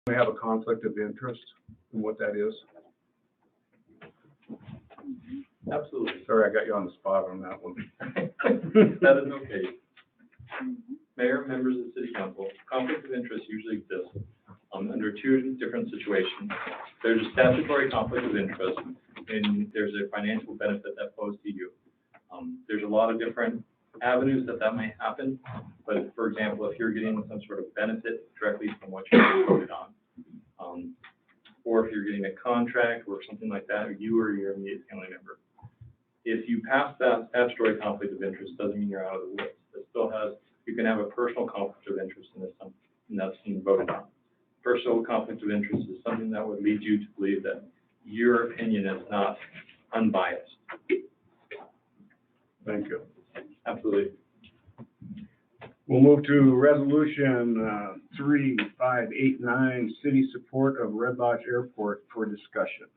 We have a conflict of interest and what that is. Absolutely. Sorry, I got you on the spot on that one. That is okay. Mayor, members of the city council, conflict of interest usually exists under two different situations. There's a statutory conflict of interest, and there's a financial benefit that flows to you. There's a lot of different avenues that might happen, but for example, if you're getting some sort of benefit directly from what you're voted on, or if you're getting a contract or something like that, or you or your immediate family member, if you pass that statutory conflict of interest, doesn't mean you're out of the woods. It still has, you can have a personal conflict of interest in this, and that's being voted on. Personal conflict of interest is something that would lead you to believe that your opinion is not unbiased. Thank you. Absolutely. We'll move to resolution 3589, city support of Red Lodge Airport for discussion.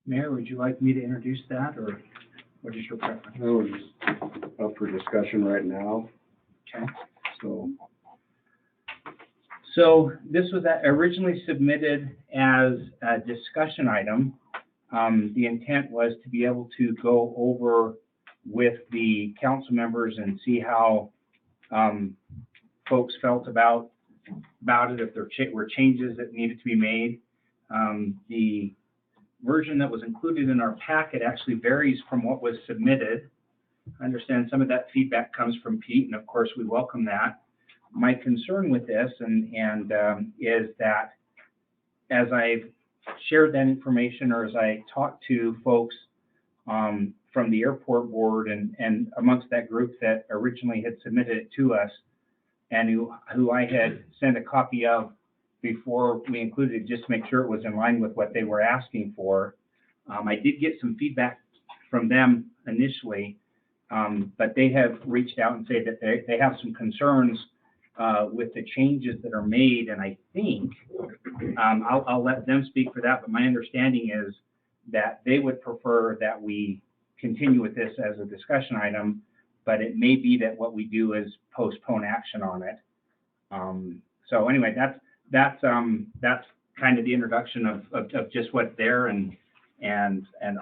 Mayor, would you like me to introduce that, or what is your preference? That was up for discussion right now, Okay. so So this was originally submitted as a discussion item. The intent was to be able to go over with the council members and see how folks felt about it, if there were changes that needed to be made. The version that was included in our packet actually varies from what was submitted. I understand some of that feedback comes from Pete, and of course we welcome that. My concern with this is that as I've shared that information, or as I talked to folks from the airport board and amongst that group that originally had submitted it to us, and who I had sent a copy of before we included it, just to make sure it was in line with what they were asking for. I did get some feedback from them initially, but they have reached out and said that they have some concerns with the changes that are made, and I think I'll let them speak for that, but my understanding is that they would prefer that we continue with this as a discussion item, but it may be that what we do is postpone action on it. So anyway, that's kind of the introduction of just what's there, and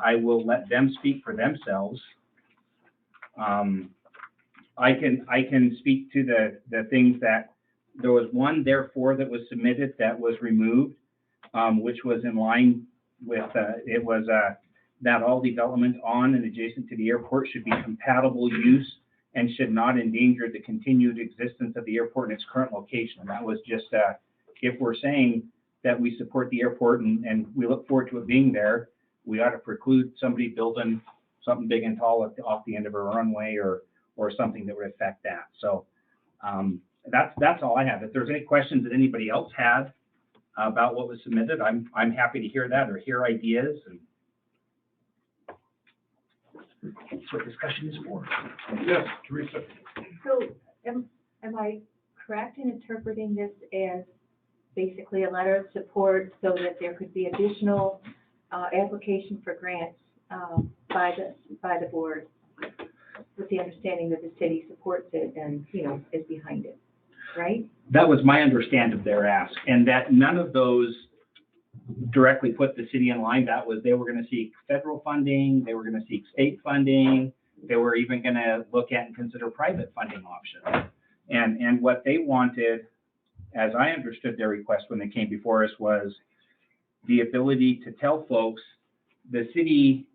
I will let them speak for themselves. I can speak to the things that there was one therefore that was submitted that was removed, which was in line with it was that all development on and adjacent to the airport should be compatible use and should not endanger the continued existence of the airport in its current location. And that was just if we're saying that we support the airport and we look forward to it being there, we ought to preclude somebody building something big and tall off the end of a runway or something that would affect that. So that's all I have. If there's any questions that anybody else had about what was submitted, I'm happy to hear that or hear ideas. And that's what discussion is for. yes, Teresa. So am I correct in interpreting this as basically a letter of support so that there could be additional application for grants by the board, with the understanding that the city supports it and, is behind it, right? That was my understanding of their ask, and that none of those directly put the city in line. That was, they were going to seek federal funding, they were going to seek state funding, they were even going to look at and consider private funding options. And what they wanted, as I understood their request when they came before us, was the ability to tell folks the city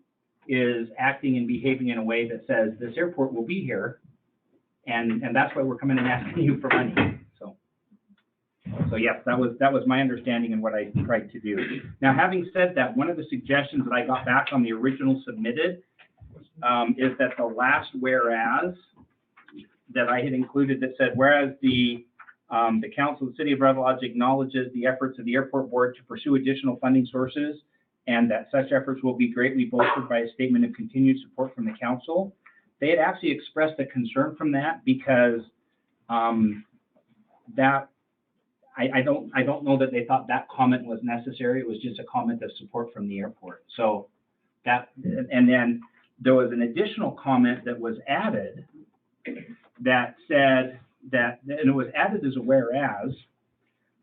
is acting and behaving in a way that says this airport will be here, and that's why we're coming and asking you for money. So yes, that was my understanding and what I tried to do. Now, having said that, one of the suggestions that I got back on the original submitted is that the last whereas that I had included that said, whereas the council of the city of Red Lodge acknowledges the efforts of the airport board to pursue additional funding sources, and that such efforts will be greatly bolstered by a statement of continued support from the council. They had actually expressed a concern from that because that I don't know that they thought that comment was necessary. It was just a comment of support from the airport. So that, and then there was an additional comment that was added that said that, and it was added as a whereas,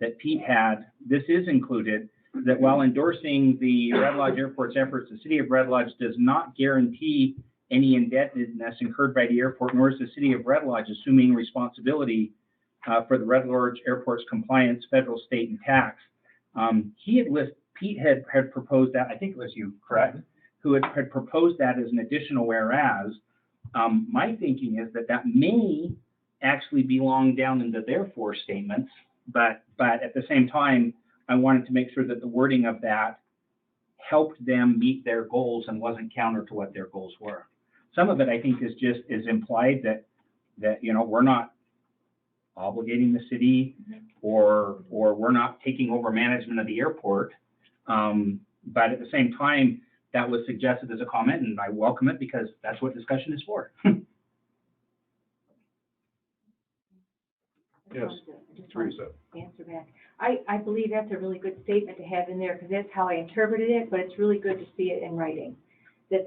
that Pete had, this is included, that while endorsing the Red Lodge Airport's efforts, the city of Red Lodge does not guarantee any indebtedness incurred by the airport, nor is the city of Red Lodge assuming responsibility for the Red Lodge Airport's compliance, federal, state, and tax. Pete had proposed that, I think it was you, correct? Who had proposed that as an additional whereas. My thinking is that that may actually belong down into their four statements, but at the same time, I wanted to make sure that the wording of that helped them meet their goals and wasn't counter to what their goals were. Some of it, I think, is implied that we're not obligating the city or we're not taking over management of the airport. But at the same time, that was suggested as a comment, and I welcome it because that's what discussion is for. Yes, I just wanted Teresa. to answer back. I believe that's a really good statement to have in there, because that's how I interpreted it, but it's really good to see it in writing. That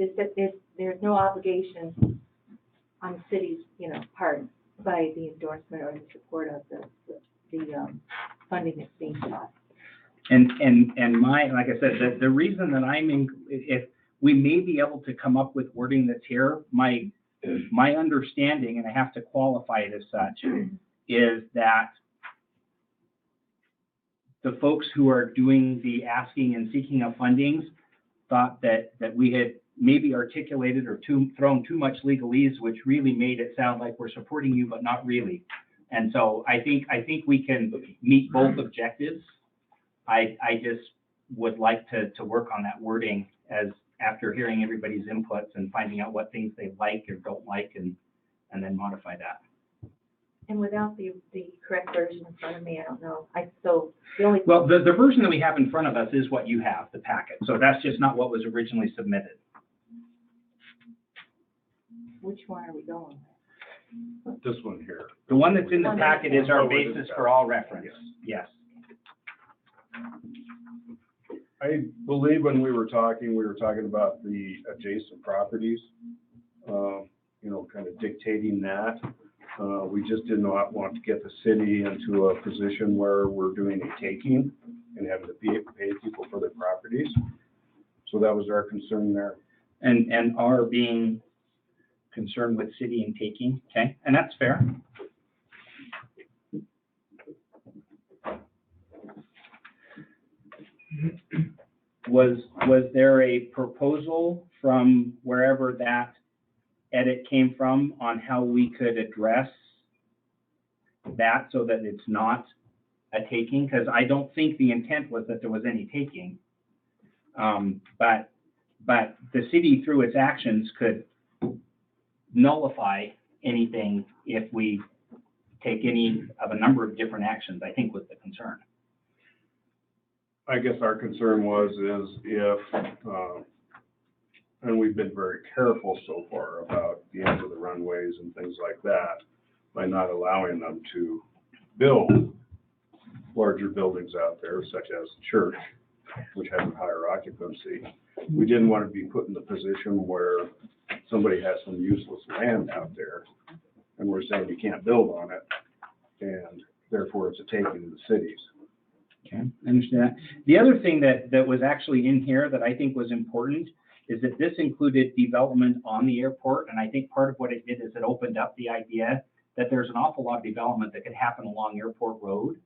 there's no obligation on the city's, part by the endorsement or the support of the funding that's being sought. And like I said, the reason that if we may be able to come up with wording that's here, my understanding, and I have to qualify it as such, is that the folks who are doing the asking and seeking of fundings thought that we had maybe articulated or thrown too much legalese, which really made it sound like we're supporting you, but not really. And so I think we can meet both objectives. I just would like to work on that wording as after hearing everybody's inputs and finding out what things they like or don't like, and then modify that. And without the correct version in front of me, I don't know. Well, the version that we have in front of us is what you have, the packet. So that's just not what was originally submitted. Which one are we going with? This one here. The one that's in the packet is our basis for all reference. Yes. I believe when we were talking about the adjacent properties, kind of dictating that. We just did not want to get the city into a position where we're doing a taking and having to pay people for their properties. So that was our concern there. And our being concerned with city and taking, okay? And that's fair. Was there a proposal from wherever that edit came from on how we could address that so that it's not a taking? Because I don't think the intent was that there was any taking. But the city, through its actions, could nullify anything if we take any of a number of different actions, I think was the concern. I guess our concern is if, and we've been very careful so far about the ends of the runways and things like that, by not allowing them to build larger buildings out there, such as the church, which has a higher occupancy. We didn't want to be put in the position where somebody has some useless land out there, and we're saying you can't build on it, and therefore it's a taking in the cities. Okay, I understand that. The other thing that was actually in here that I think was important is that this included development on the airport, and I think part of what it did is it opened up the idea that there's an awful lot of development that could happen along Airport Road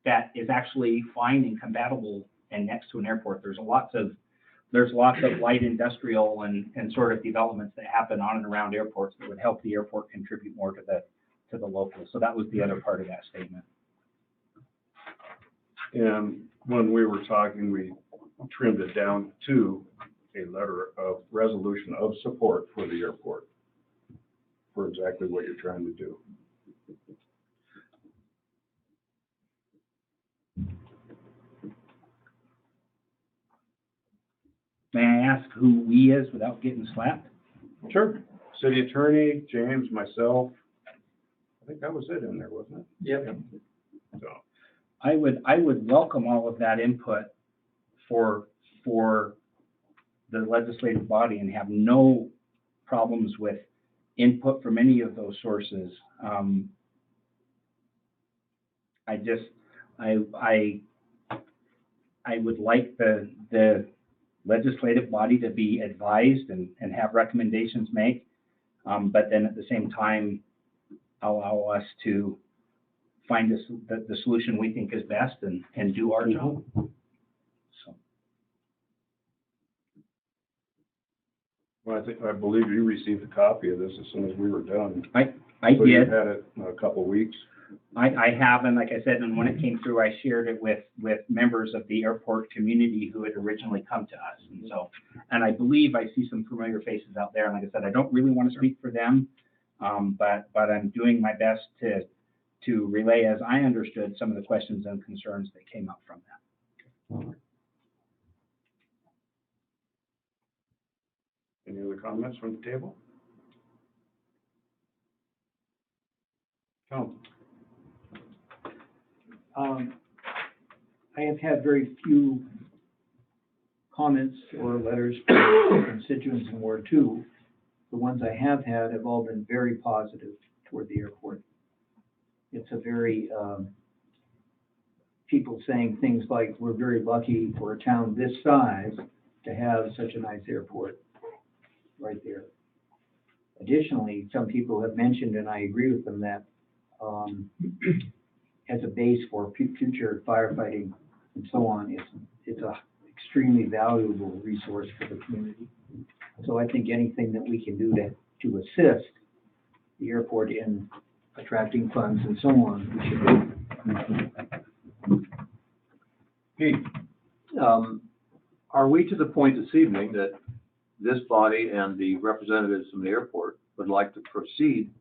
that is actually fine and compatible and next to an airport. There's lots of light industrial and sort of developments that happen on and around airports that would help the airport contribute more to the local. So that was the other part of that statement. And when we were talking, we trimmed it down to a letter of resolution of support for the airport for exactly what you're trying to do. May I ask who we is without getting slapped? Sure. City attorney, James, myself. I think that was it in there, wasn't it? Yep. So, I would welcome all of that input for the legislative body and have no problems with input from any of those sources. I would like the legislative body to be advised and have recommendations made, but then at the same time, allow us to find the solution we think is best and do our job. So, Well, I believe you received a copy of this as soon as we were done. I So you've did. had it a couple weeks. I have, and like I said, and when it came through, I shared it with members of the airport community who had originally come to us. And so, and I believe I see some familiar faces out there. And like I said, I don't really want to speak for them, but I'm doing my best to relay, as I understood, some of the questions and concerns that came up from that. Any other comments from the table? Council. I have had very few comments or letters from constituents in Ward 2. The ones I have had have all been very positive toward the airport. It's a very, people saying things like, we're very lucky for a town this size to have such a nice airport right there. Additionally, some people have mentioned, and I agree with them, that as a base for future firefighting and so on, it's a extremely valuable resource for the community. So I think anything that we can do to assist the airport in attracting funds and so on, we should do. Pete, are we to the point this evening that this body and the representatives from the airport would like to proceed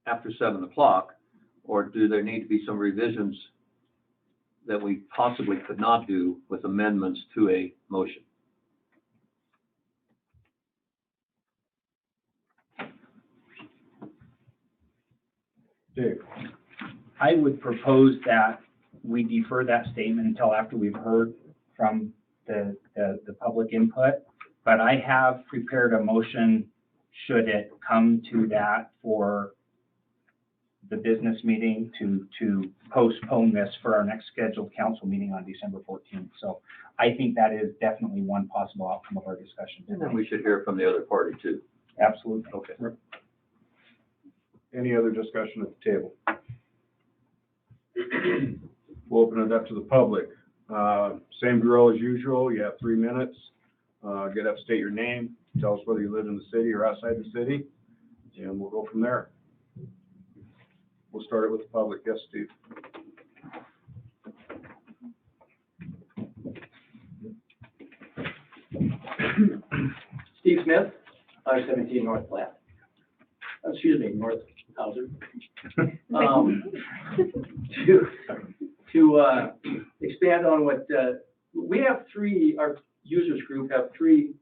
after 7 o'clock, or do there need to be some revisions that we possibly could not do with amendments to a motion? Dave? I would propose that we defer that statement until after we've heard from the public input, but I have prepared a motion should it come to that for the business meeting to postpone this for our next scheduled council meeting on December 14th. So I think that is definitely one possible outcome of our discussion And then tonight. we should hear from the other party too. Absolutely. Okay. Any other discussion at the table? We'll open it up to the public. Same drill as usual. You have 3 minutes. Get up, state your name, tell us whether you live in the city or outside the city, and we'll go from there. We'll start it with the public. Yes, Steve? Steve Smith, 517 North Platte. Excuse me, North Hauser. To expand on what, we have our users group have 3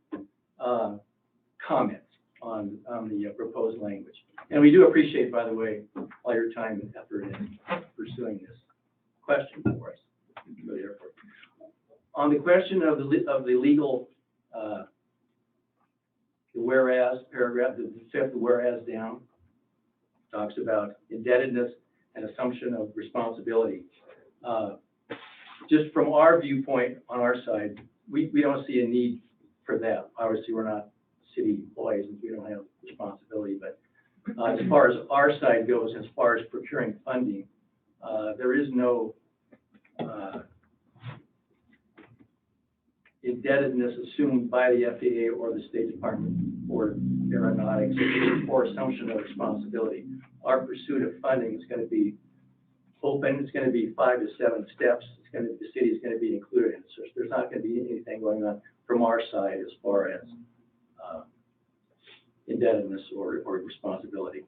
comments on the proposed language. And we do appreciate, by the way, all your time and effort in pursuing this question for us for the airport. On the question of the legal, the whereas paragraph, the 5th whereas down, talks about indebtedness and assumption of responsibility. Just from our viewpoint on our side, we don't see a need for that. Obviously, we're not city employees and we don't have responsibility, but as far as our side goes, as far as procuring funding, there is no indebtedness assumed by the FAA or the State Department for aeronautics or assumption of responsibility. Our pursuit of funding is going to be open. It's going to be 5 to 7 steps. The city is going to be included in it. So there's not going to be anything going on from our side as far as indebtedness or responsibility.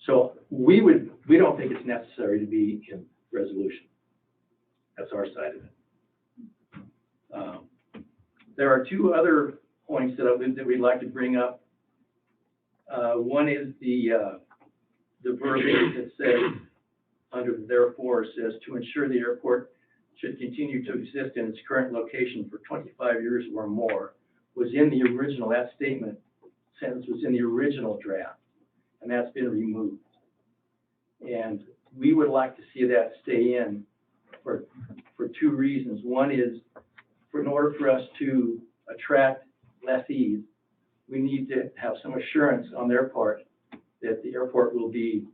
So we don't think it's necessary to be in resolution. That's our side of it. There are 2 other points that we'd like to bring up. One is the verbiage that says, under therefore, says to ensure the airport should continue to exist in its current location for 25 years or more, was in the original. That statement sentence was in the original draft, and that's been removed. And we would like to see that stay in for two reasons. One is, in order for us to attract lessees, we need to have some assurance on their part that the airport will be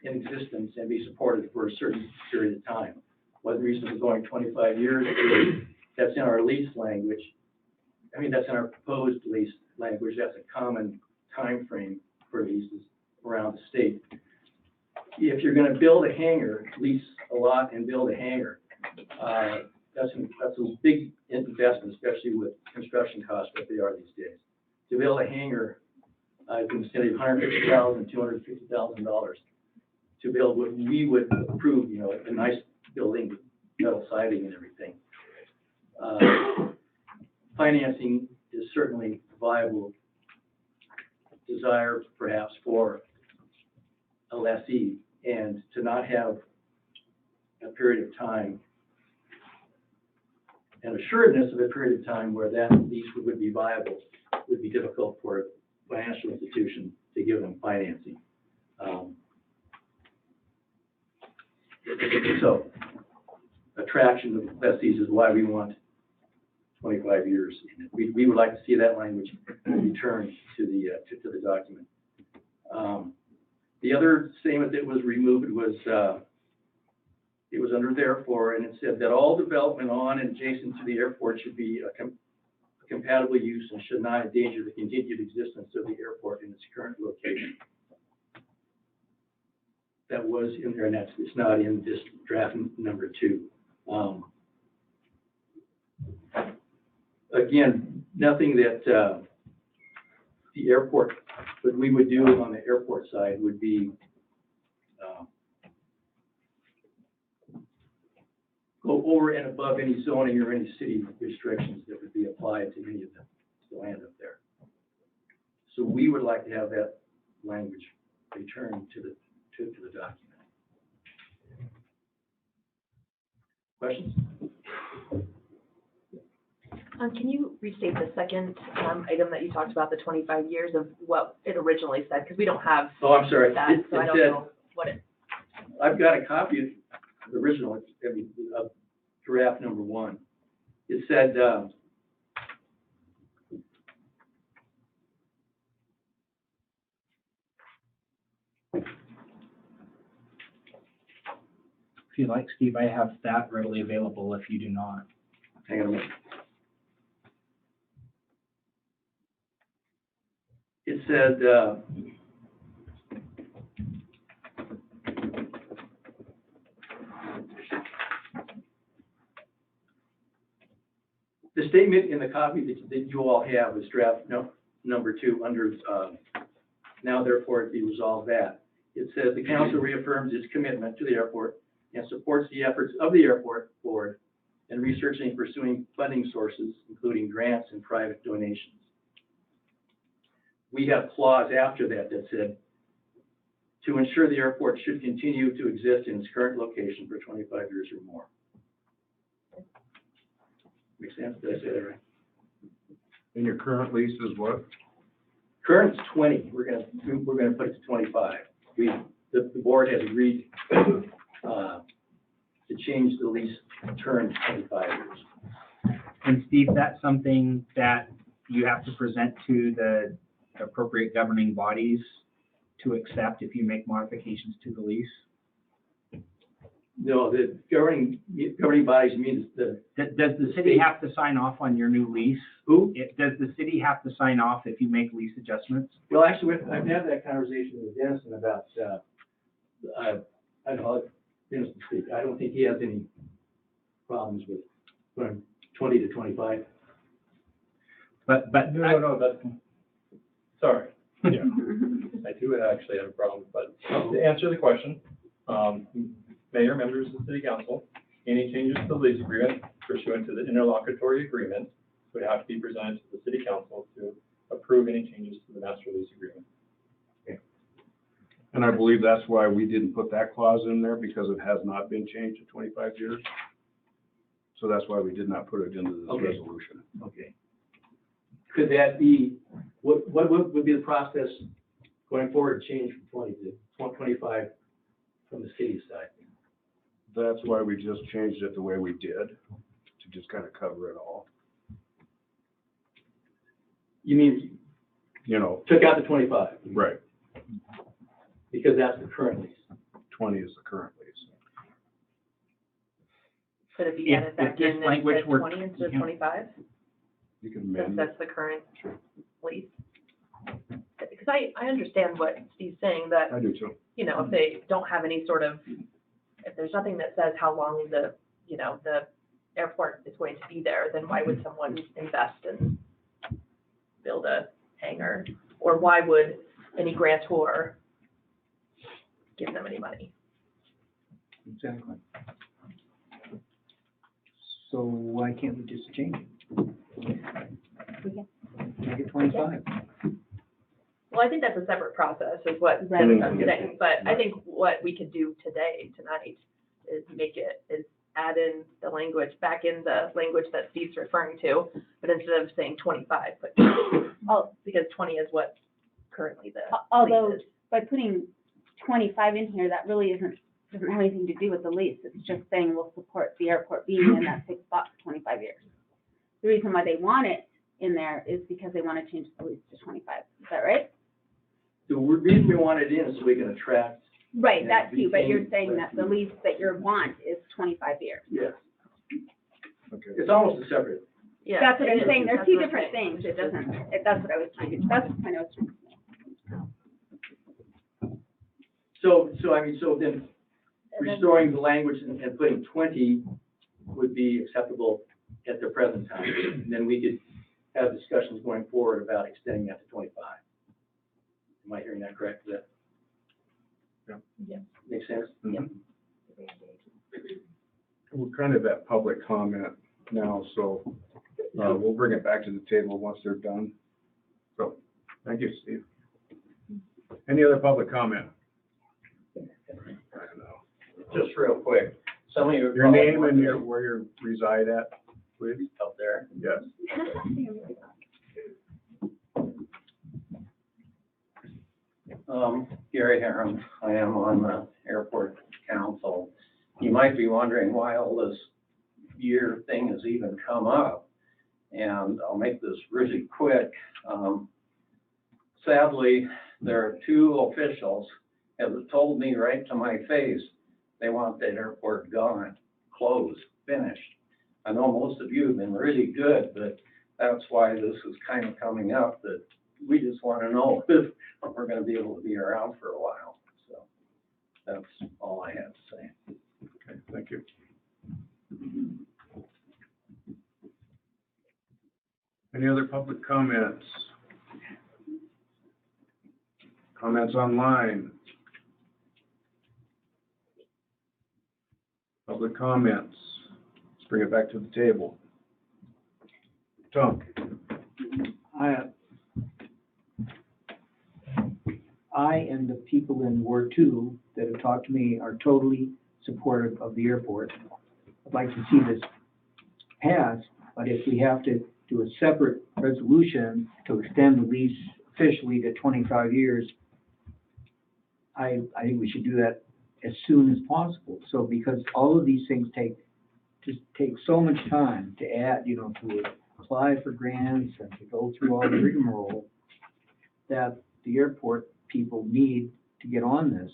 in existence and be supported for a certain period of time. One of the reasons we're going 25 years is that's in our lease language. I mean, that's in our proposed lease language. That's a common time frame for leases around the state. If you're going to build a hangar, lease a lot and build a hangar, that's a big investment, especially with construction costs what they are these days. To build a hangar, I've been spending $150,000, $250,000 to build what we would approve, you know, a nice building with metal siding and everything. Financing is certainly a viable desire, perhaps, for a lessee, and to not have a period of time, an assuredness of a period of time where that lease would be viable would be difficult for a financial institution to give them financing. So, attraction of lessees is why we want 25 years. We would like to see that language returned to the document. The other statement that was removed was, it was under therefore, and it said that all development on and adjacent to the airport should be a compatible use and should not endanger the continued existence of the airport in its current location. That was in there, and it's not in this draft number 2. Again, nothing that the airport, what we would do on the airport side would be go over and above any zoning or any city restrictions that would be applied to any of the land up there. So we would like to have that language returned to the document. Questions? Can you restate the second item that you talked about, the 25 years of what it originally said? Because we don't have Oh, I'm sorry. that, It so I don't said, know what it. I've got a copy of the original, of draft number 1. It said, If you like, Steve, I have that readily available if you do not. hang on a minute. It said, the statement in the copy that you all have is draft number 2 under, now therefore it be resolved that. It says the council reaffirms its commitment to the airport and supports the efforts of the airport board in researching and pursuing funding sources, including grants and private donations. We have clause after that that said, to ensure the airport should continue to exist in its current location for 25 years or more. Make sense? Did I say that right? And your current lease is what? Current's 20. We're gonna put it to 25. The board has agreed to change the lease term to 25 years. And Steve, that's something that you have to present to the appropriate governing bodies to accept if you make modifications to the lease? No, the governing bodies means the, Does the city have to sign off on your new lease? who? Does the city have to sign off if you make lease adjustments? Well, actually, I've had that conversation with Dennison about, I don't know, Dennison speak. I don't think he has any problems with going 20 to 25. But No, that's, sorry. Yeah, I do actually have a problem, but to answer the question, mayor, members of the city council, any changes to the lease agreement pursuant to the interlocutory agreement would have to be presented to the city council to approve any changes to the master lease agreement. And I believe that's why we didn't put that clause in there, because it has not been changed to 25 years. So that's why we did not put it into this Okay. resolution. Okay. Could that be what would be the process going forward, change from 20 to 25 from the city side? That's why we just changed it the way we did, to just kind of cover it all. You mean, You know, took out the 25, right, because that's the current lease? 20 is the current lease. Could it be If- added if back this in language instead of were- 20 instead of yeah. 25? You can Since amend it. that's the current lease? Because I understand what Steve's saying, that, I do too. you know, if they don't have any sort of, if there's nothing that says how long the, you know, the airport is going to be there, then why would someone invest and build a hangar? Or why would any grantor give them any money? Exactly. So why can't we just change it? We can. Make it 25. Well, I think that's a separate process, is what Right. Dennis is saying, but I think what we could do tonight, is add in the language, back in the language that Steve's referring to, but instead of saying 25, put 20, because 20 is what currently the Although, lease is. by putting 25 in here, that really doesn't have anything to do with the lease. It's just saying we'll support the airport being in that sixth spot for 25 years. The reason why they want it in there is because they want to change the lease to 25. Is that right? The reason we want it in is so we can attract. Right, Yeah, that's you, but you're retain- saying that the lease that you want is 25 years. Yes. Okay. It's almost a separate, Yeah, That's what it I'm is. saying. They're That's two what I'm different saying. things. It doesn't, that's what I was trying to, that's the point I was trying to say. so then And then- restoring the language and putting 20 would be acceptable at the present time. And then we could have discussions going forward about extending that to 25. Am I hearing that correct? Does that? Yeah. Make sense? Mhm. We're kind of at public comment now, so we'll bring it back to the table once they're done. So, thank you, Steve. Any other public comment? I don't know. Just real quick, some of you. Your name and where you reside at, please? Up there. Yes. Gary Herron, I am on the airport council. You might be wondering why all this year thing has even come up, and I'll make this really quick. Sadly, there are two officials that have told me right to my face, they want that airport gone, closed, finished. I know most of you have been really good, but that's why this is kind of coming up, that we just want to know if we're going to be able to be around for a while. So that's all I have to say. Okay, thank you. Any other public comments? Comments online? Public comments? Let's bring it back to the table. Tom? I and the people in Ward 2 that have talked to me are totally supportive of the airport. I'd like to see this passed, but if we have to do a separate resolution to extend the lease officially to 25 years, I think we should do that as soon as possible. So because all of these things take so much time to add, to apply for grants and to go through all the rigmarole, that the airport people need to get on this.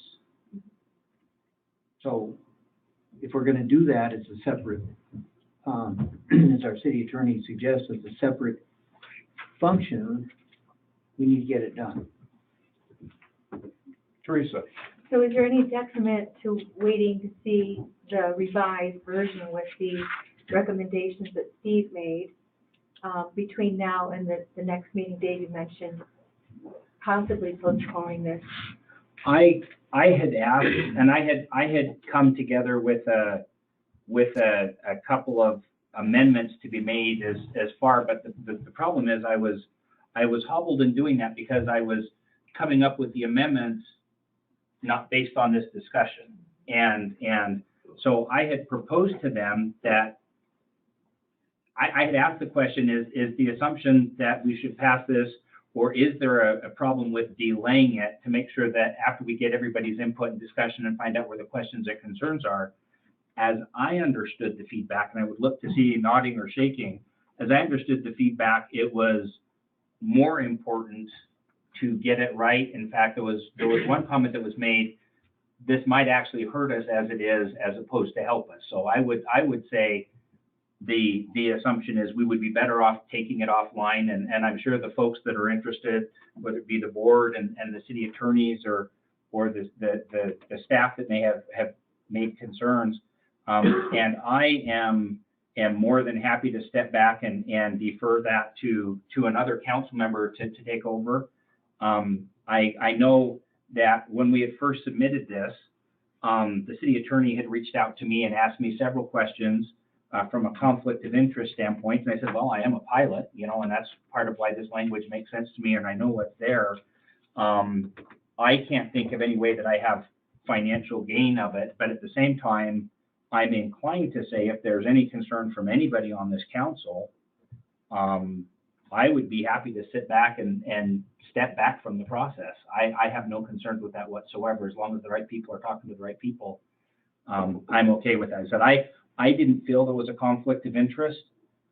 So if we're gonna do that as a separate, as our city attorney suggests, as a separate function, we need to get it done. Teresa? So is there any detriment to waiting to see the revised version with the recommendations that Steve made between now and the next meeting David mentioned, possibly postponing this? I had asked, and I had come together with a couple of amendments to be made as far, but the problem is I was hobbled in doing that because I was coming up with the amendments not based on this discussion. And so I had proposed to them that I had asked the question, is the assumption that we should pass this or is there a problem with delaying it to make sure that after we get everybody's input and discussion and find out where the questions and concerns are, as I understood the feedback, and I would look to see nodding or shaking, as I understood the feedback, it was more important to get it right. In fact, there was one comment that was made, this might actually hurt us as it is, as opposed to help us. So I would say the assumption is we would be better off taking it offline, and I'm sure the folks that are interested, whether it be the board and the city attorneys or the staff that may have made concerns, and I am more than happy to step back and defer that to another council member to take over. I know that when we had first submitted this, the city attorney had reached out to me and asked me several questions from a conflict of interest standpoint. And I said, well, I am a pilot, and that's part of why this language makes sense to me, and I know what's there. I can't think of any way that I have financial gain of it, but at the same time, I'm inclined to say if there's any concern from anybody on this council, I would be happy to sit back and step back from the process. I have no concerns with that whatsoever, as long as the right people are talking to the right people. I'm okay with that. I said, I didn't feel there was a conflict of interest,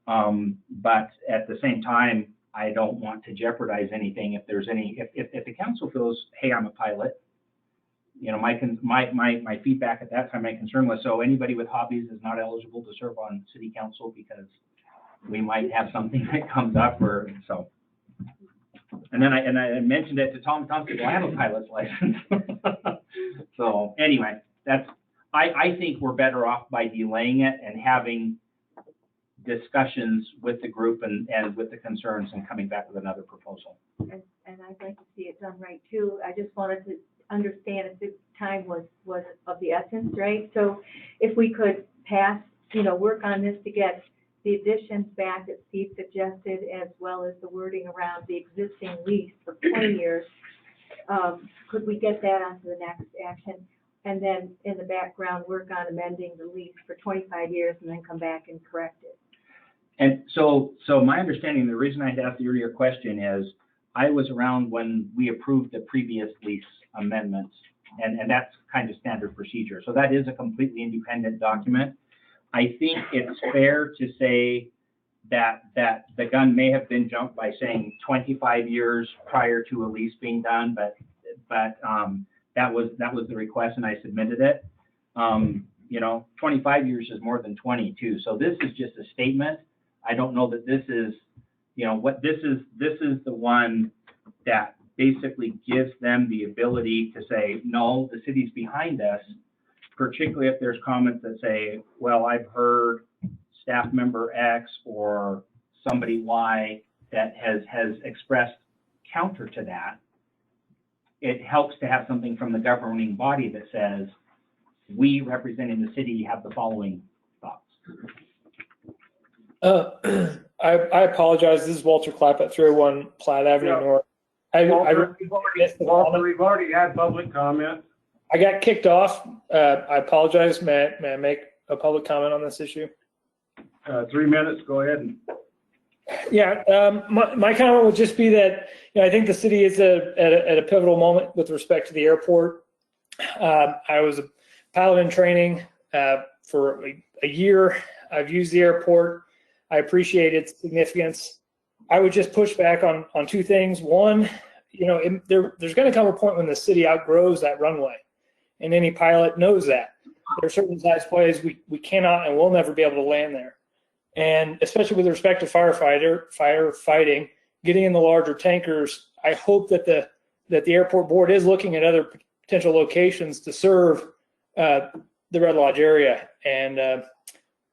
but at the same time, I don't want to jeopardize anything. If there's if the council feels, hey, I'm a pilot, my feedback at that time, my concern was, so anybody with hobbies is not eligible to serve on city council because we might have something that comes up, or so. And then I mentioned it to Tom. Tom said, well, I have a pilot's license. So anyway, I think we're better off by delaying it and having discussions with the group and with the concerns and coming back with another proposal. And I'd like to see it done right too. I just wanted to understand if the time was of the essence, right? So if we could pass, work on this to get the additions back that Steve suggested, as well as the wording around the existing lease for 20 years, could we get that onto the next action? And then in the background, work on amending the lease for 25 years and then come back and correct it. And so my understanding, the reason I had asked the earlier question is I was around when we approved the previous lease amendments, and that's kind of standard procedure. So that is a completely independent document. I think it's fair to say that the gun may have been jumped by saying 25 years prior to a lease being done, but that was the request and I submitted it. 25 years is more than 22. So this is just a statement. I don't know that this is, this is the one that basically gives them the ability to say, no, the city's behind us, particularly if there's comments that say, well, I've heard staff member X or somebody Y that has expressed counter to that. It helps to have something from the governing body that says, we representing the city have the following thoughts. I apologize. This is Walter Clapp at 301 Platt Avenue North. Walter, we've already had public comment. I got kicked off. I apologize. May I make a public comment on this issue? 3 minutes, go ahead. Yeah, my comment would just be that I think the city is at a pivotal moment with respect to the airport. I was a pilot in training for a year. I've used the airport. I appreciate its significance. I would just push back on two things. One, there's going to come a point when the city outgrows that runway, and any pilot knows that. There are certain size plays we cannot and will never be able to land there. And especially with respect to firefighting, getting in the larger tankers, I hope that the airport board is looking at other potential locations to serve the Red Lodge area. And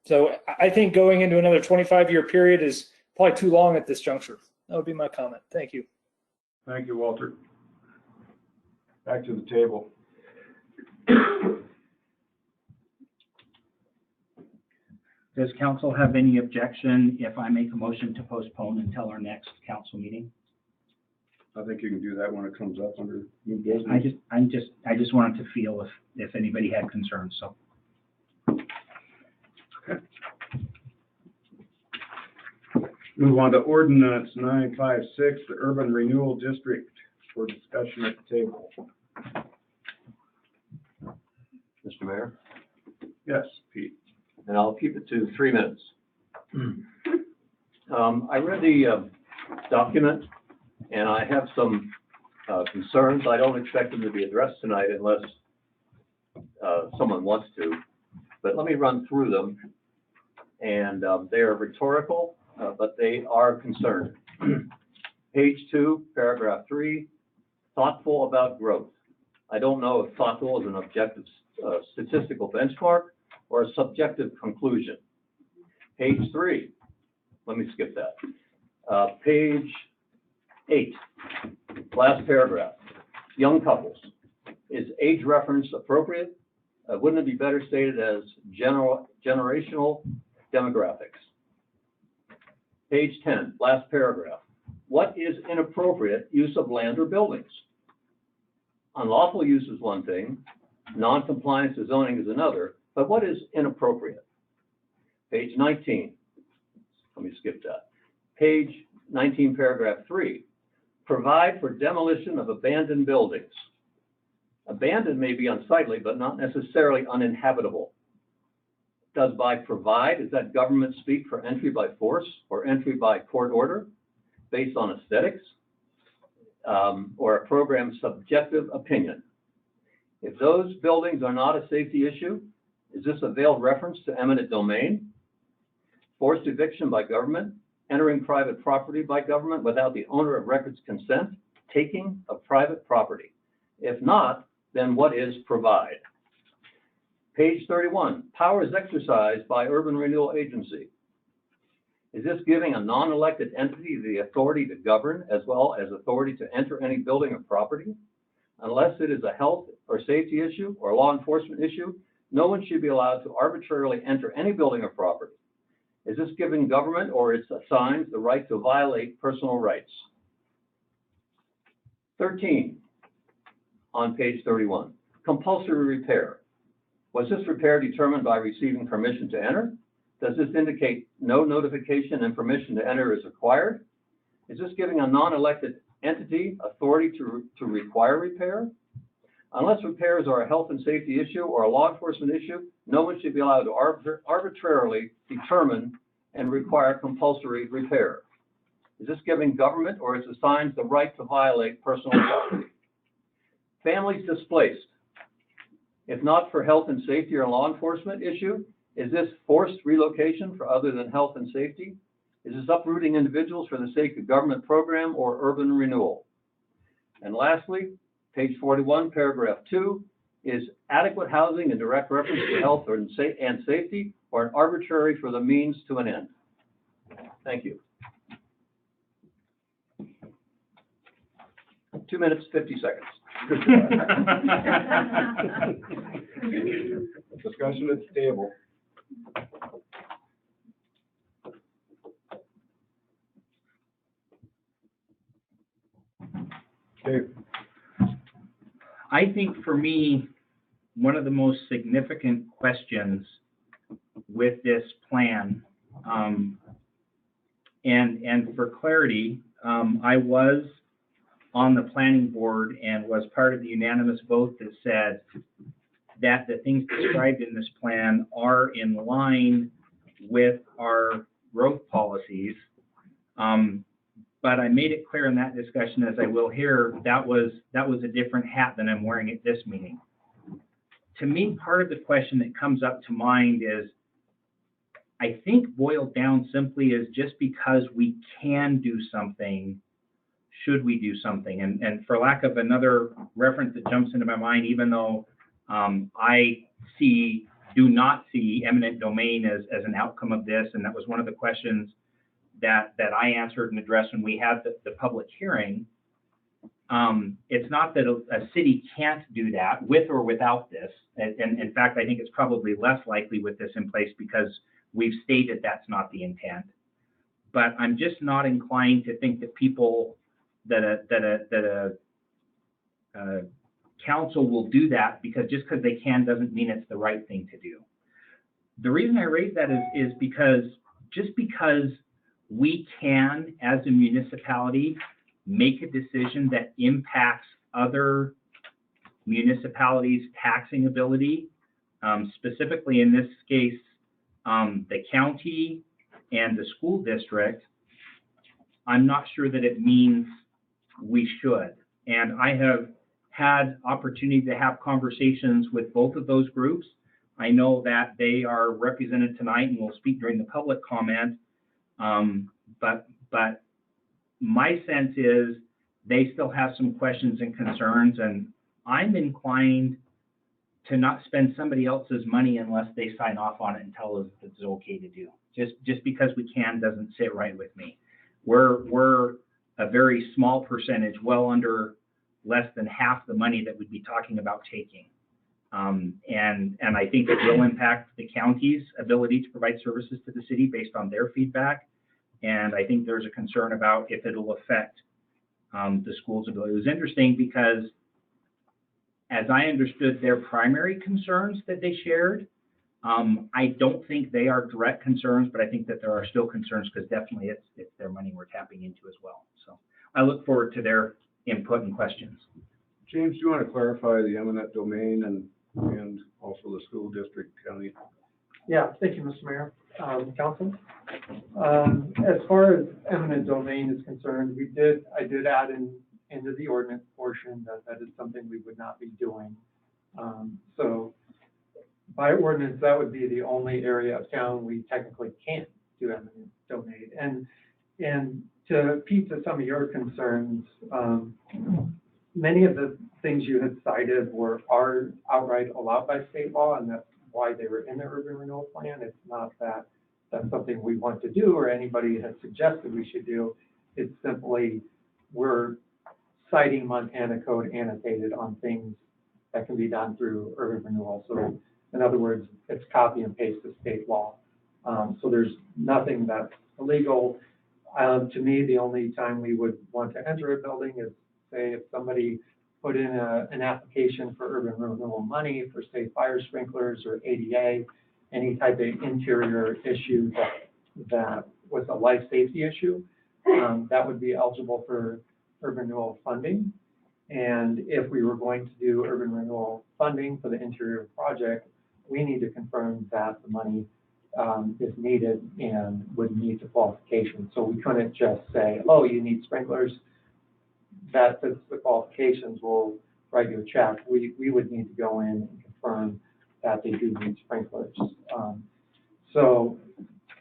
so I think going into another 25-year period is probably too long at this juncture. That would be my comment. Thank you. Thank you, Walter. Back to the table. Does council have any objection if I make a motion to postpone until our next council meeting? I think you can do that when it comes up under new business. I just wanted to feel if anybody had concerns, so. Okay. Move on to ordinance 956, the urban renewal district for discussion at the table. Mr. Mayor, Yes, Pete. and I'll keep it to 3 minutes. I read the document, and I have some concerns. I don't expect them to be addressed tonight unless someone wants to. But let me run through them. And they are rhetorical, but they are concerned. Page 2, paragraph 3, thoughtful about growth. I don't know if thoughtful is an objective statistical benchmark or a subjective conclusion. Page 3, let me skip that. Page 8, last paragraph, young couples. Is age reference appropriate? Wouldn't it be better stated as generational demographics? Page 10, last paragraph. What is inappropriate use of land or buildings? Unlawful use is one thing, non-compliance to zoning is another, but what is inappropriate? Page 19, let me skip that. Page 19, paragraph 3, provide for demolition of abandoned buildings. Abandoned may be unsightly, but not necessarily uninhabitable. Does by provide, is that government speak for entry by force or entry by court order based on aesthetics or a program's subjective opinion? If those buildings are not a safety issue, is this a veiled reference to eminent domain? Forced eviction by government, entering private property by government without the owner of record's consent, taking of private property. If not, then what is provide? Page 31, powers exercised by urban renewal agency. Is this giving a non-elected entity the authority to govern as well as authority to enter any building or property? Unless it is a health or safety issue or law enforcement issue, no one should be allowed to arbitrarily enter any building or property. Is this giving government or its assigns the right to violate personal rights? 13, on page 31, compulsory repair. Was this repair determined by receiving permission to enter? Does this indicate no notification and permission to enter is required? Is this giving a non-elected entity authority to require repair? Unless repairs are a health and safety issue or a law enforcement issue, no one should be allowed to arbitrarily determine and require compulsory repair. Is this giving government or its assigns the right to violate personal property? Families displaced. If not for health and safety or law enforcement issue, is this forced relocation for other than health and safety? Is this uprooting individuals for the sake of government program or urban renewal? And lastly, page 41, paragraph 2, is adequate housing in direct reference to health and safety or an arbitrary for the means to an end? Thank you. 2 minutes, 50 seconds. Discussion at the table. Okay. I think for me, one of the most significant questions with this plan, and for clarity, I was on the planning board and was part of the unanimous vote that said that the things described in this plan are in line with our growth policies. But I made it clear in that discussion, as I will here, that was a different hat than I'm wearing at this meeting. To me, part of the question that comes up to mind is, I think boiled down simply is just because we can do something, should we do something? And for lack of another reference that jumps into my mind, even though I do not see eminent domain as an outcome of this, and that was one of the questions that I answered and addressed when we had the public hearing. It's not that a city can't do that with or without this. And in fact, I think it's probably less likely with this in place because we've stated that's not the intent. But I'm just not inclined to think that people, that a council will do that because just because they can doesn't mean it's the right thing to do. The reason I raise that is because just because we can, as a municipality, make a decision that impacts other municipalities' taxing ability. Specifically in this case, the county and the school district, I'm not sure that it means we should. And I have had opportunity to have conversations with both of those groups. I know that they are represented tonight and will speak during the public comment. But my sense is they still have some questions and concerns, and I'm inclined to not spend somebody else's money unless they sign off on it and tell us it's okay to do. Just because we can doesn't sit right with me. We're a very small percentage, well under less than half the money that we'd be talking about taking. And I think it will impact the county's ability to provide services to the city based on their feedback. And I think there's a concern about if it'll affect the school's ability. It was interesting because as I understood their primary concerns that they shared, I don't think they are direct concerns, but I think that there are still concerns because definitely it's their money we're tapping into as well. So I look forward to their input and questions. James, do you want to clarify the eminent domain and also the school district county? Yeah, thank you, Mr. Mayor, council. As far as eminent domain is concerned, I did add into the ordinance portion that is something we would not be doing. So by ordinance, that would be the only area of town we technically can't do eminent domain. And to some of your concerns, many of the things you had cited are outright allowed by state law, and that's why they were in the urban renewal plan. It's not that that's something we want to do or anybody has suggested we should do. It's simply we're citing Montana code annotated on things that can be done through urban renewal. So in other words, it's copy and paste the state law. So there's nothing that's illegal. To me, the only time we would want to enter a building is, say, if somebody put in an application for urban renewal money for, say, fire sprinklers or ADA, any type of interior issue that was a life safety issue, that would be eligible for urban renewal funding. And if we were going to do urban renewal funding for the interior project, we need to confirm that the money is needed and would meet the qualifications. So we couldn't just say, oh, you need sprinklers. That fits the qualifications, we'll write you a check. We would need to go in and confirm that they do need sprinklers. So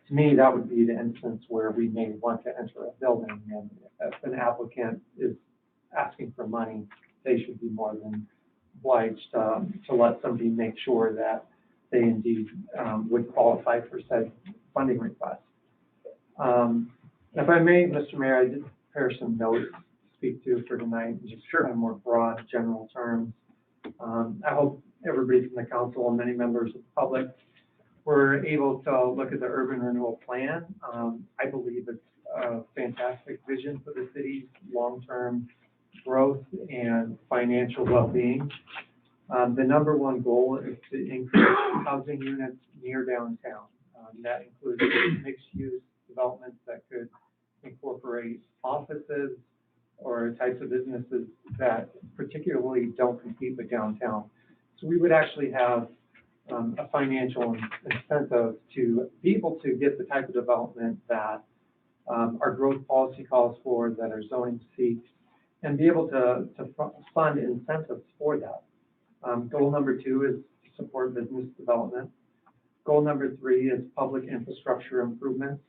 to me, that would be the instance where we may want to enter a building, and if an applicant is asking for money, they should be more than obliged to let somebody make sure that they indeed would qualify for said funding request. If I may, Mr. Mayor, I did prepare some notes to speak to for tonight, just kind of more broad, general terms. I hope everybody from the council and many members of the public were able to look at the urban renewal plan. I believe it's a fantastic vision for the city's long-term growth and financial well-being. The number one goal is to increase housing units near downtown. That includes mixed-use developments that could incorporate offices or types of businesses that particularly don't compete with downtown. So we would actually have a financial incentive to be able to get the type of development that our growth policy calls for, that our zoning seeks, and be able to fund incentives for that. Goal number 2 is to support business development. Goal number 3 is public infrastructure improvements.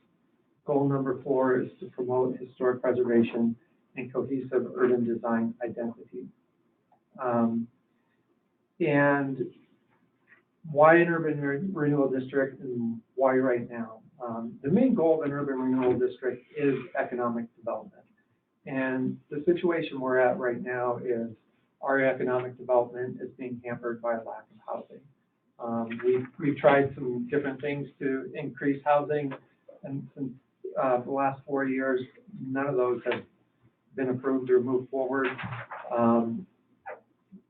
Goal number 4 is to promote historic preservation and cohesive urban design identity. And why an urban renewal district and why right now? The main goal of an urban renewal district is economic development. And the situation we're at right now is our economic development is being hampered by a lack of housing. We've tried some different things to increase housing, and since the last 4 years, none of those have been approved or moved forward.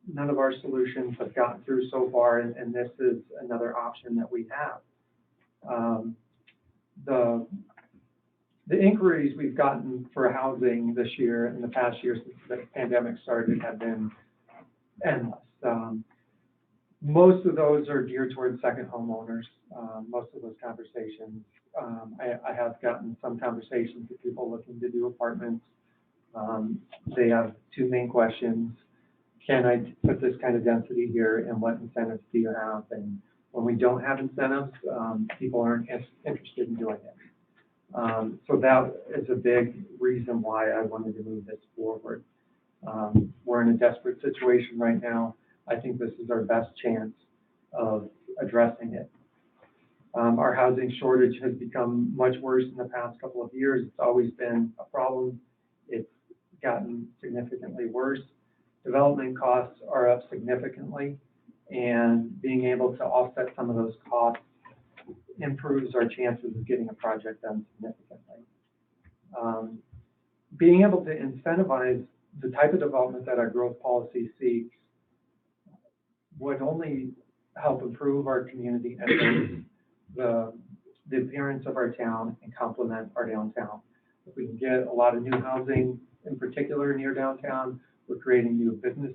None of our solutions have gotten through so far, and this is another option that we have. the inquiries we've gotten for housing this year and the past year since the pandemic started have been endless. Most of those are geared towards second homeowners, most of those conversations. I have gotten some conversations with people looking to do apartments. They have two main questions. Can I put this kind of density here, and what incentives do you have? And when we don't have incentives, people aren't interested in doing it. So that is a big reason why I wanted to move this forward. We're in a desperate situation right now. I think this is our best chance of addressing it. Our housing shortage has become much worse in the past couple of years. It's always been a problem. It's gotten significantly worse. Development costs are up significantly, and being able to offset some of those costs improves our chances of getting a project done significantly. Being able to incentivize the type of development that our growth policy seeks would only help improve our community and the appearance of our town and complement our downtown. If we can get a lot of new housing, in particular near downtown, we're creating new business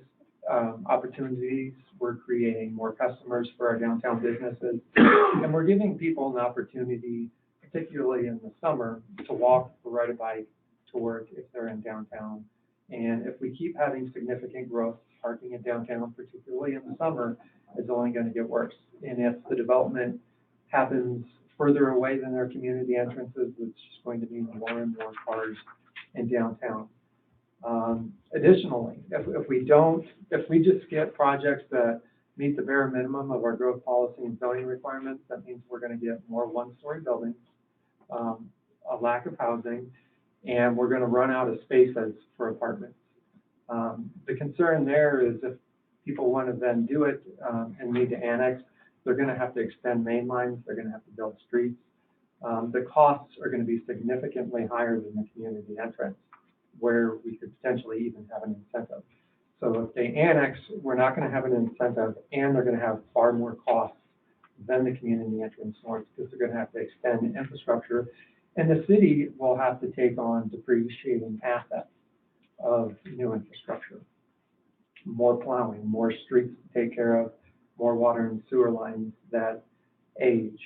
opportunities, we're creating more customers for our downtown businesses, and we're giving people an opportunity, particularly in the summer, to walk or ride a bike to work if they're in downtown. And if we keep having significant growth, parking in downtown, particularly in the summer, is only going to get worse. And if the development happens further away than our community entrances, it's just going to mean more and more cars in downtown. Additionally, if we just get projects that meet the bare minimum of our growth policy and zoning requirements, that means we're going to get more one-story buildings, a lack of housing, and we're going to run out of spaces for apartments. The concern there is if people want to then do it and need to annex, they're going to have to extend main lines, they're going to have to build streets. The costs are going to be significantly higher than the community entrance, where we could potentially even have an incentive. So if they annex, we're not going to have an incentive, and they're going to have far more costs than the community entrance north, because they're going to have to extend infrastructure, and the city will have to take on depreciating assets of new infrastructure. More plowing, more streets to take care of, more water and sewer lines that age.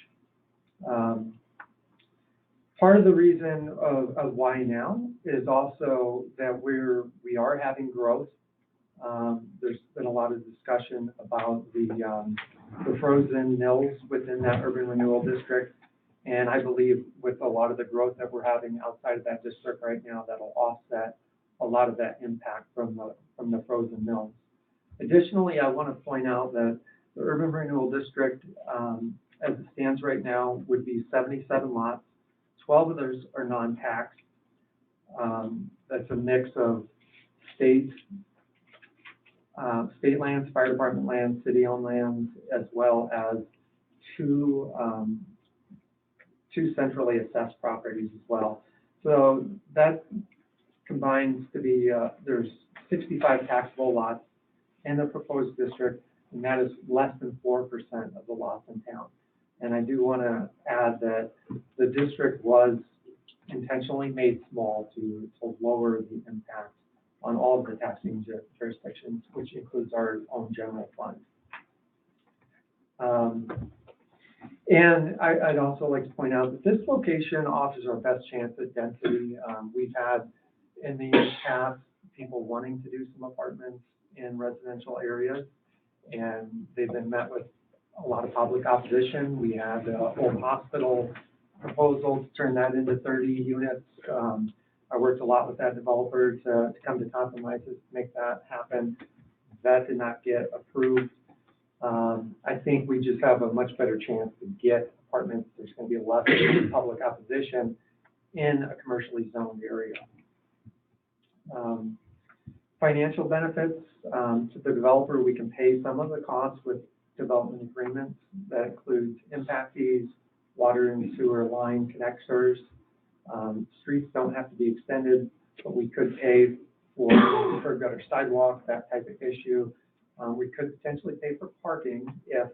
Part of the reason of why now is also that we are having growth. There's been a lot of discussion about the frozen mills within that urban renewal district, and I believe with a lot of the growth that we're having outside of that district right now, that'll offset a lot of that impact from the frozen mills. Additionally, I want to point out that the urban renewal district, as it stands right now, would be 77 lots. 12 of those are non-taxed. That's a mix of state lands, fire department lands, city-owned lands, as well as two centrally assessed properties as well. So that combines to be, there's 65 taxable lots in the proposed district, and that is less than 4% of the lots in town. And I do want to add that the district was intentionally made small to lower the impact on all of the taxing jurisdictions, which includes our own general fund. And I'd also like to point out that this location offers our best chance at density. We've had in the past people wanting to do some apartments in residential areas, and they've been met with a lot of public opposition. We had the old hospital proposal to turn that into 30 units. I worked a lot with that developer to come to compromises to make that happen. That did not get approved. I think we just have a much better chance to get apartments. There's going to be less public opposition in a commercially zoned area. Financial benefits to the developer, we can pay some of the costs with development agreements. That includes impact fees, water and sewer line connectors. Streets don't have to be extended, but we could pay for gutter sidewalk, that type of issue. We could potentially pay for parking if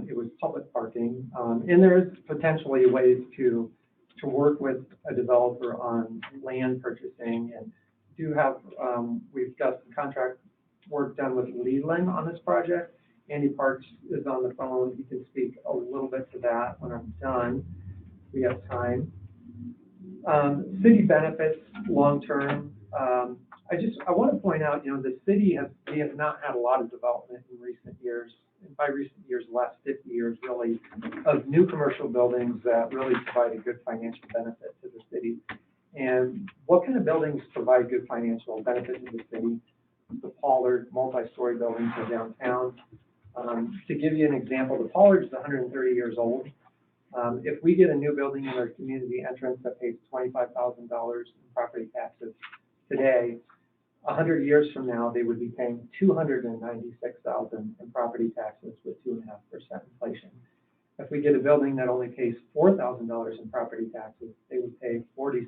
it was public parking. And there is potentially ways to to work with a developer on land purchasing, and do have, we've got some contract work done with Leland on this project. Andy Parks is on the phone. He can speak a little bit to that when I'm done. We have time. City benefits long-term. I want to point out, the city we have not had a lot of development in recent years, and by recent years, the last 50 years really, of new commercial buildings that really provide a good financial benefit to the city. And what kind of buildings provide good financial benefit to the city? The Pollard multi-story buildings in downtown. To give you an example, the Pollard is 130 years old. If we get a new building in our community entrance that pays $25,000 in property taxes today, 100 years from now, they would be paying $296,000 in property taxes with 2.5% inflation. If we get a building that only pays $4,000 in property taxes, they would pay $47,000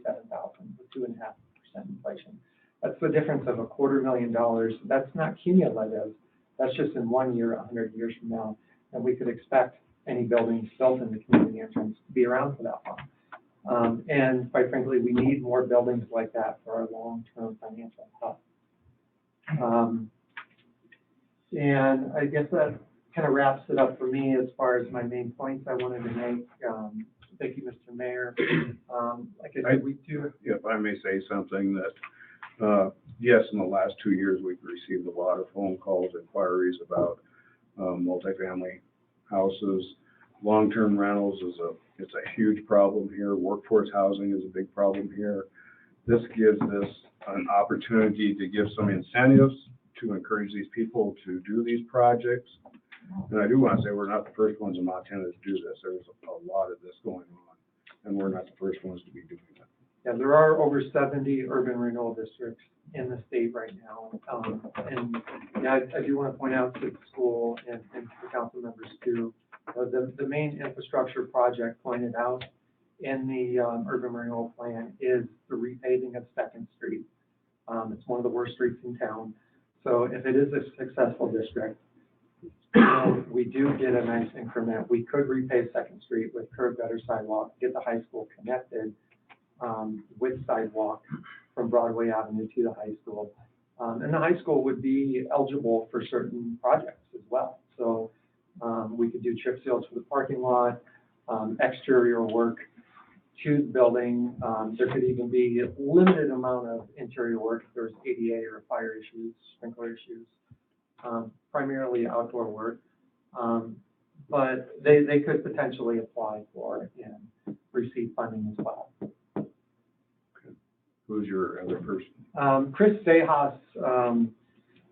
with 2.5% inflation. That's the difference of $250,000. That's not cumulative. That's just in 1 year, 100 years from now. And we could expect any buildings built in the community entrance to be around for that long. And quite frankly, we need more buildings like that for our long-term financial health. And I guess that kind of wraps it up for me as far as my main points I wanted to make. Thank you, Mr. Mayor. Like I said, we do. If I may say something that, yes, in the last 2 years, we've received a lot of phone calls, inquiries about multifamily houses. Long-term rentals it's a huge problem here. Workforce housing is a big problem here. This gives us an opportunity to give some incentives to encourage these people to do these projects. And I do want to say we're not the first ones in Montana to do this. There's a lot of this going on, and we're not the first ones to be doing it. Yeah, there are over 70 urban renewal districts in the state right now. And yeah, I do want to point out to the school and the council members too, the main infrastructure project pointed out in the urban renewal plan is the repaving of 2nd Street. It's one of the worst streets in town. So if it is a successful district, we do get a nice increment. We could repave 2nd Street with curb gutter sidewalk, get the high school connected with sidewalk from Broadway Avenue to the high school. And the high school would be eligible for certain projects as well. So we could do chip seals for the parking lot, exterior work to the building. There could even be a limited amount of interior work if there's ADA or fire issues, sprinkler issues, primarily outdoor work. But they could potentially apply for and receive funding as well. Who's your other person? Chris Sejas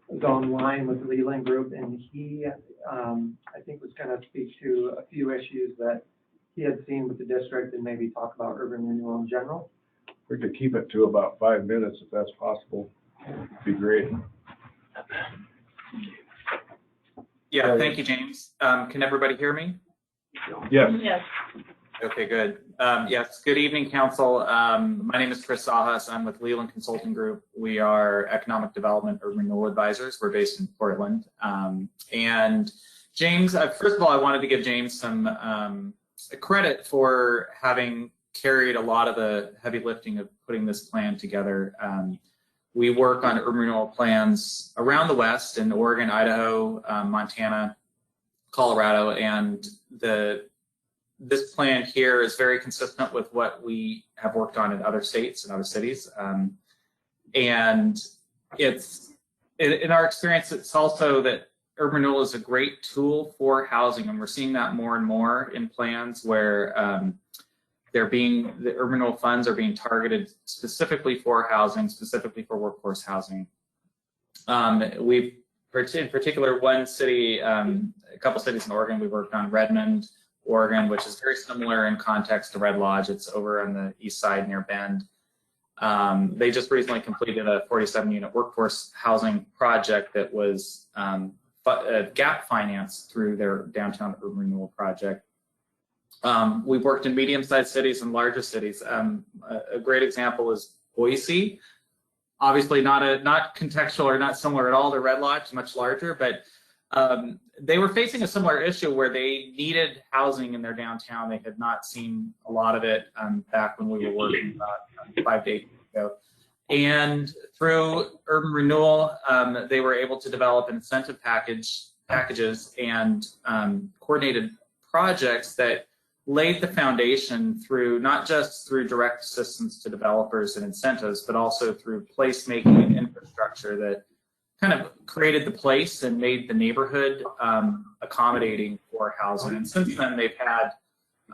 is online with the Leland Group, and he, I think, was going to speak to a few issues that he had seen with the district and maybe talk about urban renewal in general. We could keep it to about 5 minutes if that's possible. It'd be great. Yeah, thank you, James. Can everybody hear me? Yes. Yes. Okay, good. Yes, good evening, council. My name is Chris Sajas. I'm with Leland Consulting Group. We are economic development or renewal advisors. We're based in Portland. And James, first of all, I wanted to give James some credit for having carried a lot of the heavy lifting of putting this plan together. We work on urban renewal plans around the West in Oregon, Idaho, Montana, Colorado, and this plan here is very consistent with what we have worked on in other states and other cities. And it's, in our experience, it's also that urban renewal is a great tool for housing, and we're seeing that more and more in plans where the urban renewal funds are being targeted specifically for housing, specifically for workforce housing. We've, in particular, one city, a couple cities in Oregon, we worked on Redmond, Oregon, which is very similar in context to Red Lodge. It's over on the east side near Bend. They just recently completed a 47-unit workforce housing project that was gap financed through their downtown urban renewal project. We've worked in medium-sized cities and larger cities. A great example is Boise. Obviously not contextual or not similar at all to Red Lodge, much larger, but They were facing a similar issue where they needed housing in their downtown. They had not seen a lot of it back when we were working about 5 to 8 years ago. And through urban renewal, they were able to develop incentive packages and coordinated projects that laid the foundation through not just through direct assistance to developers and incentives, but also through placemaking and infrastructure that kind of created the place and made the neighborhood accommodating for housing. And since then, they've had,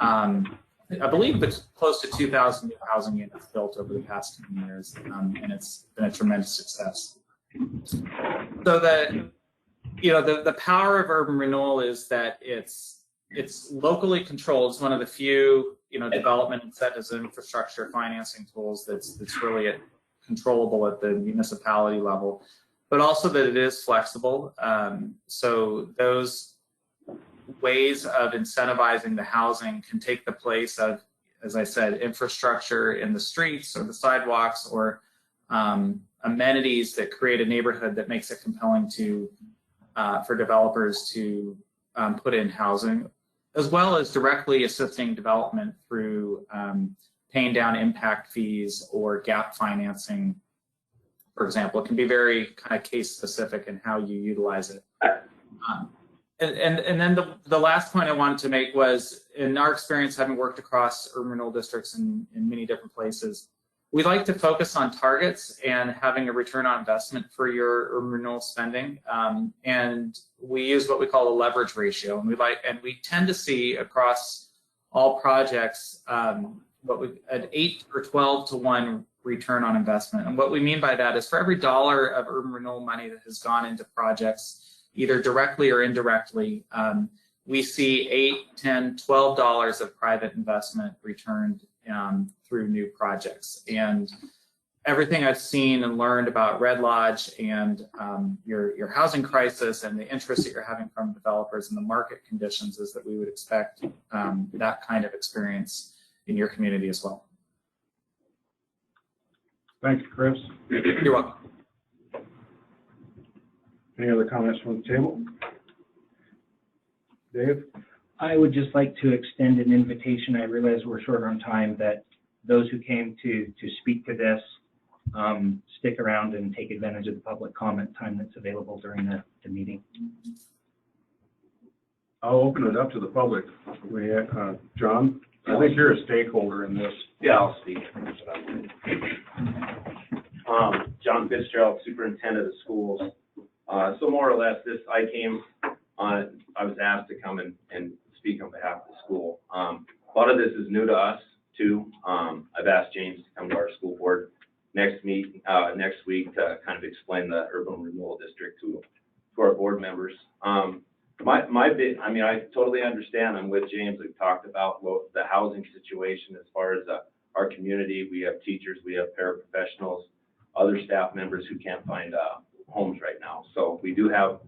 I believe, it's close to 2,000 new housing units built over the past 10 years, and it's been a tremendous success. So the power of urban renewal is that it's locally controlled. It's one of the few, development incentives and infrastructure financing tools that's really controllable at the municipality level, but also that it is flexible. So those ways of incentivizing the housing can take the place of, as I said, infrastructure in the streets or the sidewalks, or amenities that create a neighborhood that makes it compelling for developers to put in housing, as well as directly assisting development through paying down impact fees or gap financing. For example, it can be very kind of case specific in how you utilize it. And then the last point I wanted to make was, in our experience, having worked across urban renewal districts in many different places, we like to focus on targets and having a return on investment for your urban renewal spending. And we use what we call a leverage ratio. And we tend to see across all projects an 8 or 12 to 1 return on investment. And what we mean by that is, for every dollar of urban renewal money that has gone into projects, either directly or indirectly, we see $8, $10, $12 of private investment returned through new projects. And everything I've seen and learned about Red Lodge and your housing crisis and the interest that you're having from developers and the market conditions is that we would expect that kind of experience in your community as well. Thank you, Chris. You're welcome. Any other comments from the table? Dave? I would just like to extend an invitation. I realize we're short on time, that those who came to speak to this stick around and take advantage of the public comment time that's available during the meeting. I'll open it up to the public. John, I think you're a stakeholder in this. Yeah, I'll speak. John Fitzgerald, superintendent of schools. So more or less, I was asked to come and speak on behalf of the school. A lot of this is new to us too. I've asked James to come to our school board next week to kind of explain the urban renewal district to our board members. I totally understand. I'm with James. We've talked about the housing situation as far as our community. We have teachers, we have paraprofessionals, other staff members who can't find homes right now. So we do have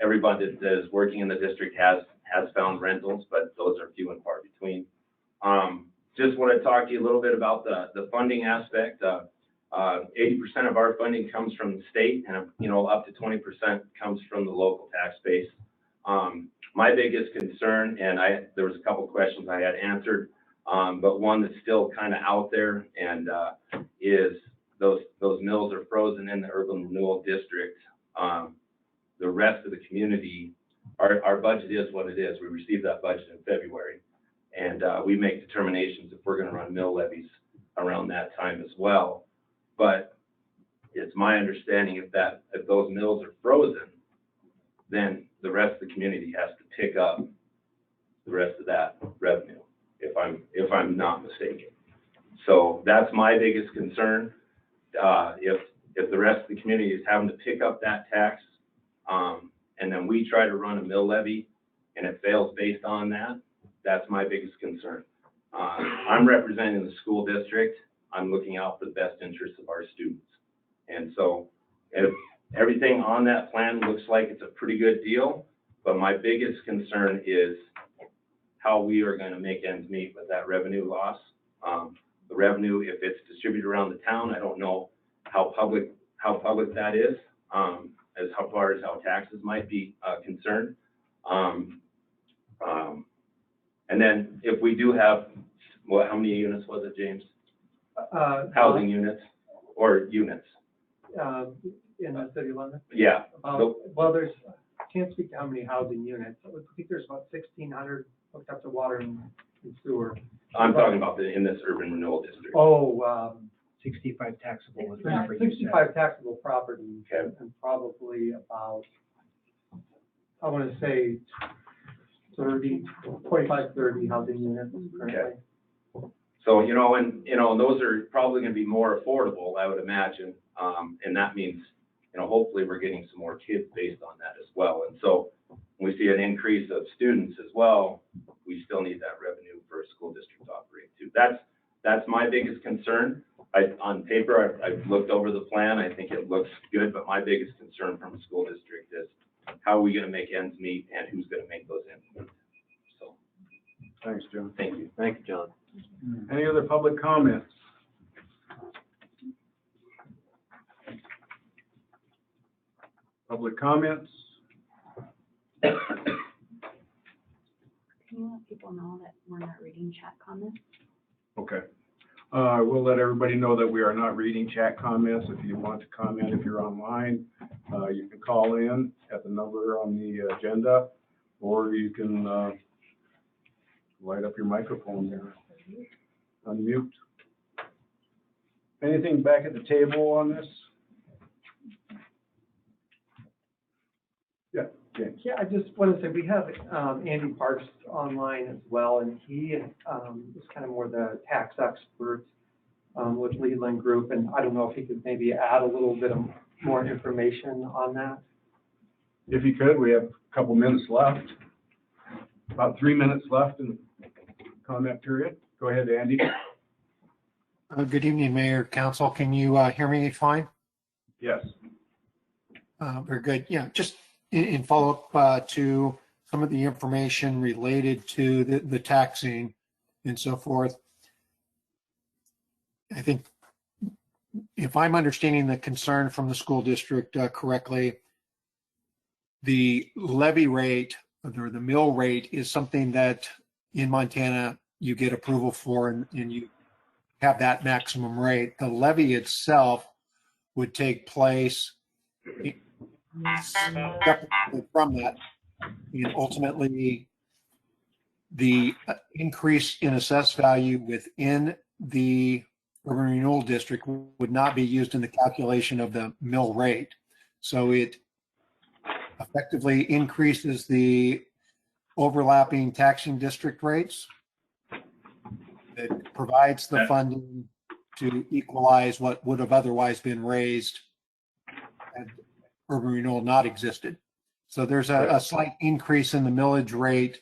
everybody that is working in the district has found rentals, but those are few and far between. Just want to talk to you a little bit about the funding aspect. 80% of our funding comes from the state, and up to 20% comes from the local tax base. My biggest concern, and there was a couple questions I had answered, but one that's still kind of out there, and is those mills are frozen in the urban renewal district. The rest of the community, our budget is what it is. We received that budget in February, and we make determinations if we're going to run mill levies around that time as well. But it's my understanding if those mills are frozen, then the rest of the community has to pick up the rest of that revenue, if I'm not mistaken. So that's my biggest concern. If the rest of the community is having to pick up that tax, and then we try to run a mill levy and it fails based on that, that's my biggest concern. I'm representing the school district. I'm looking out for the best interests of our students. And so if everything on that plan looks like it's a pretty good deal, but my biggest concern is how we are going to make ends meet with that revenue loss. The revenue, if it's distributed around the town, I don't know how public that is. as far as how taxes might be, concerned. And then if we do have, what, how many units was it, James? Housing units or units? In the city limits? Yeah. Well, there's, I can't speak to how many housing units. I think there's about 1,600 hooked up to water and sewer. I'm talking about in this urban renewal district. Oh, 65 taxable. is there's what you said. 65 taxable properties Okay. and probably about, I want to say 25, 30 housing units currently. So, you know, and, you know, those are probably gonna be more affordable, I would imagine. And that means, you know, hopefully we're getting some more kids based on that as well. And so when we see an increase of students as well, we still need that revenue for a school district to operate too. That's my biggest concern. On paper, I've looked over the plan. I think it looks good, but my biggest concern from a school district is how are we gonna make ends meet and who's gonna make those ends meet? So, Thanks, Jim. thank you. Thank you, John. Any other public comments? Public comments? Can you let people know that we're not reading chat comments? Okay. We'll let everybody know that we are not reading chat comments. If you want to comment, if you're online, you can call in at the number on the agenda, or you can light up your microphone there. Unmute. Anything back at the table on this? Yeah, James. Yeah, I just want to say, we have Andy Parks online as well, and he is kind of more the tax expert with Leland Group, and I don't know if he could maybe add a little bit of more information on that. If you could, we have a couple minutes left. About 3 minutes left in the comment period. Go ahead, Andy. Good evening, Mayor, Council. Can you hear me fine? Yes. Very good. Yeah, just in follow-up to some of the information related to the taxing and so forth. I think if I'm understanding the concern from the school district correctly, the levy rate or the mill rate is something that in Montana you get approval for and you have that maximum rate. The levy itself would take place separately from that. And ultimately, the increase in assessed value within the urban renewal district would not be used in the calculation of the mill rate. So it effectively increases the overlapping taxing district rates. It provides the funding to equalize what would have otherwise been raised had urban renewal not existed. So there's a slight increase in the millage rate.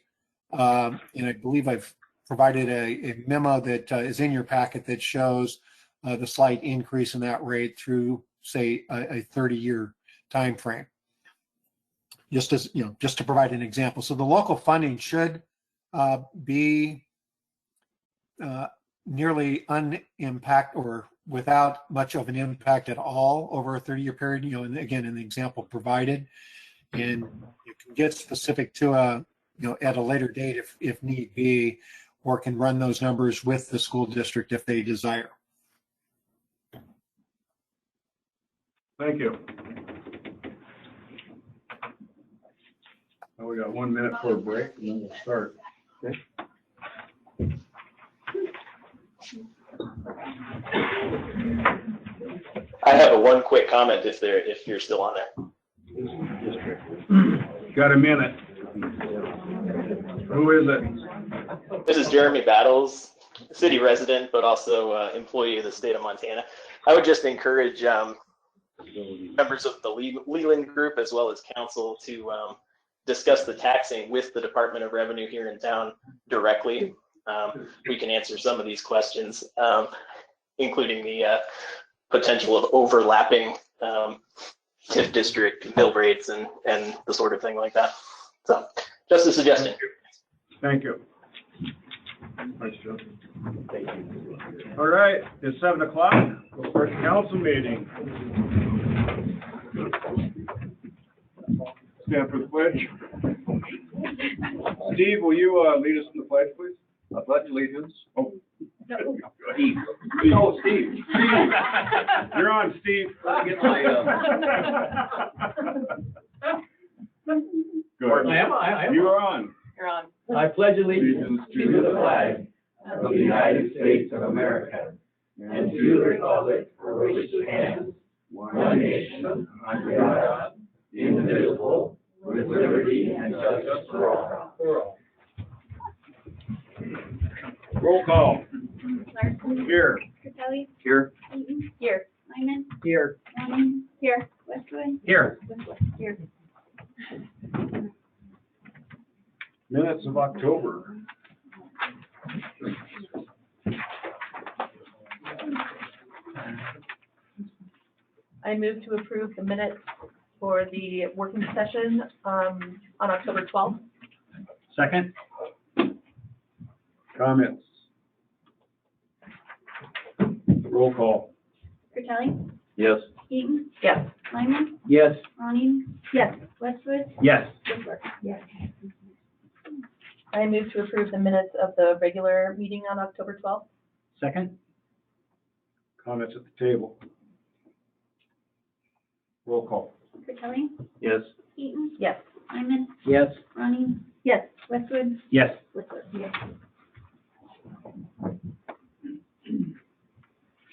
And I believe I've provided a memo that is in your packet that shows the slight increase in that rate through, say, a 30-year time frame. Just as, you know, just to provide an example. So the local funding should be nearly unimpact or without much of an impact at all over a 30-year period, you know, and again, in the example provided. And you can get specific to a, you know, at a later date if need be, or can run those numbers with the school district if they desire. Thank you. Now we got 1 minute for a break and then we'll start. Okay. I have one quick comment if you're still on there. Got a minute. Who is it? This is Jeremy Battles, city resident, but also employee of the state of Montana. I would just encourage members of the Leland Group as well as council to discuss the taxing with the Department of Revenue here in town directly. We can answer some of these questions, including the potential of overlapping TIF district mill rates and the sort of thing like that. So just a suggestion. Thank you. Thanks, Joe. All right, it's 7 o'clock. We'll start the council meeting. Stand for the pledge. Steve, will you lead us in the pledge, please? I pledge allegiance. Oh. Steve. Oh, Steve. You're on, Steve. Get my, Good. I am. You are on. You're on. I pledge allegiance to the flag of the United States of America and to the republic for which it stands, one nation, under God, indivisible, with liberty and justice for all. Roll call. Larson. Here. Capelli. Here. Eaton. Here. Lyman. Here. Ronnie. Here. Westwood. Here. Whistler. Here. Minutes of October. I move to approve the minutes for the working session, on October 12th. Second? Comments? Roll call. Capelli. Yes. Eaton. Yes. Lyman. Yes. Ronnie. Yes. Westwood. Yes. Whistler. Yes. I move to approve the minutes of the regular meeting on October 12th. Second? Comments at the table. Roll call. Capelli. Yes. Eaton. Yes. Lyman. Yes. Ronnie. Yes. Westwood. Yes. Whistler. Yes.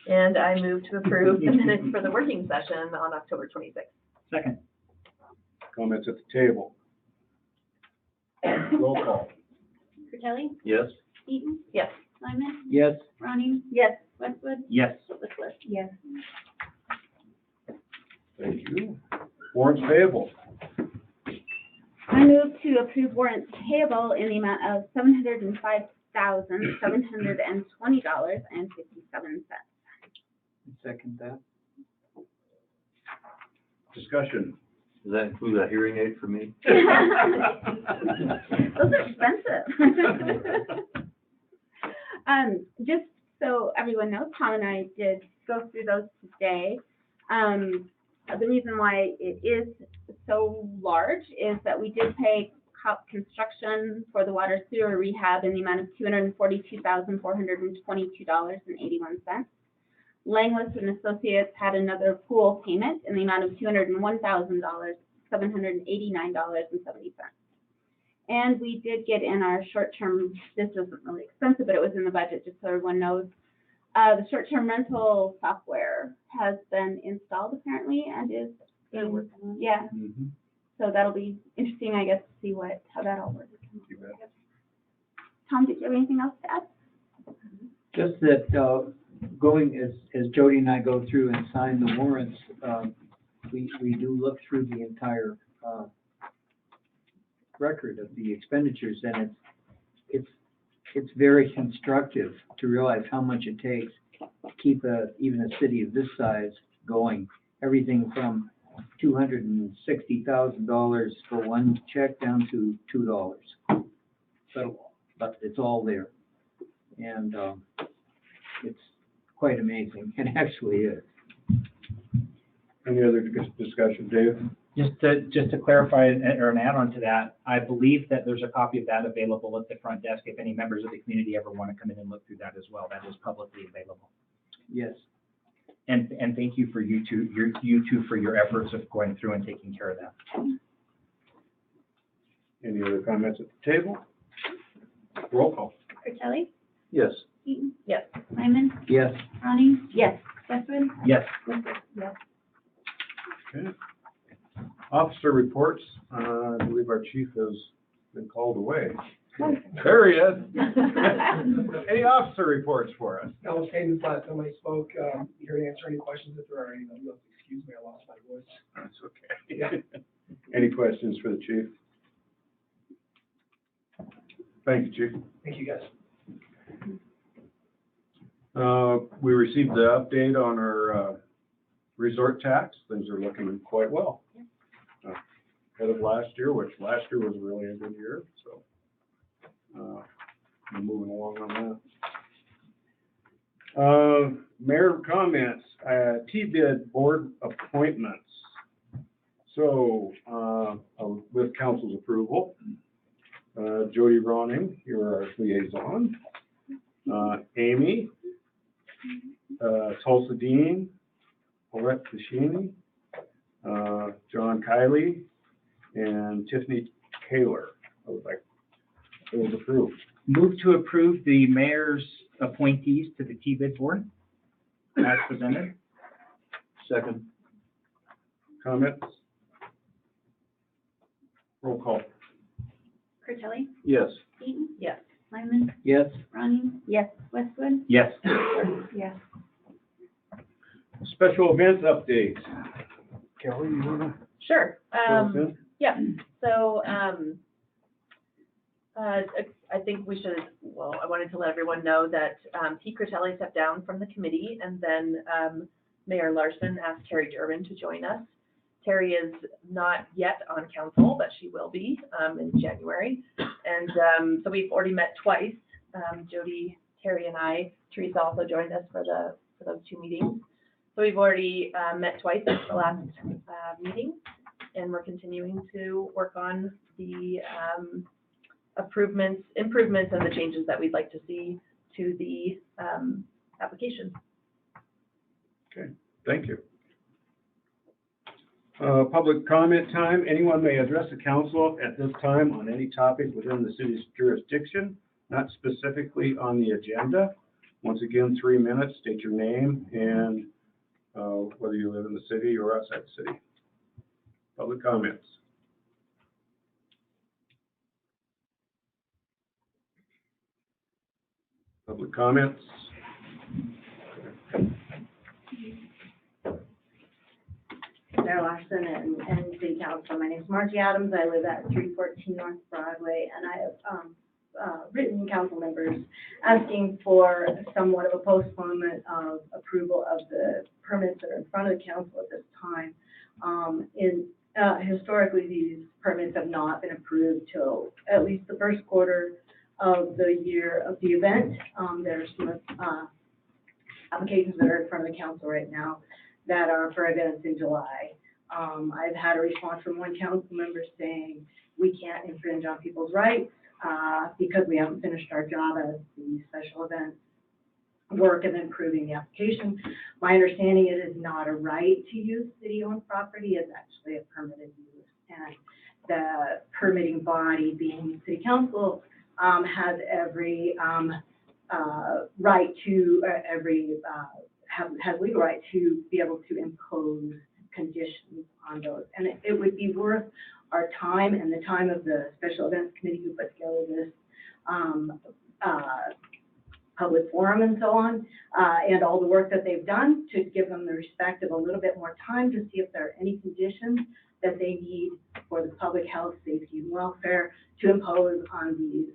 And I move to approve the minutes for the working session on October 26th. Second? Comments at the table. Roll call. Capelli. Yes. Eaton. Yes. Lyman. Yes. Ronnie. Yes. Westwood. Yes. Whistler. Yes. Thank you. Warrants payable. I move to approve warrants payable in the amount of $705,720.57. Second that. Discussion. Does that include a hearing aid for me? Those are expensive. Just so everyone knows, Tom and I did go through those today. The reason why it is so large is that we did pay construction for the water sewer rehab in the amount of $242,422.81. Langlis and Associates had another pool payment in the amount of $201,789.70. And we did get in our short-term, this isn't really expensive, but it was in the budget, just so everyone knows. The short-term rental software has been installed apparently and is, yeah. So that'll be interesting, I guess, to see how that all works. Tom, did you have anything else to add? Just that, going, as Jody and I go through and sign the warrants, we do look through the entire, record of the expenditures, and it's very constructive to realize how much it takes to keep even a city of this size going. Everything from $260,000 for one check down to $2. But it's all there. And it's quite amazing. It actually is. Any other discussion, Dave? Just to clarify or an add-on to that, I believe that there's a copy of that available at the front desk if any members of the community ever want to come in and look through that as well. That is publicly available. Yes. And thank you for you two for your efforts of going through and taking care of that. Any other comments at the table? Roll call. Capelli. Yes. Eaton. Yes. Lyman. Yes. Ronnie. Yes. Westwood. Yes. Whistler. Yes. Okay. Officer reports. I believe our chief has been called away. There he is. Any officer reports for us? I was saying this last time I spoke, here to answer any questions if there are any. You'll have to excuse me, I lost my voice. That's okay. Any questions for the chief? Thank you, chief. Thank you, guys. We received the update on our resort tax. Things are looking quite well. Ahead of last year, which last year was really a good year, so we're moving along on that. Mayor comments, T-bid board appointments. So, with council's approval, Jody Ronning, you're our liaison. Amy, Tulsa Dean, Paulette Fashini, John Kiley, and Tiffany Kaler. I would like, it was approved. Move to approve the mayor's appointees to the T-bid board as presented. Second. Comments? Roll call. Curtelli, Yes. Eaton, Yes. Lyman, Yes. Ronnie, yes, Westwood, Yes. Yes. Special events update. Kelly, you wanna? Sure. Fill us in? Yeah, so, I think we should, well, I wanted to let everyone know that, Pete Critelli stepped down from the committee, and then, Mayor Larson asked Terry Durbin to join us. Terry is not yet on council, but she will be, in January. And, so we've already met twice, Jody, Terry, and I. Teresa also joined us for those 2 meetings. So we've already, met twice since the last, meeting, and we're continuing to work on the, improvements and the changes that we'd like to see to the application. Okay, thank you. Public comment time. Anyone may address the council at this time on any topic within the city's jurisdiction, not specifically on the agenda. Once again, 3 minutes, state your name and whether you live in the city or outside the city. Public comments. Public comments. Mayor Larson and City Council. My name is Margie Adams. I live at 314 North Broadway, and I have written council members asking for somewhat of a postponement of approval of the permits that are in front of the council at this time. Historically, these permits have not been approved till at least the first quarter of the year of the event. There's some applications that are in front of the council right now that are for events in July. I've had a response from one council member saying we can't infringe on people's rights because we haven't finished our job as the special events work of improving the application. My understanding is it is not a right to use city-owned property, it's actually a permitted use. And the permitting body, being city council, has every right to, has legal right to be able to impose conditions on those. And it would be worth our time and the time of the special events committee who put together this public forum and so on, and all the work that they've done, to give them the respect of a little bit more time to see if there are any conditions that they need for the public health, safety, and welfare to impose on these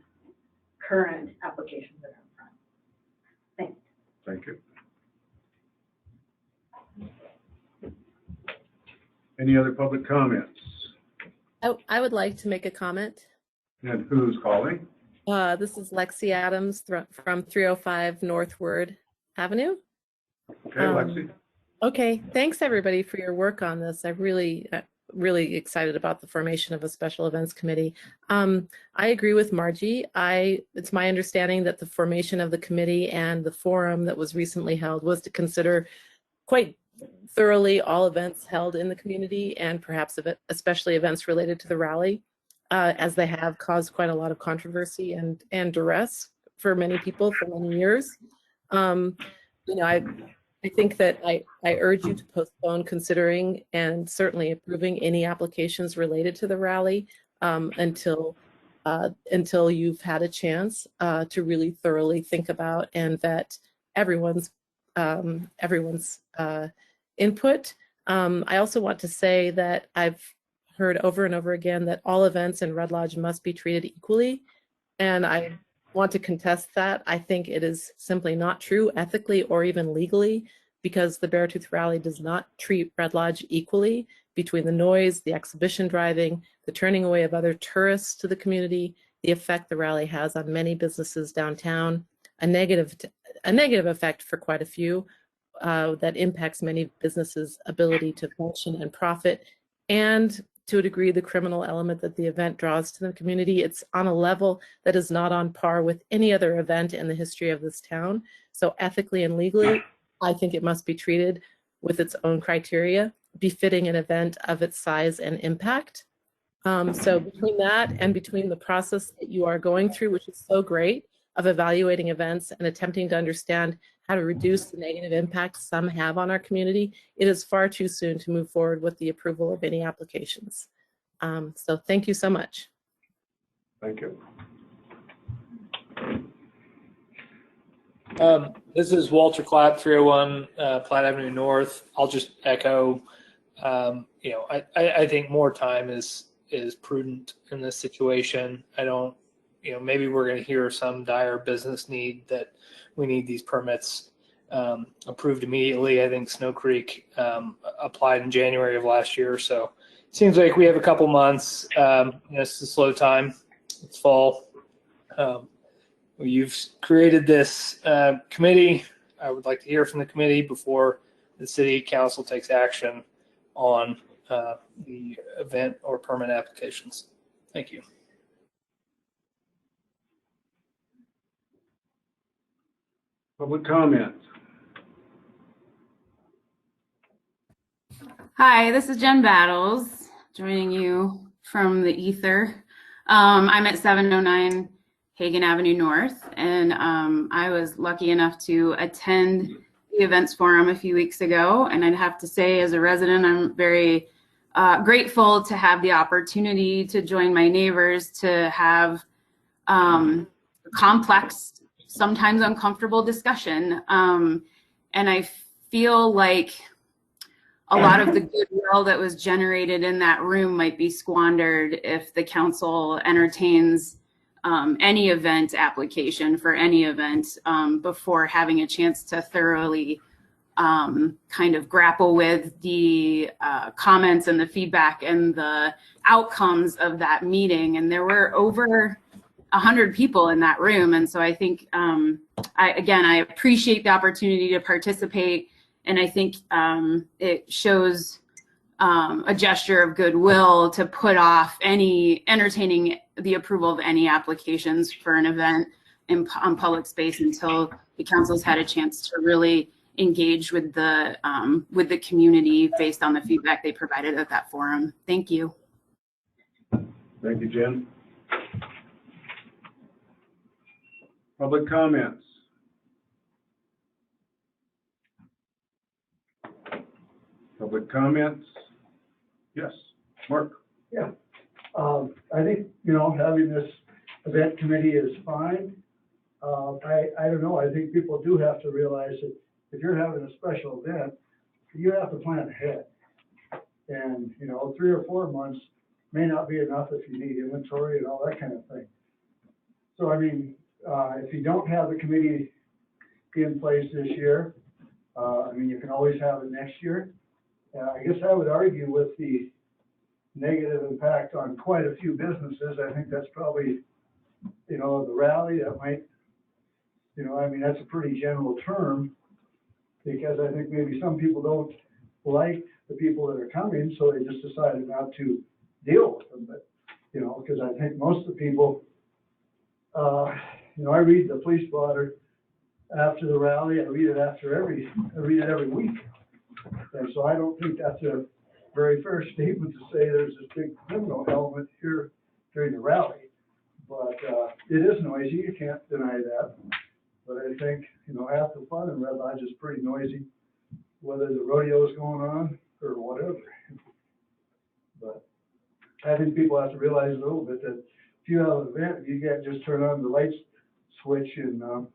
current applications that are in front. Thanks. Thank you. Any other public comments? I would like to make a comment. And who's calling? This is Lexi Adams from 305 Northward Avenue. Okay, Lexi. Okay, thanks everybody for your work on this. I'm really excited about the formation of a special events committee. I agree with Margie. It's my understanding that the formation of the committee and the forum that was recently held was to consider quite thoroughly all events held in the community, and perhaps especially events related to the rally, as they have caused quite a lot of controversy and duress for many people for many years. I think that I urge you to postpone considering and certainly approving any applications related to the rally until you've had a chance to really thoroughly think about and vet everyone's input. I also want to say that I've heard over and over again that all events in Red Lodge must be treated equally, and I want to contest that. I think it is simply not true ethically or even legally, because the Beartooth Rally does not treat Red Lodge equally between the noise, the exhibition driving, the turning away of other tourists to the community, the effect the rally has on many businesses downtown, a negative effect for quite a few that impacts many businesses' ability to function and profit, and to a degree, the criminal element that the event draws to the community. It's on a level that is not on par with any other event in the history of this town. So ethically and legally, I think it must be treated with its own criteria, befitting an event of its size and impact. So between that and between the process that you are going through, which is so great, of evaluating events and attempting to understand how to reduce the negative impact some have on our community, it is far too soon to move forward with the approval of any applications. So thank you so much. Thank you. This is Walter Clapp, 301 Platte Avenue North. I'll just echo, I think more time is prudent in this situation. I don't, maybe we're going to hear some dire business need that we need these permits approved immediately. I think Snow Creek applied in January of last year, so it seems like we have a couple months. It's a slow time. It's fall. You've created this committee. I would like to hear from the committee before the city council takes action on the event or permit applications. Thank you. Public comment. Hi, this is Jen Battles, joining you from the ether. I'm at 709 Hagen Avenue North, and I was lucky enough to attend the events forum a few weeks ago, and I'd have to say, as a resident, I'm very grateful to have the opportunity to join my neighbors to have complex, sometimes uncomfortable discussion. And I feel like a lot of the goodwill that was generated in that room might be squandered if the council entertains any event application for any event before having a chance to thoroughly kind of grapple with the comments and the feedback and the outcomes of that meeting. And there were over 100 people in that room. And so I think, I appreciate the opportunity to participate. And I think it shows a gesture of goodwill to put off entertaining the approval of any applications for an event on public space until the council's had a chance to really engage with the community based on the feedback they provided at that forum. Thank you. Thank you, Jen. Public comments. Public comments? Yes, Mark. Yeah, I think, having this event committee is fine. I don't know, I think people do have to realize that if you're having a special event, you have to plan ahead. And, 3 or 4 months may not be enough if you need inventory and all that kind of thing. So, if you don't have the committee in place this year, you can always have it next year. I guess I would argue with the negative impact on quite a few businesses. I think that's probably, the rally that might, that's a pretty general term, because I think maybe some people don't like the people that are coming, so they just decided not to deal with them. But, because I think most of the people, I read the police blotter after the rally. I read it every week. And so I don't think that's a very fair statement to say there's this big criminal element here during the rally. But it is noisy, you can't deny that. But I think, half the fun in Red Lodge is pretty noisy, whether the rodeo is going on or whatever. But I think people have to realize a little bit that if you have an event, you can't just turn on the lights switch in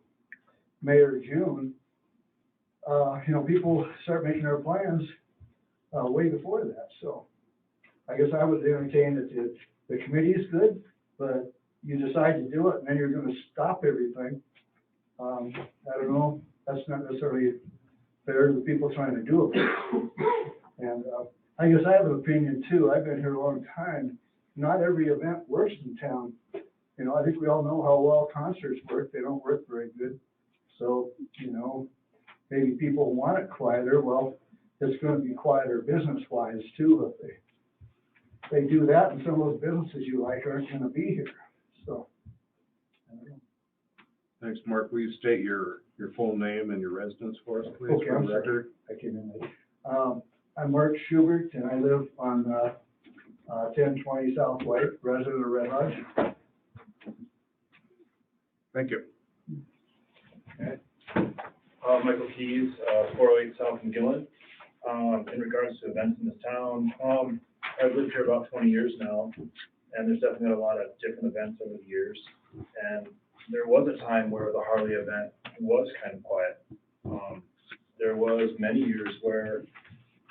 May or June. People start making their plans way before that. So I guess I would entertain that the committee is good, but you decide to do it and then you're going to stop everything. I don't know. That's not necessarily fair to the people trying to do it. And I guess I have an opinion too. I've been here a long time. Not every event works in town. I think we all know how well concerts work. They don't work very good. So, maybe people want it quieter. Well, it's going to be quieter business-wise too they do that, and some of those businesses you like aren't gonna be here, so. I don't know. Thanks, Mark. Will you state your full name and your residence for us, please, Okay, for I'm the sorry. record? I came in late. I'm Mark Schubert, and I live on, 1020 South White, resident of Red Lodge. Thank you. Michael Keys, 408 South McGillen. In regards to events in this town, I've lived here about 20 years now, and there's definitely been a lot of different events over the years. And there was a time where the Harley event was kind of quiet. There was many years where,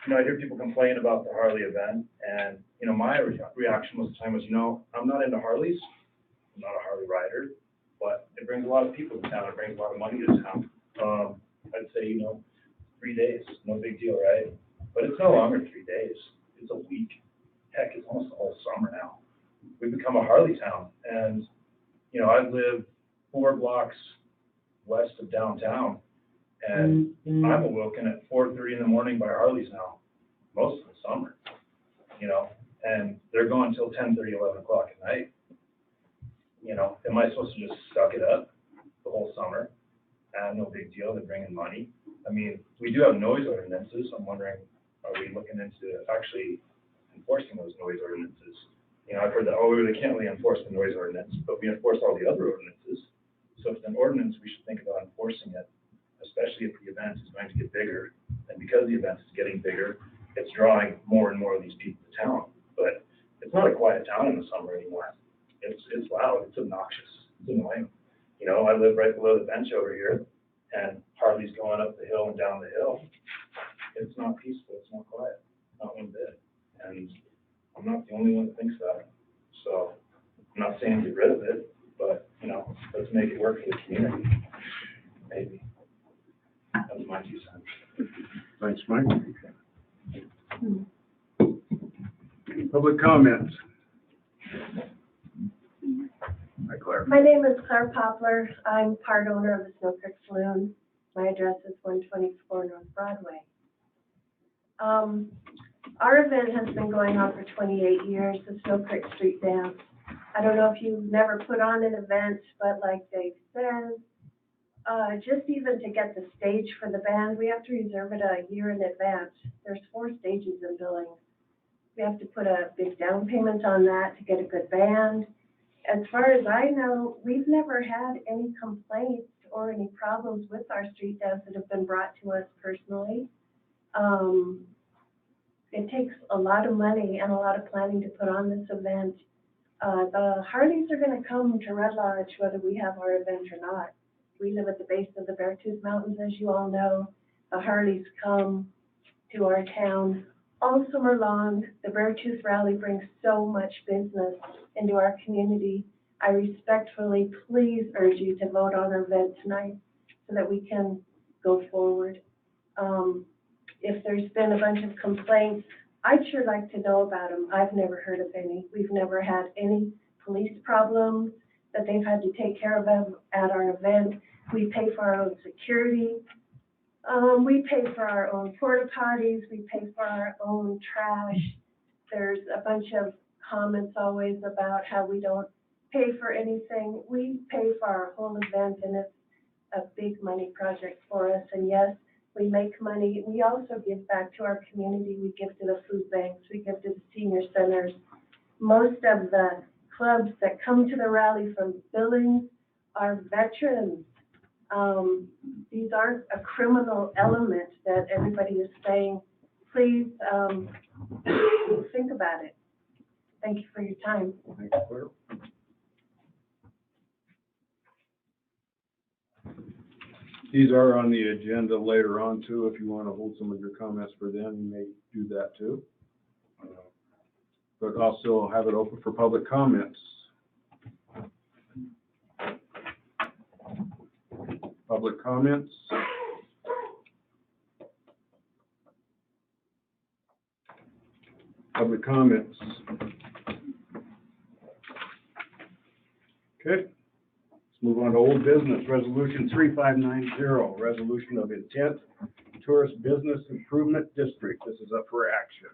I hear people complain about the Harley event, and, my reaction most of the time was, I'm not into Harleys. I'm not a Harley rider, but it brings a lot of people to town. It brings a lot of money to town. I'd say, 3 days, no big deal, right? But it's no longer 3 days. It's a week. Heck, it's almost the whole summer now. We've become a Harley town, and, I live 4 blocks west of downtown, and I'm awoken at 4:30 in the morning by Harleys now, most of the summer, and they're going till 10:30, 11 o'clock at night. Am I supposed to just suck it up the whole summer? No big deal, they're bringing money. We do have noise ordinances. I'm wondering, are we looking into actually enforcing those noise ordinances? I've heard that, they can't really enforce the noise ordinance, but we enforce all the other ordinances. So if it's an ordinance, we should think about enforcing it, especially if the event is going to get bigger. And because the event is getting bigger, it's drawing more and more of these people to town. But it's not a quiet town in the summer anymore. It's loud, it's obnoxious, it's annoying. I live right below the bench over here, and Harley's going up the hill and down the hill. It's not peaceful, it's not quiet, not one bit. And I'm not the only one that thinks that. So I'm not saying get rid of it, but, let's make it work for the community, maybe. That's my 2 cents. Thanks, Mike. Public comments. Hi, Claire. My name is Claire Poplar. I'm part owner of the Snow Creek Saloon. My address is 124 North Broadway. Our event has been going on for 28 years, the Snow Creek Street Dance. I don't know if you've never put on an event, but like Dave says, just even to get the stage for the band, we have to reserve it a year in advance. There's 4 stages in Billings. We have to put a big down payment on that to get a good band. As far as I know, we've never had any complaints or any problems with our street dance that have been brought to us personally. It takes a lot of money and a lot of planning to put on this event. The Harleys are going to come to Red Lodge whether we have our event or not. We live at the base of the Beartooth Mountains, as you all know. The Harleys come to our town all summer long. The Beartooth Rally brings so much business into our community. I respectfully please urge you to vote on our event tonight so that we can go forward. If there's been a bunch of complaints, I'd sure like to know about them. I've never heard of any. We've never had any police problems that they've had to take care of them at our event. We pay for our own security. We pay for our own porta potties. We pay for our own trash. There's a bunch of comments always about how we don't pay for anything. We pay for our whole event, and it's a big money project for us. And yes, we make money. We also give back to our community. We give to the food banks. We give to the senior centers. Most of the clubs that come to the rally from Billings are veterans. These aren't a criminal element that everybody is saying. Please think about it. Thank you for your time. These are on the agenda later on too. If you want to hold some of your comments for them, you may do that too. But also have it open for public comments. Public comments. Public comments. Okay. Let's move on to old business. Resolution 3590, resolution of intent, tourist business improvement district. This is up for action.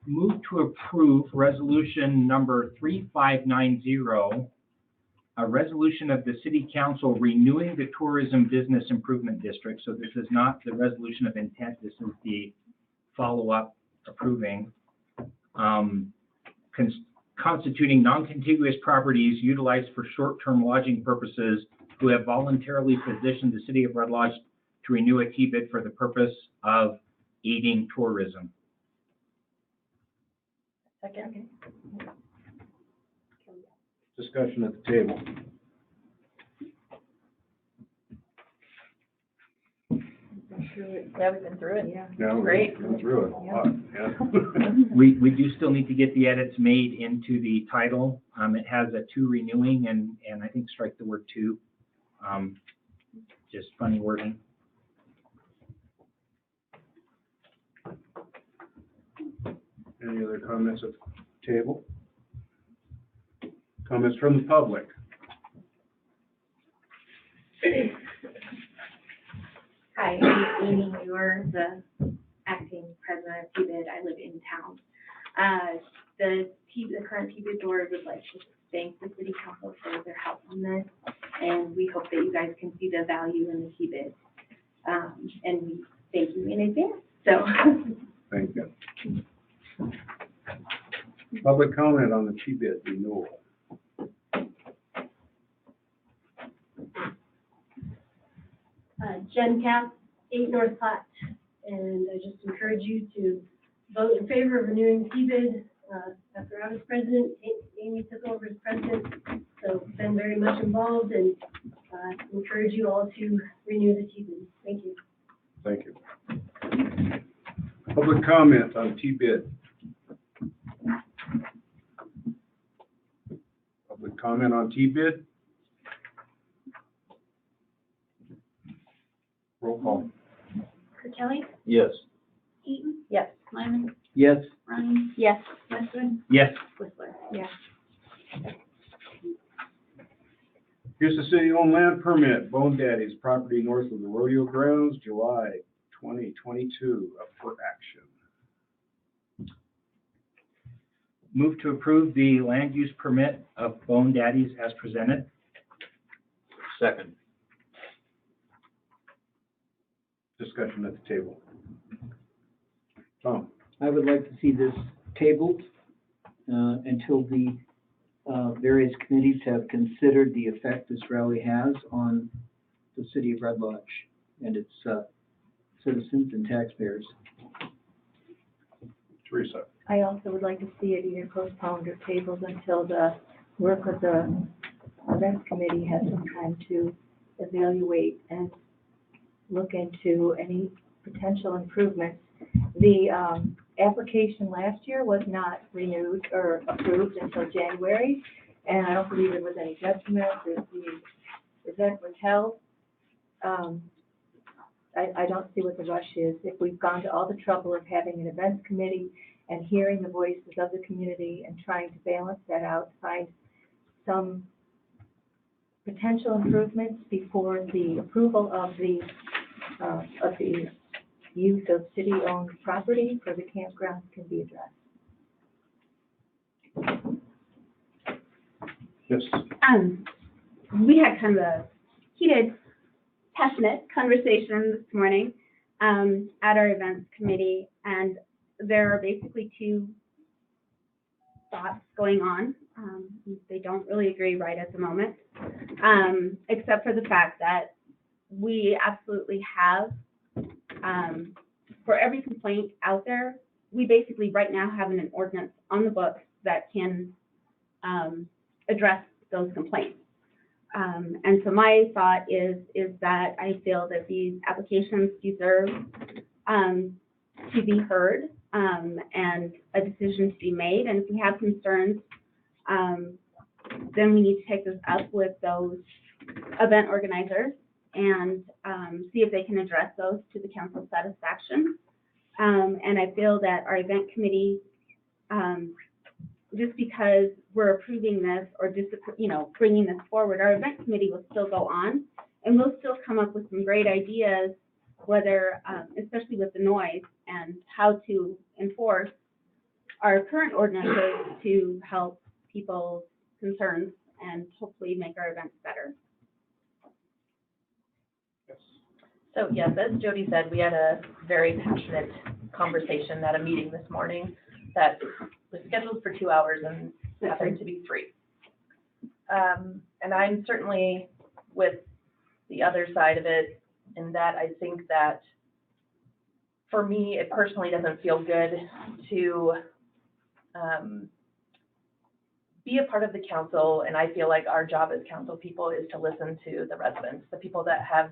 Move to approve resolution number 3590, a resolution of the City Council renewing the Tourism Business Improvement District. So this is not the resolution of intent, this is the follow-up approving. Constituting non-contiguous properties utilized for short-term lodging purposes who have voluntarily positioned the City of Red Lodge to renew a T-bid for the purpose of aiding tourism. Second. Discussion at the table. Yeah, we've been through it. Yeah, Great. we've been through it a lot, yeah. We do still need to get the edits made into the title. It has a to renewing and I think strike the word to. Just funny wording. Any other comments at the table? Comments from the public? Hi, I'm Amy Muir, the acting president of T-Bid. I live in town. The current T-Bid board would like to thank the city council for their help on this, and we hope that you guys can see the value in the T-Bid. And we thank you in advance, so. Thank you. Public comment on the T-bid renewal. Jen Camp, 8 North Platte, and I just encourage you to vote in favor of renewing the T-bid. After I was president, Amy took over as president, so been very much involved, and encourage you all to renew the T-bid. Thank you. Thank you. Public comment on T-bid. Public comment on T-bid. Roll call. Kelly? Yes. Eaton? Yes. Lyman? Yes. Ryan? Yes. Westwood? Yes. Whistler? Yes. Here's the city-owned land permit, Bone Daddy's property north of the rodeo grounds, July 2022, up for action. Move to approve the land use permit of Bone Daddies as presented. Second. Discussion at the table. Tom? I would like to see this tabled until the various committees have considered the effect this rally has on the city of Red Lodge and its citizens and taxpayers. Teresa? I also would like to see it either postponed or tabled until the work of the events committee has some time to evaluate and look into any potential improvements. The application last year was not renewed or approved until January, and I don't believe there was any judgment that the event was held. I don't see what the rush is. If we've gone to all the trouble of having an events committee and hearing the voices of the community and trying to balance that out, find some potential improvements before the approval of the use of city-owned property for the campgrounds can be addressed. Yes. We had kind of a heated, passionate conversation this morning at our events committee, and there are basically two thoughts going on. They don't really agree right at the moment, except for the fact that we absolutely have, for every complaint out there, we basically right now have an ordinance on the books that can address those complaints. And so my thought is that I feel that these applications deserve to be heard and a decision to be made. And if we have concerns, then we need to take this up with those event organizers and see if they can address those to the council's satisfaction. And I feel that our event committee, just because we're approving this or just, bringing this forward, our event committee will still go on and we'll still come up with some great ideas, whether, especially with the noise and how to enforce our current ordinances to help people's concerns and hopefully make our events better. So yes, as Jody said, we had a very passionate conversation at a meeting this morning that was scheduled for 2 hours and happened to be 3. And I'm certainly with the other side of it in that I think that for me, it personally doesn't feel good to be a part of the council, and I feel like our job as council people is to listen to the residents, the people that have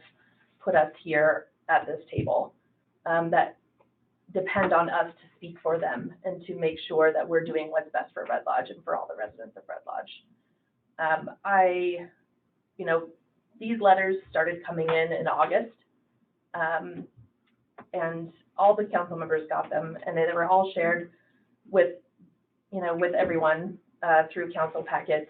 put us here at this table, that depend on us to speak for them and to make sure that we're doing what's best for Red Lodge and for all the residents of Red Lodge. These letters started coming in August, and all the council members got them, and they were all shared with everyone through council packets.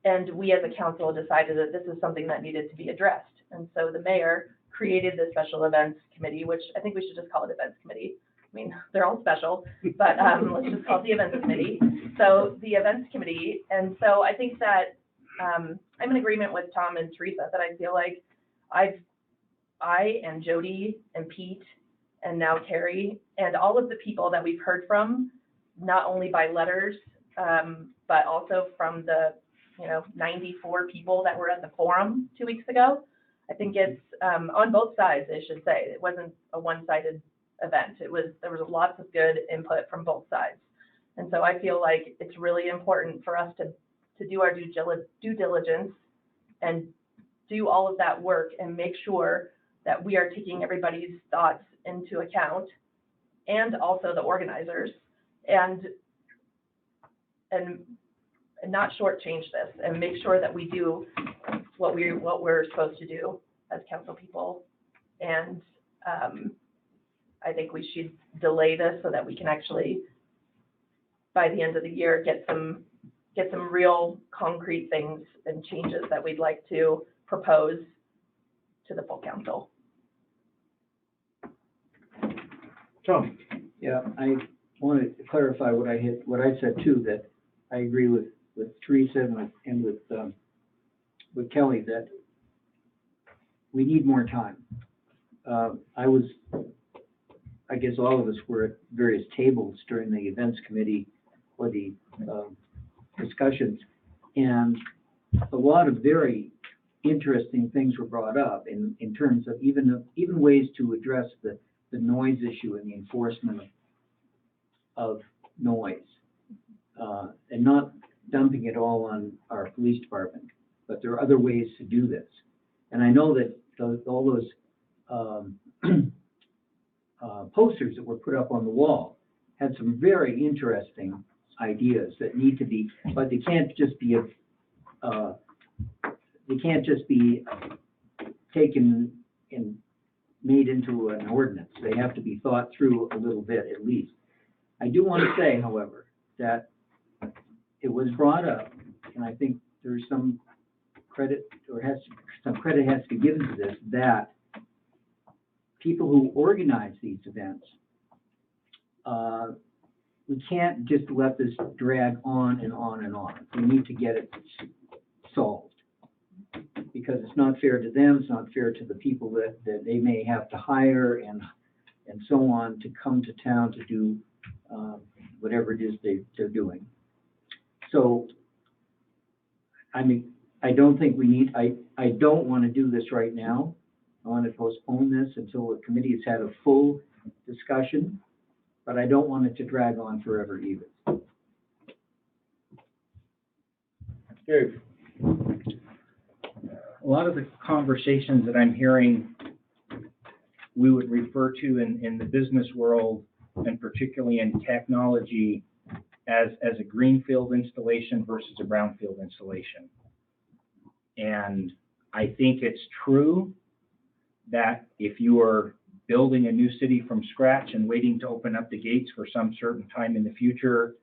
And we as a council decided that this is something that needed to be addressed. And so the mayor created the special events committee, which I think we should just call it events committee. I mean, they're all special, but let's just call it the events committee. So the events committee, and so I think that I'm in agreement with Tom and Teresa that I feel like I and Jody and Pete and now Carrie and all of the people that we've heard from, not only by letters, but also from the 94 people that were at the forum 2 weeks ago. I think it's on both sides, I should say. It wasn't a one-sided event. There was lots of good input from both sides. And so I feel like it's really important for us to do our due diligence and do all of that work and make sure that we are taking everybody's thoughts into account, and also the organizers, and not shortchange this, and make sure that we do what we're supposed to do as council people. And I think we should delay this so that we can actually, by the end of the year, get some real concrete things and changes that we'd like to propose to the full council. Tom? Yeah, I wanted to clarify what I said too, that I agree with Teresa and with Kelly that we need more time. I guess all of us were at various tables during the events committee or the discussions, and a lot of very interesting things were brought up in terms of even ways to address the noise issue and the enforcement of noise, and not dumping it all on our police department, but there are other ways to do this. And I know that all those posters that were put up on the wall had some very interesting ideas that need to be, but they can't just be taken and made into an ordinance. They have to be thought through a little bit at least. I do want to say, however, that it was brought up, and I think there's some credit has to be given to this, that people who organize these events, we can't just let this drag on and on and on. We need to get it solved, because it's not fair to them, it's not fair to the people that they may have to hire and so on to come to town to do whatever it is they're doing. So, I mean, I don't think we need, I don't want to do this right now. I want to postpone this until the committee has had a full discussion, but I don't want it to drag on forever either. Dave? A lot of the conversations that I'm hearing, we would refer to in the business world, and particularly in technology, as a greenfield installation versus a brownfield installation. And I think it's true that if you are building a new city from scratch and waiting to open up the gates for some certain time in the future,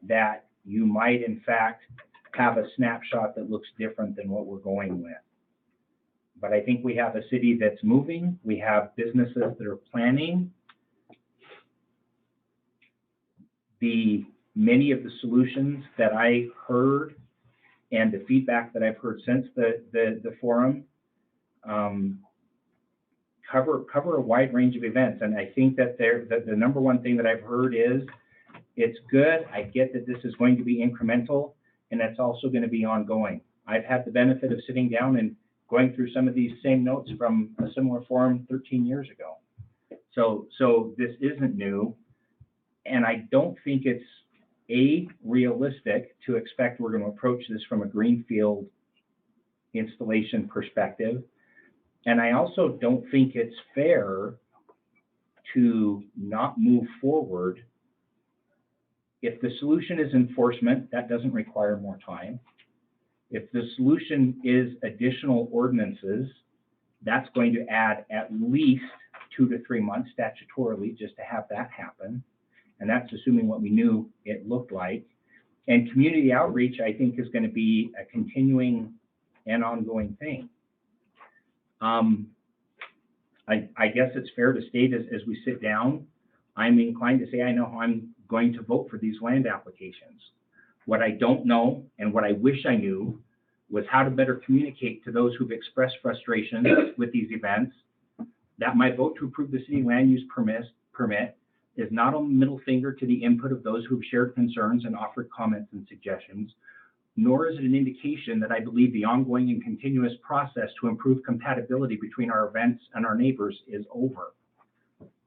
that you might in fact have a snapshot that looks different than what we're going with. But I think we have a city that's moving. We have businesses that are planning. many of the solutions that I heard and the feedback that I've heard since the forum cover a wide range of events. And I think that the number one thing that I've heard is, it's good, I get that this is going to be incremental, and it's also going to be ongoing. I've had the benefit of sitting down and going through some of these same notes from a similar forum 13 years ago. So this isn't new, and I don't think it's realistic to expect we're going to approach this from a greenfield installation perspective. And I also don't think it's fair to not move forward. If the solution is enforcement, that doesn't require more time. If the solution is additional ordinances, that's going to add at least 2 to 3 months statutorily just to have that happen. And that's assuming what we knew it looked like. And community outreach, I think, is going to be a continuing and ongoing thing. I guess it's fair to state as we sit down, I'm inclined to say I know how I'm going to vote for these land applications. What I don't know, and what I wish I knew, was how to better communicate to those who've expressed frustration with these events that my vote to approve the city land use permit is not a middle finger to the input of those who've shared concerns and offered comments and suggestions, nor is it an indication that I believe the ongoing and continuous process to improve compatibility between our events and our neighbors is over.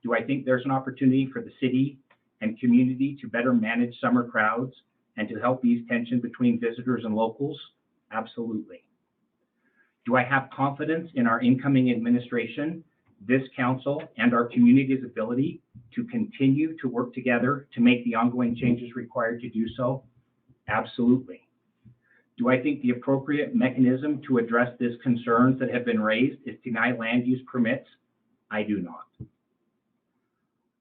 Do I think there's an opportunity for the city and community to better manage summer crowds and to help ease tension between visitors and locals? Absolutely. Do I have confidence in our incoming administration, this council, and our community's ability to continue to work together to make the ongoing changes required to do so? Absolutely. Do I think the appropriate mechanism to address these concerns that have been raised is to deny land use permits? I do not.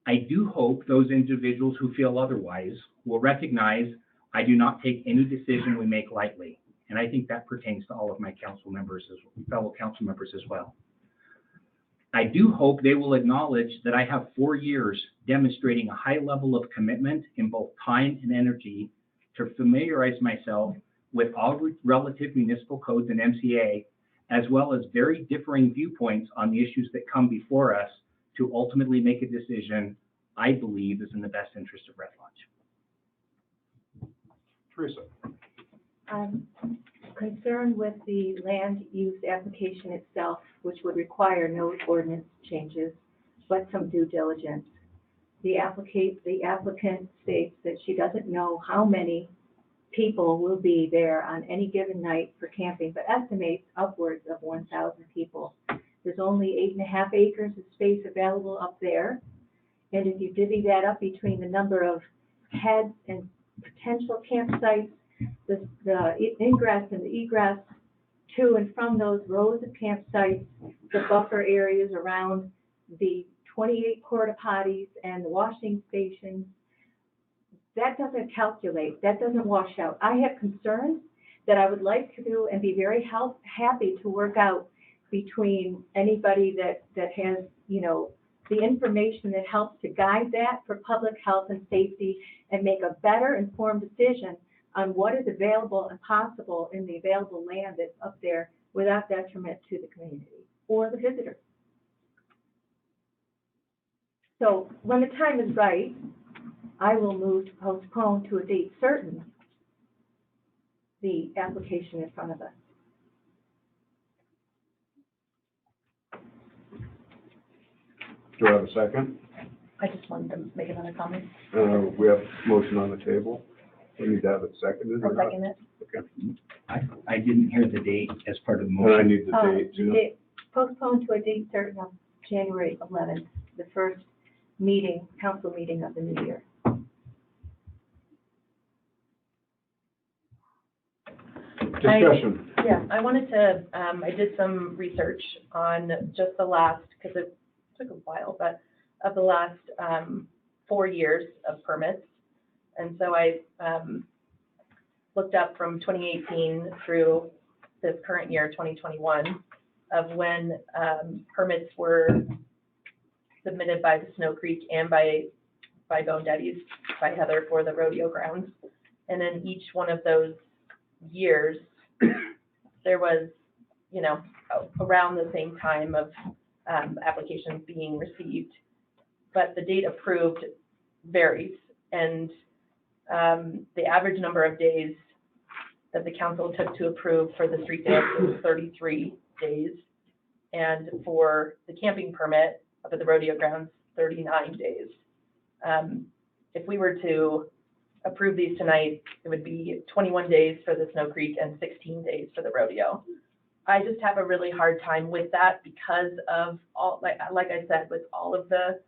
I do hope those individuals who feel otherwise will recognize I do not take any decision we make lightly. And I think that pertains to all of my council members, fellow council members as well. I do hope they will acknowledge that I have 4 years demonstrating a high level of commitment in both time and energy to familiarize myself with all relative municipal codes and MCA, as well as very differing viewpoints on the issues that come before us to ultimately make a decision I believe is in the best interest of Red Lodge. Teresa. Concerned with the land use application itself, which would require no ordinance changes, but some due diligence. The applicant states that she doesn't know how many people will be there on any given night for camping, but estimates upwards of 1,000 people. There's only 8.5 acres of space available up there. And if you divvy that up between the number of heads and potential campsites, the ingress and the egress to and from those rows of campsites, the buffer areas around the 28 porta potties and the washing stations, that doesn't calculate, that doesn't wash out. I have concerns that I would like to do and be very happy to work out between anybody that has, you know, the information that helps to guide that for public health and safety and make a better informed decision on what is available and possible in the available land that's up there without detriment to the community or the visitors. So when the time is right, I will move to postpone to a date certain the application in front of us. Do I have a second? I just wanted to make another comment. We have a motion on the table. We need to have it seconded or I'll not? second it. Okay. I didn't hear the date as part of the And I motion. need the date too. Postpone to a date certain of January 11th, the first meeting, council meeting of the new year. Discussion. I wanted to, I did some research on just the last, because it took a while, but of the last 4 years of permits. And so I looked up from 2018 through this current year, 2021, of when permits were submitted by the Snow Creek and by by Bone Daddies, by Heather for the rodeo grounds. And in each one of those years, there was, you know, around the same time of applications being received. But the date approved varies. And the average number of days that the council took to approve for the street dance was 33 days. And for the camping permit up at the rodeo grounds, 39 days. If we were to approve these tonight, it would be 21 days for the Snow Creek and 16 days for the rodeo. I just have a really hard time with that because of all, like I said, with all of the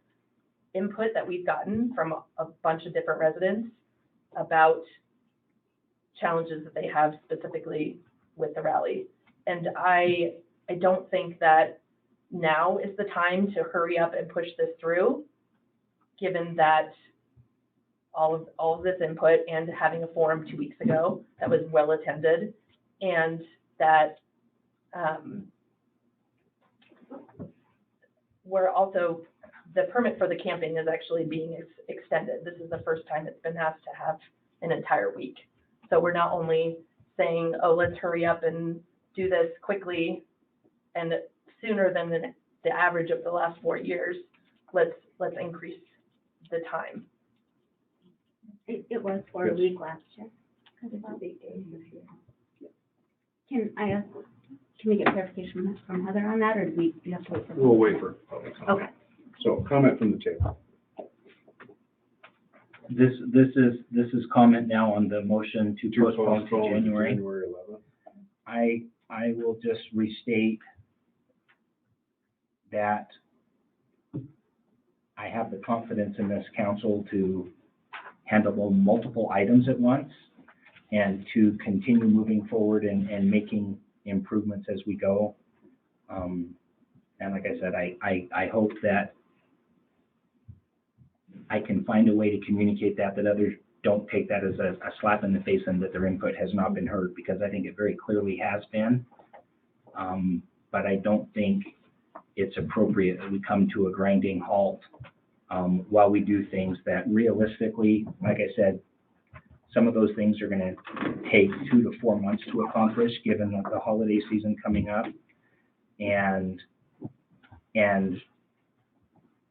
input that we've gotten from a bunch of different residents about challenges that they have specifically with the rally. And I don't think that now is the time to hurry up and push this through, given that all of this input and having a forum 2 weeks ago that was well attended, and that we're also, the permit for the camping is actually being extended. This is the first time it's been asked to have an entire week. So we're not only saying, oh, let's hurry up and do this quickly and sooner than the average of the last 4 years, let's increase the time. It was for a week last year. Can we get clarification from Heather on that, or do we have to wait for? We'll wait for public comment. Okay. So comment from the table. This is comment now on the motion to postpone to January. January 11th. I will just restate that I have the confidence in this council to handle multiple items at once and to continue moving forward and making improvements as we go. And like I said, I hope that I can find a way to communicate that others don't take that as a slap in the face and that their input has not been heard, because I think it very clearly has been. But I don't think it's appropriate that we come to a grinding halt while we do things that realistically, like I said, some of those things are going to take 2 to 4 months to accomplish, given the holiday season coming up. And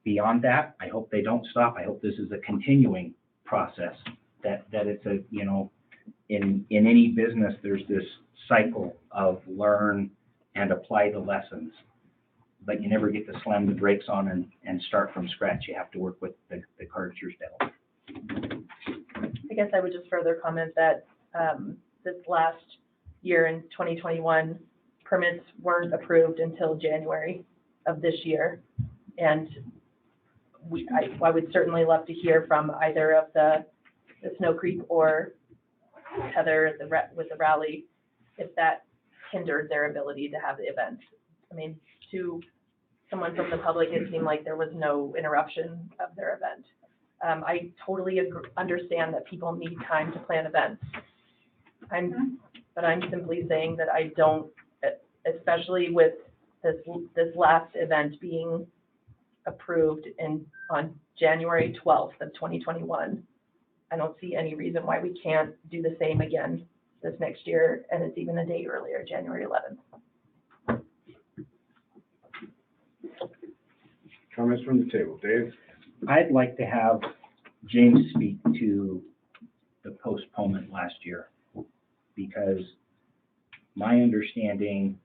beyond that, I hope they don't stop. I hope this is a continuing process, that it's a, you know, in any business, there's this cycle of learn and apply the lessons, but you never get to slam the brakes on and start from scratch. You have to work with the cards you're dealt. I guess I would just further comment that this last year in 2021, permits weren't approved until January of this year. And I would certainly love to hear from either of the Snow Creek or Heather with the rally, if that hindered their ability to have the event. I mean, to someone from the public, it seemed like there was no interruption of their event. I totally understand that people need time to plan events. But I'm simply saying that I don't, especially with this last event being approved on January 12th of 2021, I don't see any reason why we can't do the same again this next year, and it's even a day earlier, January 11th. Comments from the table. Dave? I'd like to have James speak to the postponement last year, because my understanding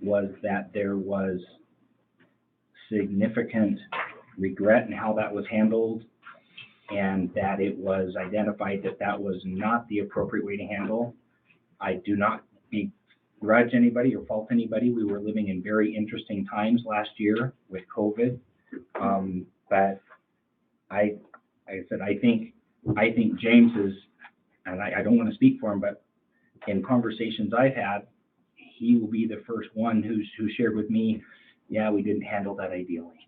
was that there was significant regret in how that was handled, and that it was identified that that was not the appropriate way to handle. I do not begrudge anybody or fault anybody. We were living in very interesting times last year with COVID. But I think James is, and I don't want to speak for him, but in conversations I've had, he will be the first one who shared with me, yeah, we didn't handle that ideally.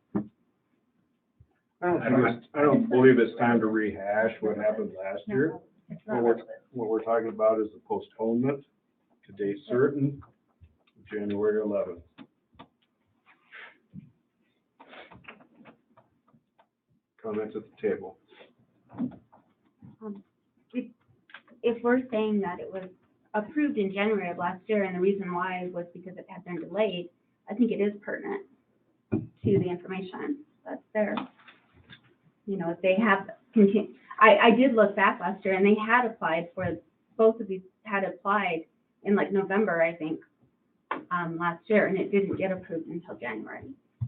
I don't believe it's time to rehash what happened last year. What we're talking about is the postponement to date certain, January 11th. comments at the table? If we're saying that it was approved in January of last year and the reason why was because it had been delayed, I think it is pertinent to the information that's there. You know, if they have continued, I did look back last year and they had applied for, both of these had applied in like November, I think, last year, and it didn't get approved until January.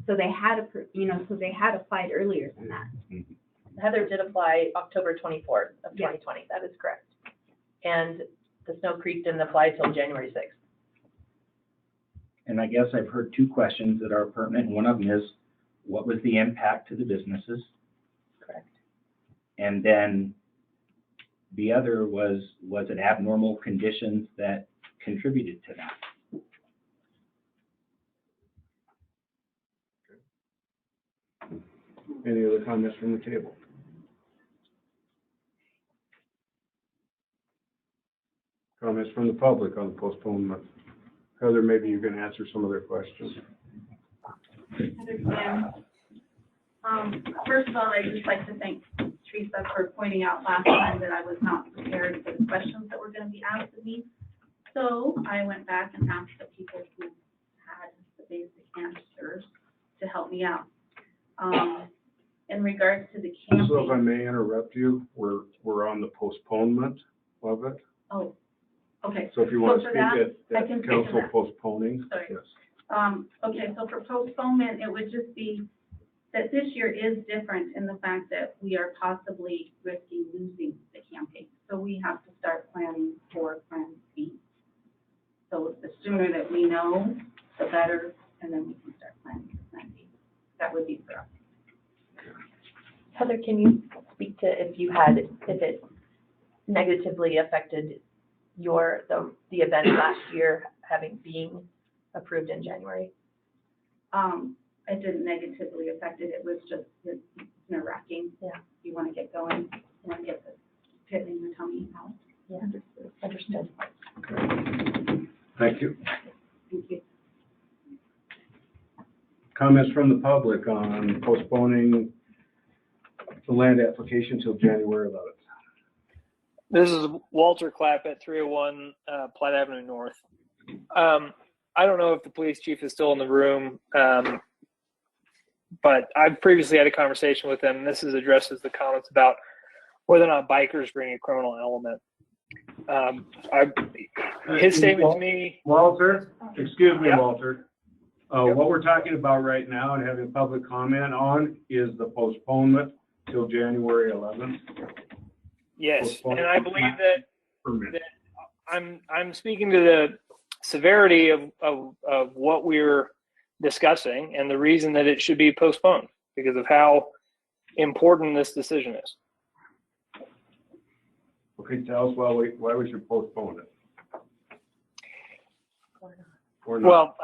So they had approved, you know, so they had applied earlier than that. Heather did apply October 24th of Yeah. 2020, that is correct. And the Snow Creek didn't apply till January 6th. And I guess I've heard two questions that are pertinent. One of them is, what was the impact to the businesses? Correct. And then the other was it abnormal conditions that contributed to that? Any other comments from the table? Comments from the public on the postponement? Heather, maybe you can answer some of their questions. First of all, I'd just like to thank Teresa for pointing out last time that I was not prepared for the questions that were going to be asked of me. So I went back and asked the people who had the basic answers to help me out. In regards to the camping. So if I may interrupt you, we're on the postponement of it. Oh, okay. So if you want to for speak that, I at can speak to council that. postponing, Sorry. yes. Okay, so for postponement, it would just be that this year is different in the fact that we are possibly risking losing the campaign. So we have to start planning for Plan B. So the sooner that we know, the better, and then we can start planning for Plan B. That would be for us. Heather, can you speak to if it negatively affected the event last year being approved in January? It didn't negatively affect it. It was just nerve-wracking. Yeah. You want to get going, you want to get the pit in your tummy out. Yeah, understood. Thank you. Thank you. Comments from the public on postponing the land application till January 11th. This is Walter Clapp at 301 Platte Avenue North. I don't know if the police chief is still in the room, but I've previously had a conversation with him, and this addresses the comments about whether or not bikers bring a criminal element. His statement to me. Walter, excuse me, Yeah. Walter. What we're talking about right now and having public comment on is the postponement till January 11th. Yes, and I believe that I'm speaking to the severity of what we're discussing and the reason that it should be postponed because of how important this decision is. Okay, tell us why we should postpone it. Or not. Well,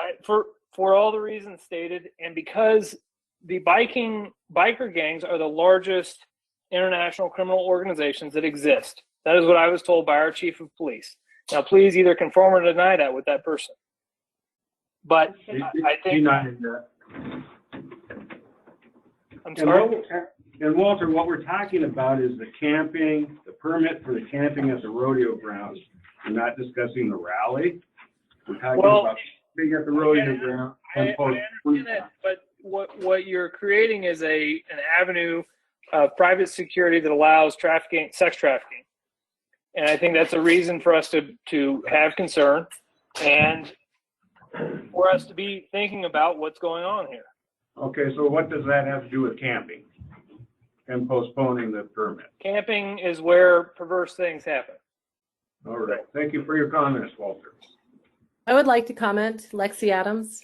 for all the reasons stated, and because the biker gangs are the largest international criminal organizations that exist. That is what I was told by our chief of police. Now, please either confirm or deny that with that person. But I think. Denied that. I'm sorry. And Walter, what we're talking about is the camping, the permit for the camping at the rodeo grounds. We're not discussing the rally. We're talking about camping at the rodeo ground. I understand that, but what you're creating is an avenue of private security that allows sex trafficking. And I think that's a reason for us to have concern and for us to be thinking about what's going on here. Okay, so what does that have to do with camping and postponing the permit? Camping is where perverse things happen. All right, thank you for your comments, Walter. I would like to comment, Lexi Adams.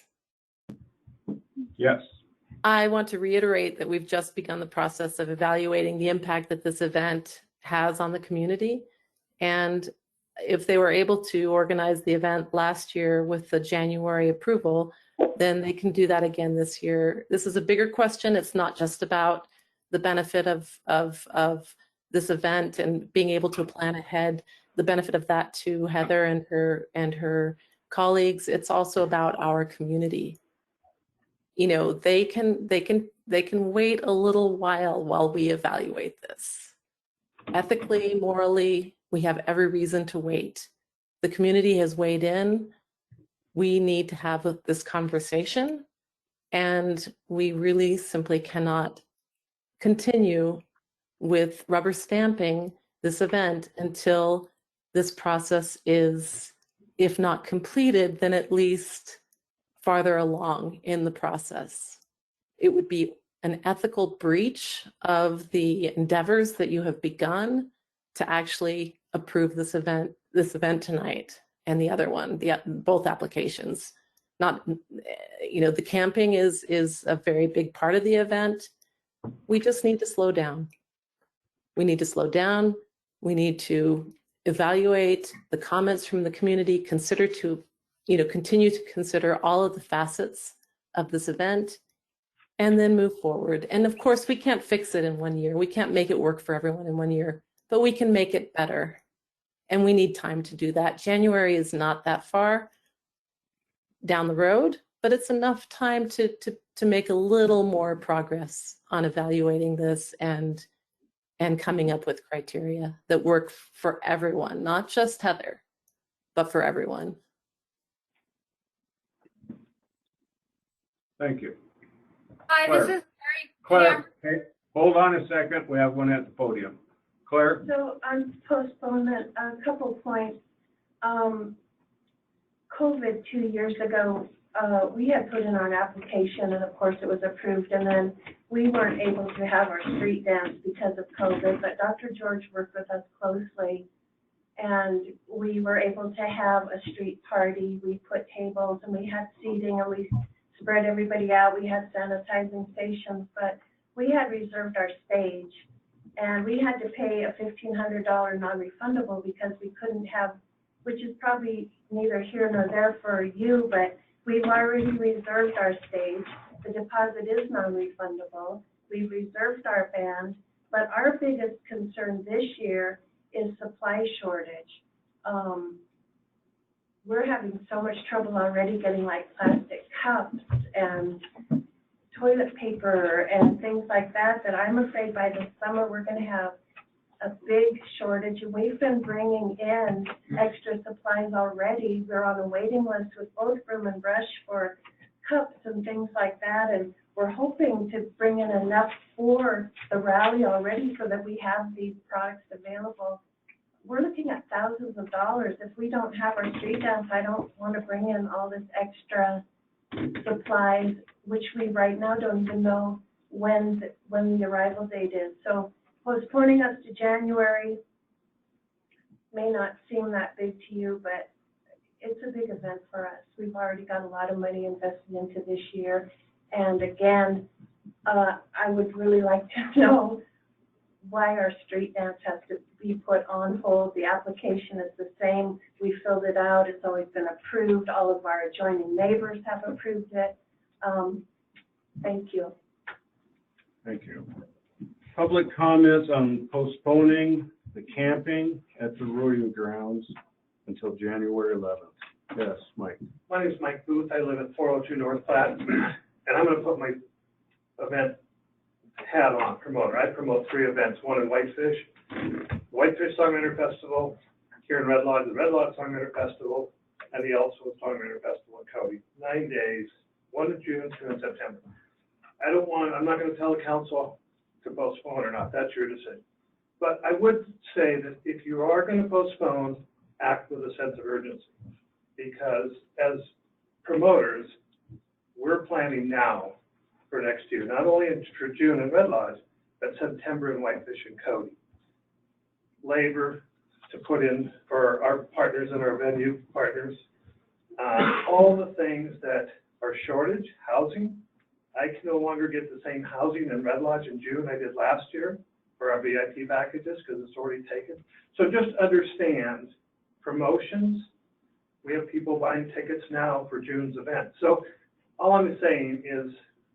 Yes. I want to reiterate that we've just begun the process of evaluating the impact that this event has on the community. And if they were able to organize the event last year with the January approval, then they can do that again this year. This is a bigger question. It's not just about the benefit of this event and being able to plan ahead, the benefit of that to Heather and her colleagues. It's also about our community. you know, they can wait a little while we evaluate this. Ethically, morally, we have every reason to wait. The community has weighed in. We need to have this conversation, and we really simply cannot continue with rubber stamping this event until this process is, if not completed, then at least farther along in the process. It would be an ethical breach of the endeavors that you have begun to actually approve this event tonight and the other one, both applications. Not, you know, the camping is a very big part of the event. We just need to slow down. We need to slow down. We need to evaluate the comments from the community, continue to consider all of the facets of this event, and then move forward. And of course, we can't fix it in 1 year. We can't make it work for everyone in 1 year, but we can make it better. And we need time to do that. January is not that far down the road, but it's enough time to make a little more progress on evaluating this and coming up with criteria that work for everyone, not just Heather, but for everyone. Thank you. Hi, Claire. this is Claire, hey, hold on a second. We have one at the podium. Claire? So on postponement, a couple points. COVID 2 years ago, we had put in our application, and of course it was approved, and then we weren't able to have our street dance because of COVID, but Dr. George worked with us closely, and we were able to have a street party. We put tables, and we had seating, and we spread everybody out. We had sanitizing stations, but we had reserved our stage, and we had to pay a $1,500 non-refundable because we couldn't have, which is probably neither here nor there for you, but we've already reserved our stage. The deposit is non-refundable. We've reserved our band, but our biggest concern this year is supply shortage. We're having so much trouble already getting like plastic cups and toilet paper and things like that, that I'm afraid by the summer we're going to have a big shortage. And we've been bringing in extra supplies already. We're on a waiting list with both Broom and Brush for cups and things like that, and we're hoping to bring in enough for the rally already so that we have these products available. We're looking at thousands of dollars. If we don't have our street dance, I don't want to bring in all this extra supplies, which we right now don't even know when the arrival date is. So postponing us to January may not seem that big to you, but it's a big event for us. We've already got a lot of money invested into this year. And again, I would really like to know why our street dance has to be put on hold. The application is the same. We filled it out. It's always been approved. All of our adjoining neighbors have approved it. Thank you. Thank you. Public comments on postponing the camping at the rodeo grounds until January 11th. Yes, Mike. My name is Mike Booth. I live at 402 North Platte, and I'm going to put my event hat on, promoter. I promote 3 events, one in Whitefish, Whitefish Songwriter Festival, here in Red Lodge, the Red Lodge Songwriter Festival, and the Ellsworth Songwriter Festival in Cody. 9 days, 1 in June, 2 in September. I'm not going to tell the council to postpone or not. That's your decision. But I would say that if you are going to postpone, act with a sense of urgency. Because as promoters, we're planning now for next year, not only for June in Red Lodge, but September in Whitefish and Cody. Labor to put in for our partners and our venue partners, all the things that are shortage, housing. I can no longer get the same housing in Red Lodge in June I did last year for our VIP packages because it's already taken. So just understand promotions. We have people buying tickets now for June's event. So all I'm saying is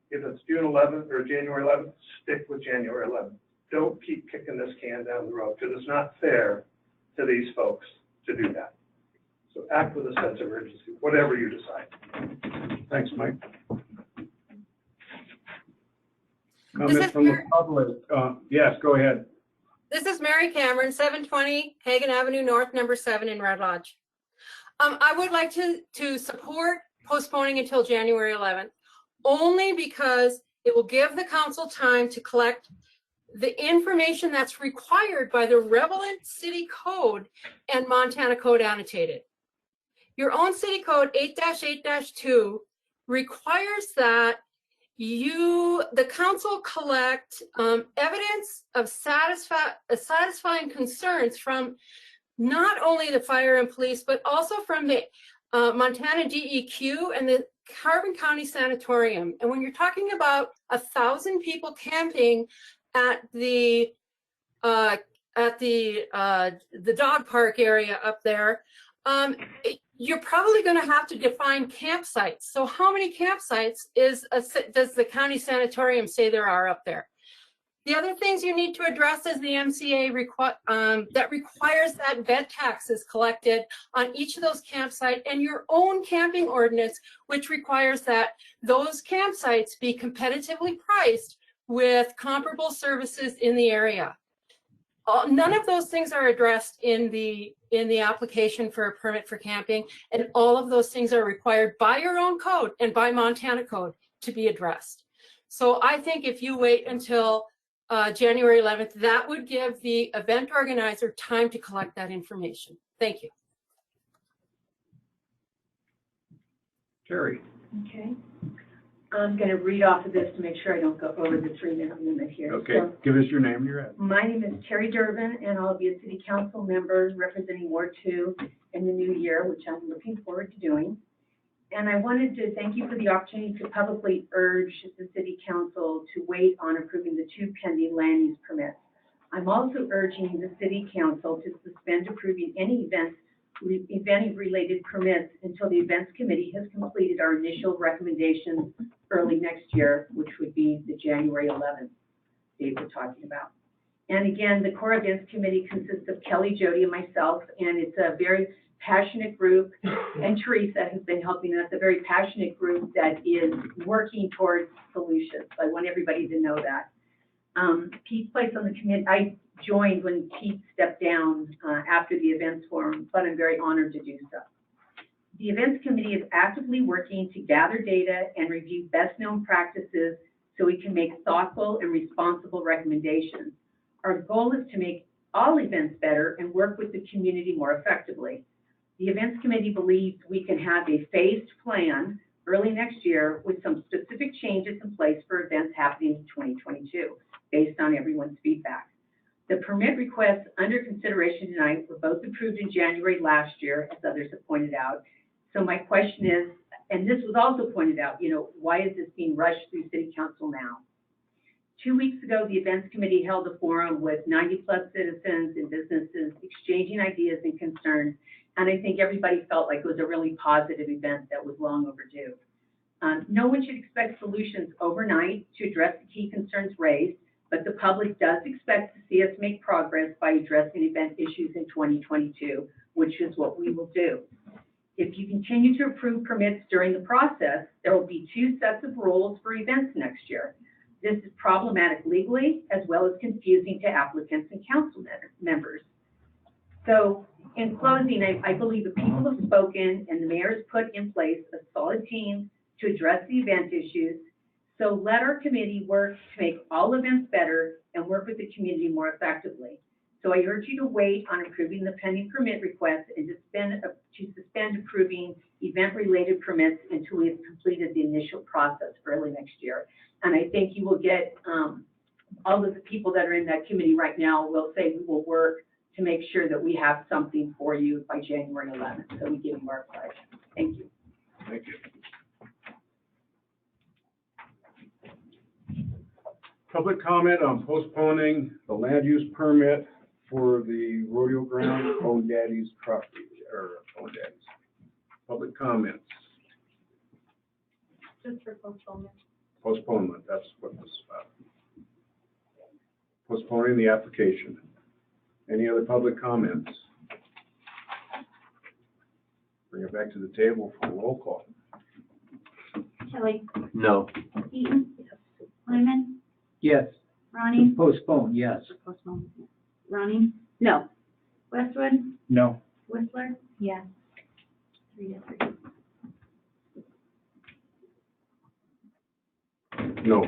if it's June 11th or January 11th, stick with January 11th. Don't keep kicking this can down the road because it's not fair to these folks to do that. So act with a sense of urgency, whatever you decide. Thanks, Mike. Comment from the public. Yes, go ahead. This is Mary Cameron, 720 Hagan Avenue North, number 7 in Red Lodge. I would like to support postponing until January 11th, only because it will give the council time to collect the information that's required by the relevant city code and Montana Code annotated. Your own city code 8-8-2 requires that the council collect evidence of satisfying concerns from not only the fire and police, but also from the Montana DEQ and the Carbon County Sanatorium. And when you're talking about 1,000 people camping at the dog park area up there, you're probably going to have to define campsites. So how many campsites does the county sanatorium say there are up there? The other things you need to address is the MCA that requires that bed tax is collected on each of those campsites, and your own camping ordinance, which requires that those campsites be competitively priced with comparable services in the area. None of those things are addressed in the application for a permit for camping, and all of those things are required by your own code and by Montana Code to be addressed. So I think if you wait until January 11th, that would give the event organizer time to collect that information. Thank you. Terry. Okay. I'm going to read off of this to make sure I don't go over the 3-minute limit here. Okay, So, give us your name and your address. my name is Terry Durbin, and I'll be a city council member representing Ward 2 in the new year, which I'm looking forward to doing. And I wanted to thank you for the opportunity to publicly urge the city council to wait on approving the 2 pending land use permits. I'm also urging the city council to suspend approving any event-related permits until the events committee has completed our initial recommendations early next year, which would be the January 11th date we're talking about. And again, the core events committee consists of Kelly, Jody, and myself, and it's a very passionate group, and Teresa has been helping us, a very passionate group that is working towards solutions. I want everybody to know that. Pete's place on the committee, I joined when Pete stepped down after the events forum, but I'm very honored to do so. The events committee is actively working to gather data and review best known practices so we can make thoughtful and responsible recommendations. Our goal is to make all events better and work with the community more effectively. The events committee believes we can have a phased plan early next year with some specific changes in place for events happening in 2022, based on everyone's feedback. The permit requests under consideration tonight were both approved in January last year, as others have pointed out. So my question is, and this was also pointed out, why is this being rushed through city council now? 2 weeks ago, the events committee held a forum with 90+ citizens and businesses exchanging ideas and concerns, and I think everybody felt like it was a really positive event that was long overdue. No one should expect solutions overnight to address the key concerns raised, but the public does expect to see us make progress by addressing event issues in 2022, which is what we will do. If you continue to approve permits during the process, there will be 2 sets of rules for events next year. This is problematic legally as well as confusing to applicants and council members. So in closing, I believe the people have spoken and the mayor has put in place a solid team to address the event issues. So let our committee work to make all events better and work with the community more effectively. So I urge you to wait on approving the pending permit request and to suspend approving event-related permits until we have completed the initial process early next year. And I think you will get, all of the people that are in that committee right now will say we will work to make sure that we have something for you by January 11th. So we give you our pledge. Thank you. Thank you. Public comment on postponing the land use permit for the rodeo ground, Own Daddy's property, or Own Daddy's. Public comments. Just for postponement. Postponement, that's what this is about. Postponing the application. Any other public comments? Bring it back to the table for a roll call. Kelly, No. Eaton, Lyman, Yes. Ronnie? Postpone, yes. Postpone. Ronnie? No. Westwood? No. Whistler? Yes. 3-3. No.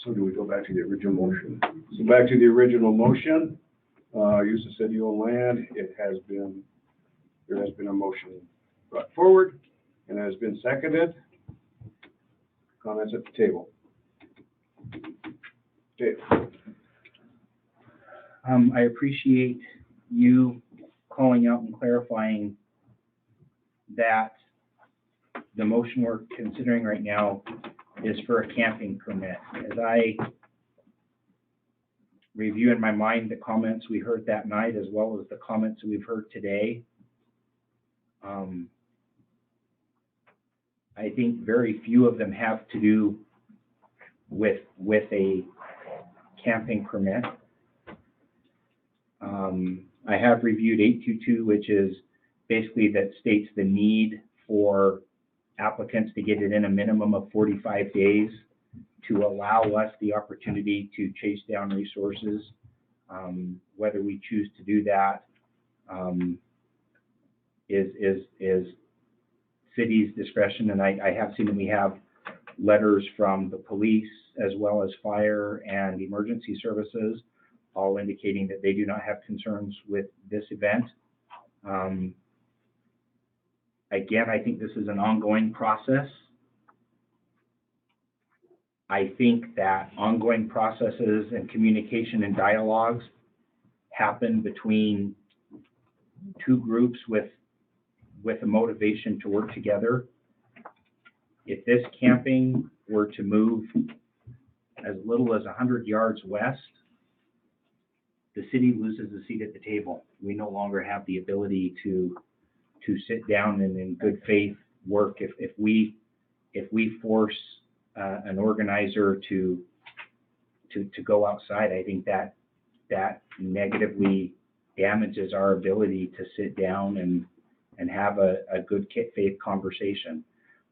So do we go back to the original motion? So back to the original motion, use of city-owned land, there has been a motion brought forward and has been seconded. Comments at the table? Dave? I appreciate you calling out and clarifying that the motion we're considering right now is for a camping permit. As I review in my mind the comments we heard that night, as well as the comments we've heard today, I think very few of them have to do with a camping permit. I have reviewed 822, which is basically that states the need for applicants to get it in a minimum of 45 days to allow us the opportunity to chase down resources. Whether we choose to do that is city's discretion, and I have seen that we have letters from the police as well as fire and emergency services, all indicating that they do not have concerns with this event. Again, I think this is an ongoing process. I think that ongoing processes and communication and dialogues happen between two groups with a motivation to work together. If this camping were to move as little as 100 yards west, the city loses a seat at the table. We no longer have the ability to sit down and in good faith work. If we force an organizer to go outside, I think that negatively damages our ability to sit down and have a good faith conversation.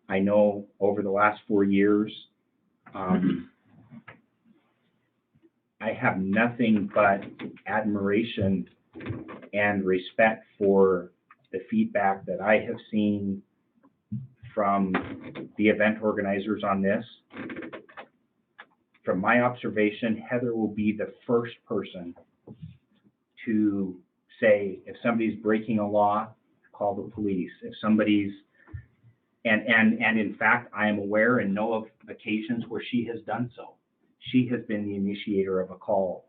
I know over the last 4 years, I have nothing but admiration and respect for the feedback that I have seen from the event organizers on this. From my observation, Heather will be the first person to say, if somebody's breaking a law, call the police. If somebody's, and in fact, I am aware and know of occasions where she has done so. She has been the initiator of a call.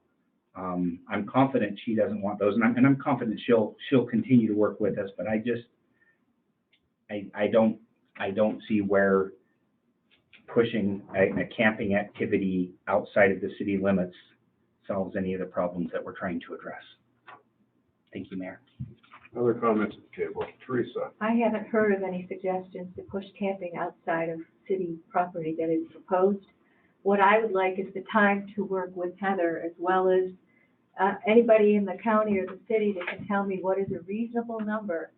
I'm confident she doesn't want those, and I'm confident she'll continue to work with us. But I don't see where pushing a camping activity outside of the city limits solves any of the problems that we're trying to address. Thank you, Mayor. Other comments at the table? Teresa? I haven't heard of any suggestions to push camping outside of city property that is proposed. What I would like is the time to work with Heather, as well as anybody in the county or the city that can tell me what is a reasonable number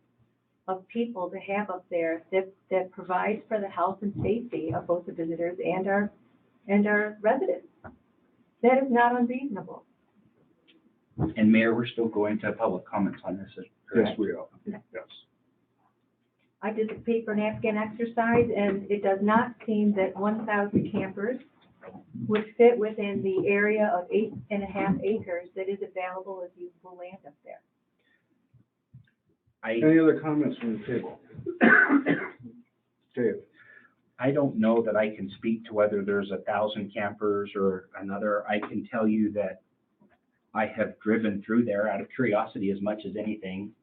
of people to have up there that provides for the health and safety of both the visitors and our residents. That is not unreasonable. And Mayor, we're still going to public comments on this. Yes, we are. Yes. I did the paper napkin exercise, and it does not seem that 1,000 campers would fit within the area of 8.5 acres that is available as usable land up there. Any other comments from the table? Dave? I don't know that I can speak to whether there's 1,000 campers or another. I can tell you that I have driven through there out of curiosity as much as anything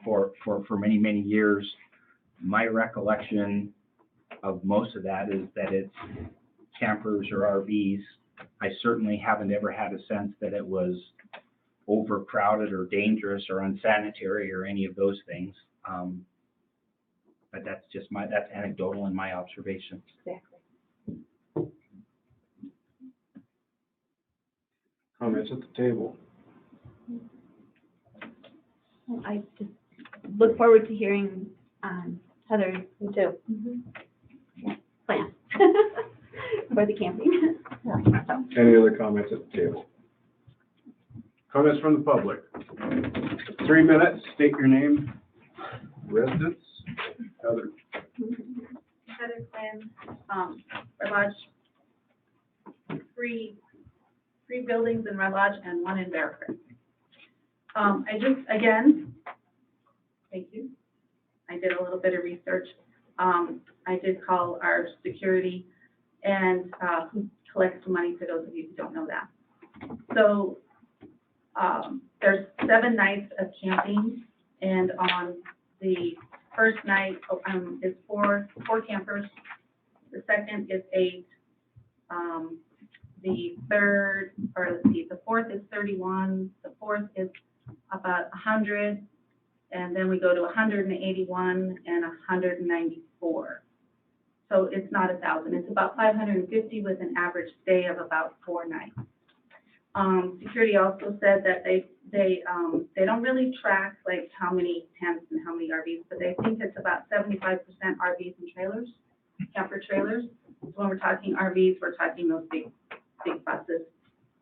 for many, many years. My recollection of most of that is that it's campers or RVs. I certainly haven't ever had a sense that it was overcrowded or dangerous or unsanitary or any of those things. But that's just that's anecdotal in my observation. Exactly. Comments at the table? Well, I just look forward to hearing, Heather's Me too. plan for the camping. So, Any other comments at the table? Comments from the public? 3 minutes, state your name, residence, Heather. Heather Quinn, Red Lodge, three buildings in Red Lodge and one in Bear Creek. I just, again, thank you. I did a little bit of research. I did call our security and, who collects money, for those of you who don't know that. So, there's 7 nights of camping, and on the first night, is four campers. The second is 8. The third, or let's see, the fourth is 31. The fourth is about 100, and then we go to 181 and 194. So it's not 1,000. It's about 550 with an average stay of about 4 nights. Security also said that they don't really track like how many tents and how many RVs, but they think it's about 75% RVs and trailers, camper trailers. So when we're talking RVs, we're talking those big buses.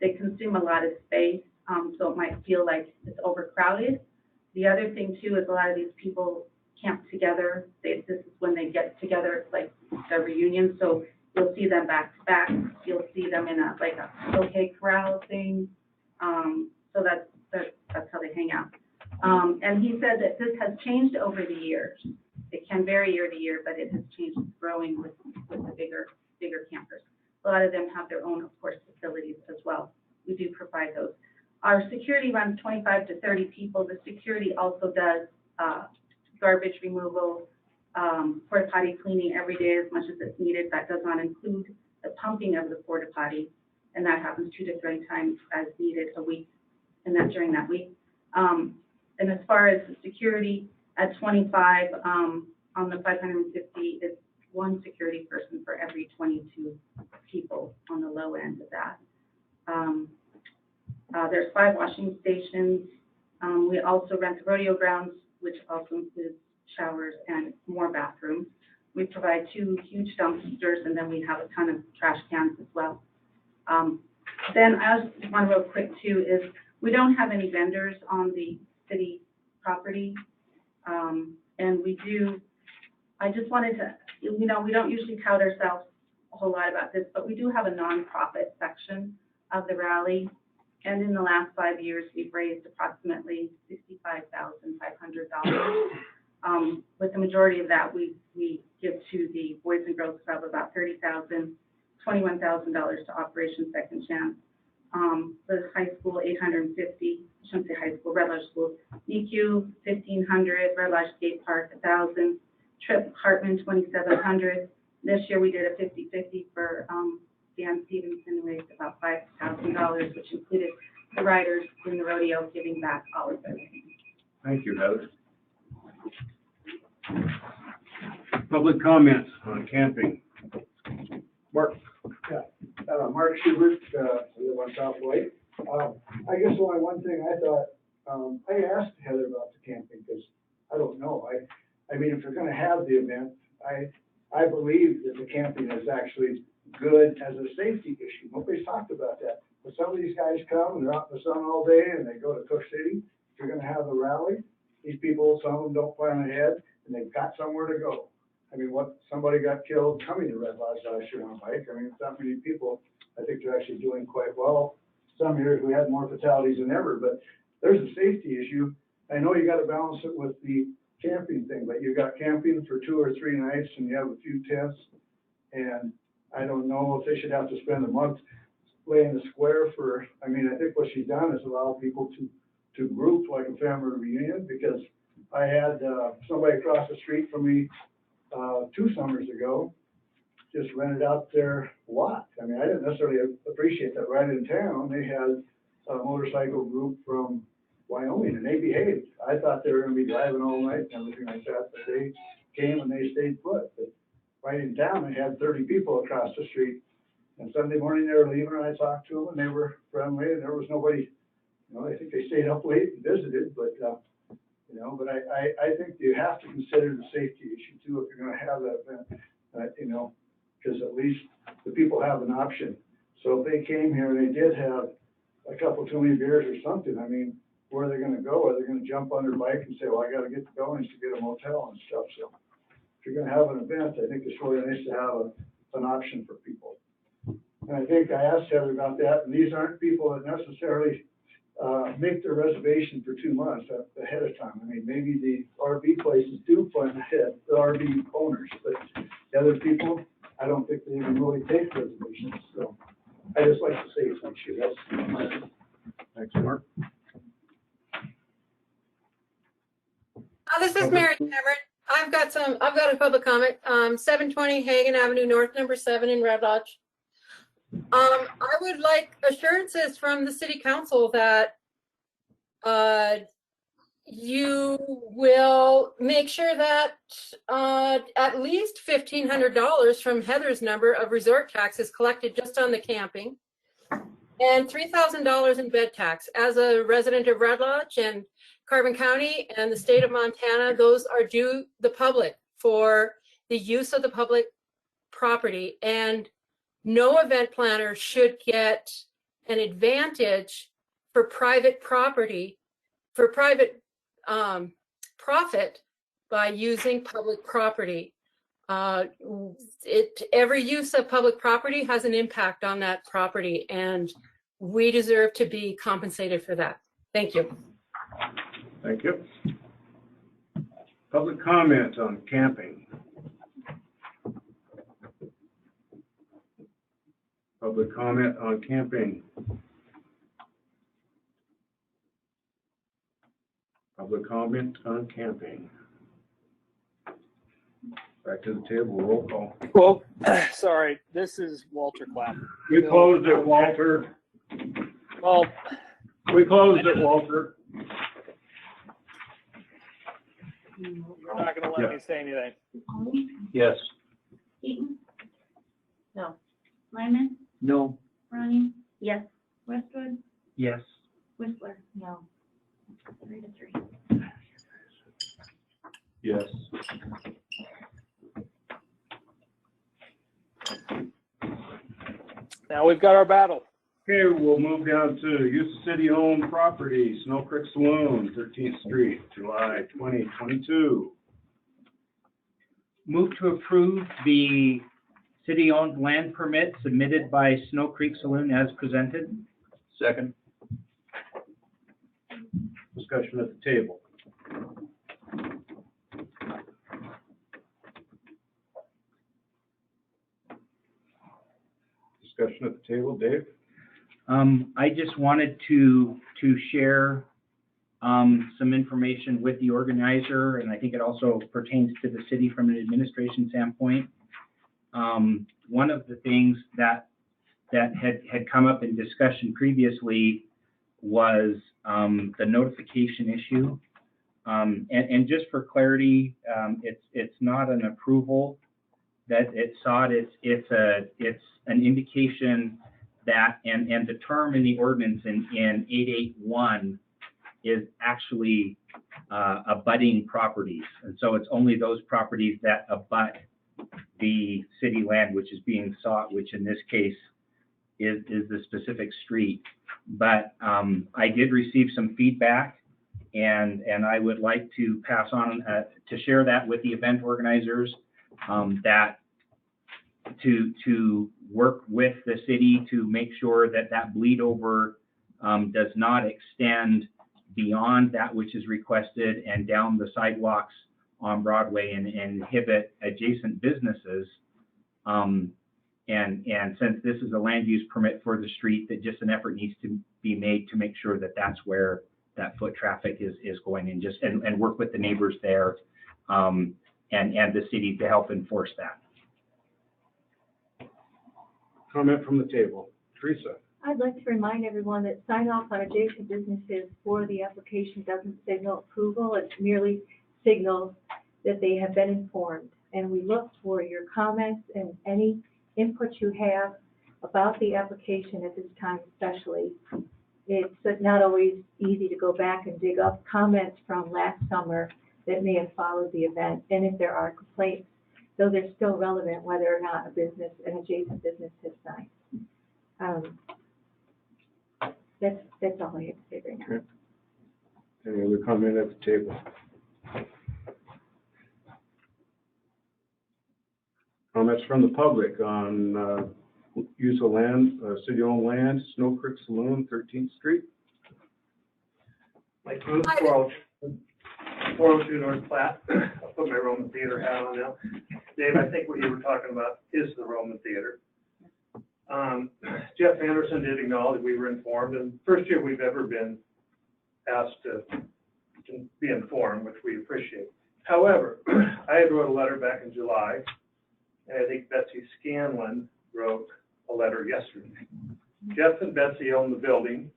They consume a lot of space, so it might feel like it's overcrowded. The other thing too is a lot of these people camp together. This is when they get together, it's like their reunion. So you'll see them back to back. You'll see them in a OK Corral thing. So that's how they hang out. And he said that this has changed over the years. It can vary year to year, but it has changed. It's growing with the bigger campers. A lot of them have their own, of course, facilities as well. We do provide those. Our security runs 25 to 30 people. The security also does garbage removal, porta potty cleaning every day as much as it's needed. That does not include the pumping of the porta potty, and that happens 2 to 3 times as needed a week, and that's during that week. And as far as the security, at 25 on the 550, it's 1 security person for every 22 people on the low end of that. There's 5 washing stations. We also rent the rodeo grounds, which also includes showers and more bathrooms. We provide 2 huge dumpsters, and then we have a ton of trash cans as well. Then I also want to real quick too is we don't have any vendors on the city property. And we do, I just wanted to, we don't usually tout ourselves a whole lot about this, but we do have a nonprofit section of the rally. And in the last 5 years, we've raised approximately $65,500. With the majority of that, we give to the Boys and Girls Club about $30,000, $21,000 to Operation Second Chance. The high school, $850, I shouldn't say high school, Red Lodge School, NECU, $1,500, Red Lodge Skate Park, $1,000, Trip Hartman, $2,700. This year we did a 50-50 for Dan Stevenson, raised about $5,000, which included the riders in the rodeo giving back all of their money. Thank you, Heather. Public comments on camping. Mark. Yeah, Mark Schubert, I live on South Lake. I guess only one thing I thought, I asked Heather about the camping because I don't know. I mean, if you're going to have the event, I believe that the camping is actually good as a safety issue. Nobody's talked about that. But some of these guys come and they're out in the sun all day and they go to Cook City. If you're going to have a rally, these people, some of them don't plan ahead and they've got somewhere to go. I mean, somebody got killed coming to Red Lodge last year on a bike. I mean, it's not many people. I think they're actually doing quite well. Some years we had more fatalities than ever, but there's a safety issue. I know you got to balance it with the camping thing, but you got camping for 2 or 3 nights and you have a few tents. And I don't know if they should have to spend a month laying the square for, I mean, I think what she's done is allow people to group like a family reunion, because I had somebody across the street from me 2 summers ago just rented out their lot. I mean, I didn't necessarily appreciate that. Right in town, they had a motorcycle group from Wyoming, and they behaved. I thought they were going to be driving all night and everything like that, but they came and they stayed put. But right in town, they had 30 people across the street. And Sunday morning, they were leaving, and I talked to them, and they were friendly, and there was nobody, I think they stayed up late and visited, but, you know, but I think you have to consider the safety issue too, if you're gonna have that event, you know, because at least the people have an option. So if they came here and they did have a couple too many beers or something, I mean, where are they gonna go? Are they gonna jump on their bike and say, well, I gotta get to Billings to get a motel and stuff? So if you're gonna have an event, I think it's really nice to have an option for people. And I think I asked Heather about that, and these aren't people that necessarily make their reservation for 2 months ahead of time. I mean, maybe the RV places do plan ahead, the RV owners, but the other people, I don't think they even really take reservations. So I just like to say it's an issue. That's my. Thanks, Mark. This is Mary Cameron. I've got a public comment. 720 Hagan Avenue North, number 7 in Red Lodge. I would like assurances from the city council that you will make sure that at least $1,500 from Heather's number of resort tax is collected just on the camping, and $3,000 in bed tax. As a resident of Red Lodge and Carbon County and the state of Montana, those are due the public for the use of the public property, and no event planner should get an advantage for private property, for private profit by using public property. Every use of public property has an impact on that property, and we deserve to be compensated for that. Thank you. Thank you. Public comment on camping. Public comment on camping. Public comment on camping. Back to the table, roll call. Well, sorry, this is Walter Clapp. We closed it, Walter. Well, we closed it, Walter. You're not gonna let me say anything. Yes. Eaton? No. Lyman? No. Ronnie? Yes. Westwood? Yes. Whistler? No. 3-3. Yes. Now we've got our battle. Okay, we'll move down to use of city-owned property, Snow Creek Saloon, 13th Street, July 2022. Move to approve the city-owned land permit submitted by Snow Creek Saloon as presented. Second. Discussion at the table. Discussion at the table, Dave? I just wanted to share some information with the organizer, and I think it also pertains to the city from an administration standpoint. One of the things that had come up in discussion previously was the notification issue. And just for clarity, it's not an approval that it sought. It's an indication that, and the term in the ordinance in 881 is actually abutting properties. And so it's only those properties that abut the city land which is being sought, which in this case is the specific street. But I did receive some feedback, and I would like to pass on to share that with the event organizers, that to work with the city to make sure that that bleed over does not extend beyond that which is requested and down the sidewalks on Broadway and inhibit adjacent businesses. And since this is a land use permit for the street, that just an effort needs to be made to make sure that that's where that foot traffic is going, and work with the neighbors there, and the city to help enforce that. Comment from the table. Teresa? I'd like to remind everyone that sign off on adjacent businesses for the application doesn't signal approval. It merely signals that they have been informed. And we look for your comments and any input you have about the application at this time, especially it's not always easy to go back and dig up comments from last summer that may have followed the event, and if there are complaints, so they're still relevant whether or not an adjacent business has signed. That's all I have to say right now. Okay. Any other comment at the table? Comments from the public on use of land, city-owned land, Snow Creek Saloon, 13th Street? Mike Booth, 402 North Platte. I'll put my Roman Theater hat on now. Dave, I think what you were talking about is the Roman Theater. Jeff Anderson did acknowledge we were informed, and first year we've ever been asked to be informed, which we appreciate. However, I had wrote a letter back in July, and I think Betsy Scanlon wrote a letter yesterday. Jeff and Betsy own the building.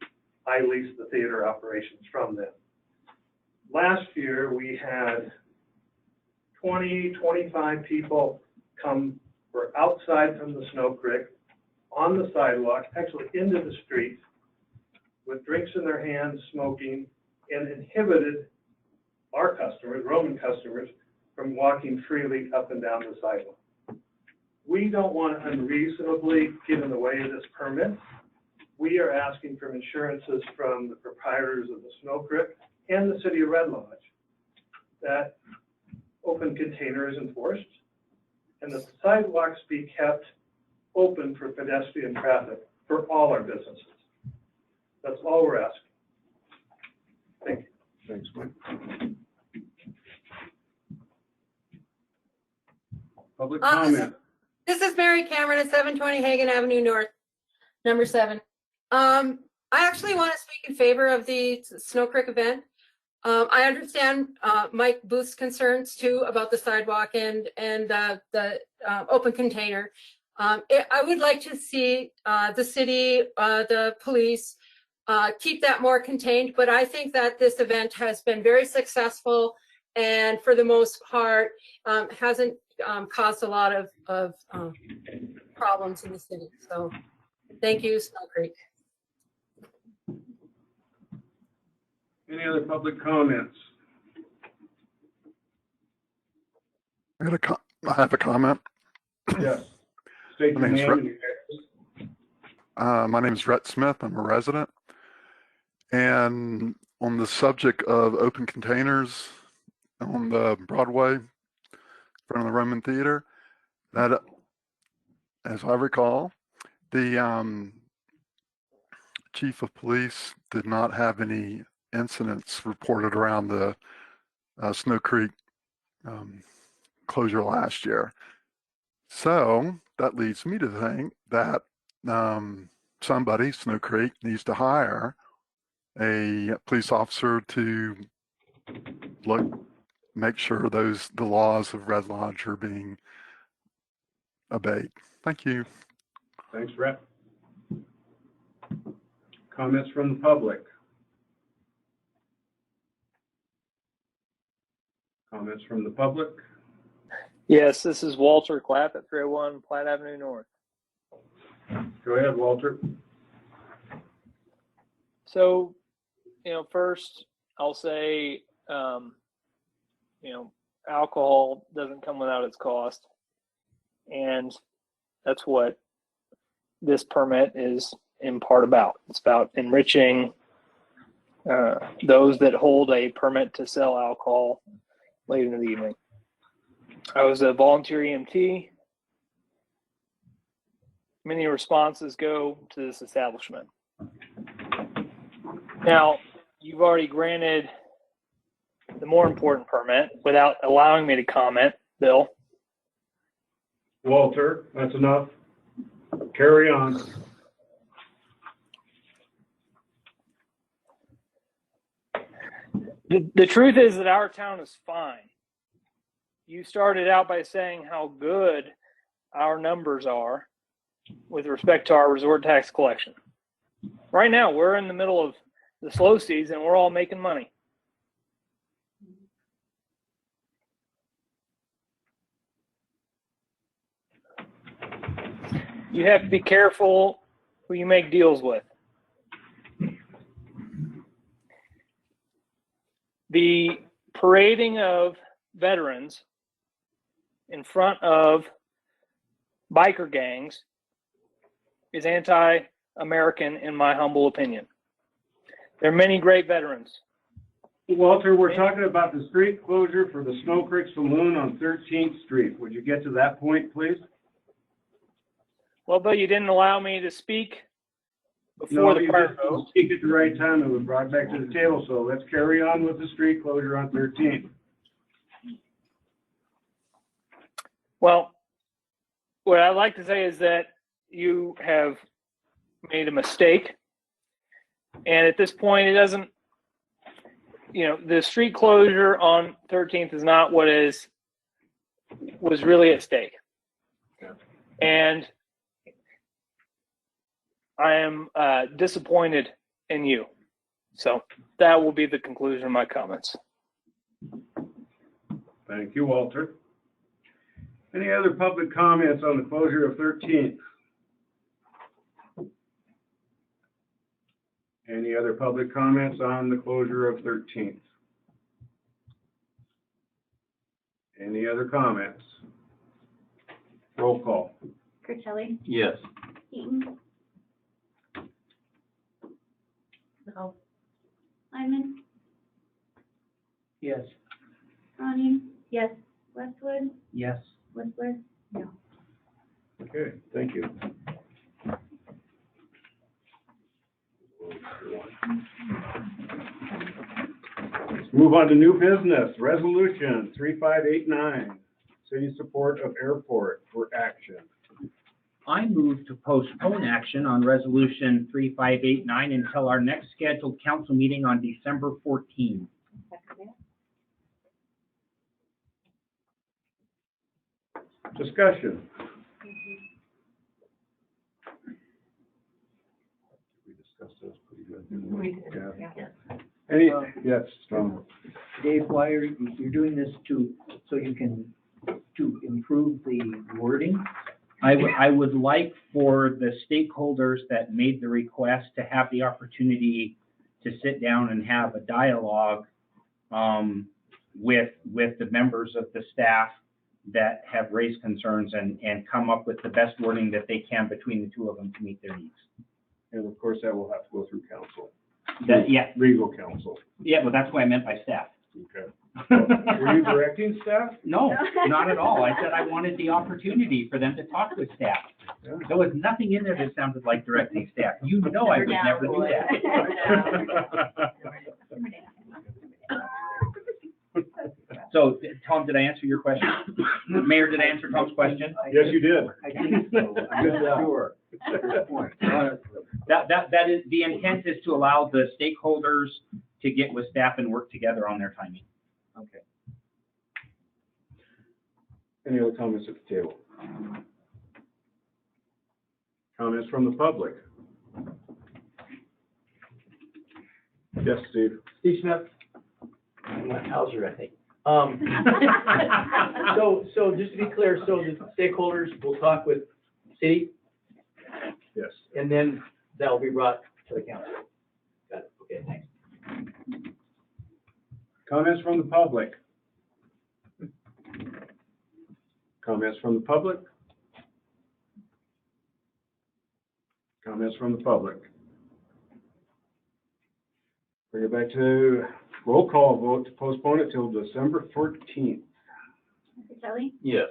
I lease the theater operations from them. Last year, we had 20, 25 people were outside from the Snow Creek, on the sidewalk, actually into the street, with drinks in their hands, smoking, and inhibited our customers, Roman customers, from walking freely up and down the sidewalk. We don't want to unreasonably get in the way of this permit. We are asking for insurances from the proprietors of the Snow Creek and the city of Red Lodge that open container is enforced and that the sidewalks be kept open for pedestrian traffic for all our businesses. That's all we're asking. Thank you. Thanks, Mike. Public comment. This is Mary Cameron at 720 Hagan Avenue North, number 7. I actually want to speak in favor of the Snow Creek event. I understand Mike Booth's concerns too about the sidewalk and the open container. I would like to see the city, the police, keep that more contained, but I think that this event has been very successful and for the most part hasn't caused a lot of problems in the city. So thank you, Snow Creek. Any other public comments? I have a comment. Yes. State your name and your address. My name is Rhett Smith. I'm a resident. And on the subject of open containers on the Broadway in front of the Roman Theater, that, as I recall, the chief of police did not have any incidents reported around the Snow Creek closure last year. So that leads me to think that somebody, Snow Creek, needs to hire a police officer to make sure the laws of Red Lodge are being obeyed. Thank you. Thanks, Rep. Comments from the public? Comments from the public? Yes, this is Walter Clapp at 301 Platte Avenue North. Go ahead, Walter. So, first I'll say, alcohol doesn't come without its cost. And that's what this permit is in part about. It's about enriching those that hold a permit to sell alcohol late in the evening. I was a volunteer EMT. Many responses go to this establishment. Now, you've already granted the more important permit without allowing me to comment, Bill. Walter, that's enough. Carry on. The truth is that our town is fine. You started out by saying how good our numbers are with respect to our resort tax collection. Right now, we're in the middle of the slow season. We're all making money. You have to be careful who you make deals with. The parading of veterans in front of biker gangs is anti-American, in my humble opinion. There are many great veterans. Walter, we're talking about the street closure for the Snow Creek Saloon on 13th Street. Would you get to that point, please? Well, but you didn't allow me to speak No, before the you prior didn't vote. speak at the right time. It was brought back to the table, so let's carry on with the street closure on 13th. Well, what I'd like to say is that you have made a mistake. And at this point, it doesn't, the street closure on 13th is not what was really at stake. And I am disappointed in you. So that will be the conclusion of my comments. Thank you, Walter. Any other public comments on the closure of 13th? Any other public comments on the closure of 13th? Any other comments? Roll call. Curtelli, Yes. Eaton, No. Lyman, Yes. Ronnie? Yes. Westwood, Yes. Whistler? No. Okay, thank you. Let's move on to new business, resolution 3589, city support of airport for action. I move to postpone action on resolution 3589 until our next scheduled council meeting on December 14. Discussion. We discussed this pretty good, didn't we? Yeah. Any, yes, Tom. Dave, why are you're doing this so you can, to improve the wording? I would like for the stakeholders that made the request to have the opportunity to sit down and have a dialogue with the members of the staff that have raised concerns and come up with the best wording that they can between the two of them to meet their needs. And of course, that will have to go through council. Yeah. Legal counsel. Yeah, well, that's what I meant by staff. Okay. Were you directing staff? No, not at all. I said I wanted the opportunity for them to talk with staff. Yeah. There was nothing in there that sounded like directing staff. You know I would never do that. So, Tom, did I answer your question? Mayor, did I answer Tom's question? Yes, you did. I think so. I'm not sure. Good point. That is, the intent is to allow the stakeholders to get with staff and work together on their timing. Okay. Any other comments at the table? Comments from the public? Yes, Steve. Steve Smith. Hauser, I think. So just to be clear, so the stakeholders will talk with city, Yes. and then that will be brought to the council. Got it, okay, thanks. Comments from the public? Comments from the public? Comments from the public? Bring it back to roll call vote to postpone it till December 14th. Curtelli, Yes.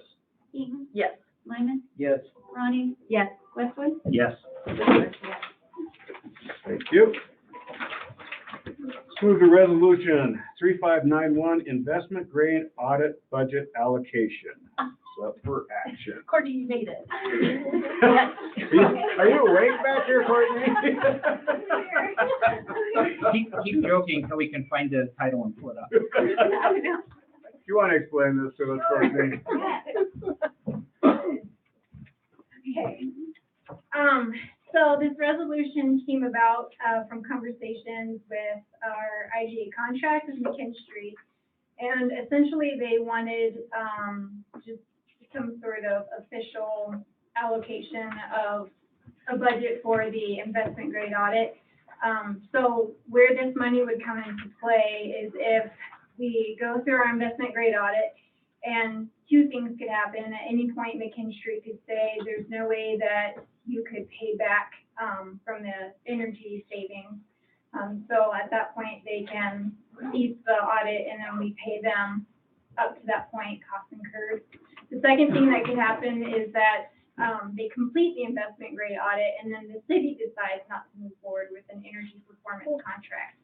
Eaton, Yes. Lyman, Yes. Ronnie? Yes. Westwood? Yes. Whistler? Yes. Thank you. Let's move to resolution 3591, investment grade audit budget allocation. It's up for action. Courtney, you made it. Are you awake back here, Courtney? Keep joking until we can find the title and pull it up. Do you want to explain this to us, Courtney? Okay. So this resolution came about, from conversations with our IGA contract with McKin Street. And essentially they wanted, just some sort of official allocation of a budget for the investment grade audit. So where this money would come into play is if we go through our investment grade audit, and two things could happen. At any point, McKinstry could say there's no way that you could pay back from the energy savings. So at that point, they can cease the audit, and then we pay them up to that point, costs incurred. The second thing that could happen is that they complete the investment grade audit, and then the city decides not to move forward with an energy performance contract.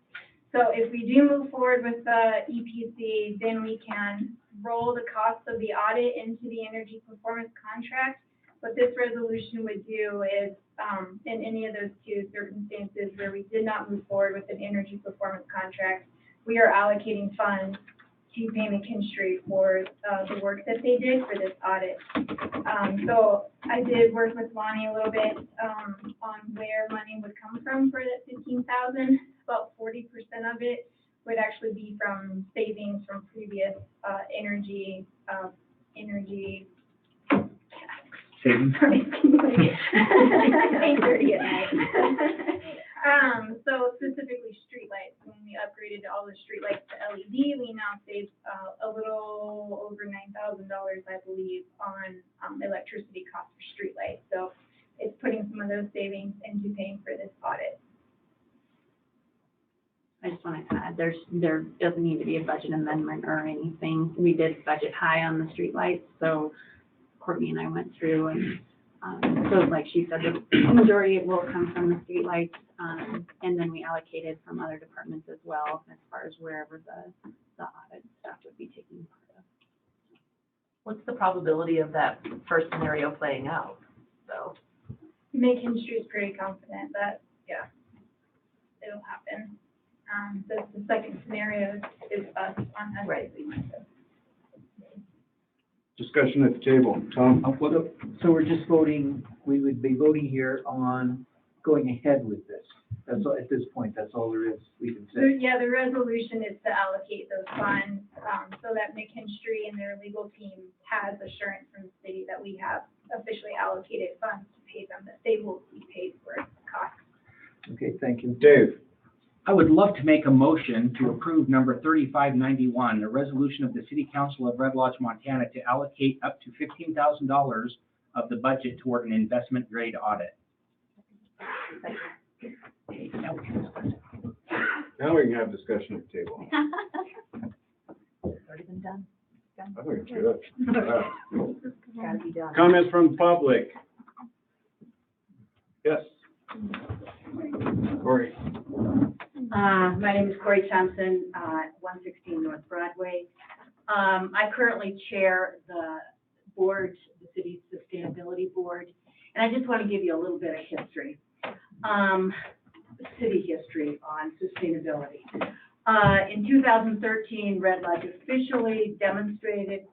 So if we do move forward with the EPC, then we can roll the cost of the audit into the energy performance contract. What this resolution would do is, in any of those two circumstances where we did not move forward with an energy performance contract, we are allocating funds to pay McKinstry for the work that they did for this audit. So I did work with Lonnie a little bit on where money would come from for that 15,000. About 40% of it would actually be from savings from previous energy Savings. 8:30 at night. So specifically streetlights. When we upgraded all the streetlights to LED, we now save a little over $9,000, I believe, on electricity costs for streetlights. So it's putting some of those savings into paying for this audit. I just wanted to add, there doesn't need to be a budget amendment or anything. We did budget high on the streetlights, so Courtney and I went through and, so like she said, the majority will come from the streetlights, and then we allocated from other departments as well, as far as wherever the audit staff would be taking part of. What's the probability of that first scenario playing out, though? McKinstry is pretty confident that, yeah, it'll happen. The second scenario is us on us. Right. Discussion at the table. Tom? So we're just voting, we would be voting here on going ahead with this. That's all, at this point, that's all there is we can say. Yeah, the resolution is to allocate those funds, so that McKinstry and their legal team has assurance from the city that we have officially allocated funds to pay them, that they will be paid for costs. Okay, thank you. Dave? I would love to make a motion to approve number 3591, a resolution of the City Council of Red Lodge, Montana to allocate up to $15,000 of the budget toward an investment grade audit. Now we can have discussion at the table. It's already been done. I think it's good. Gotta be done. Comments from the public? Yes. Corey? My name is Corey Thompson, 116 North Broadway. I currently chair the board, the city's sustainability board, and I just want to give you a little bit of history, city history on sustainability. In 2013, Red Lodge officially demonstrated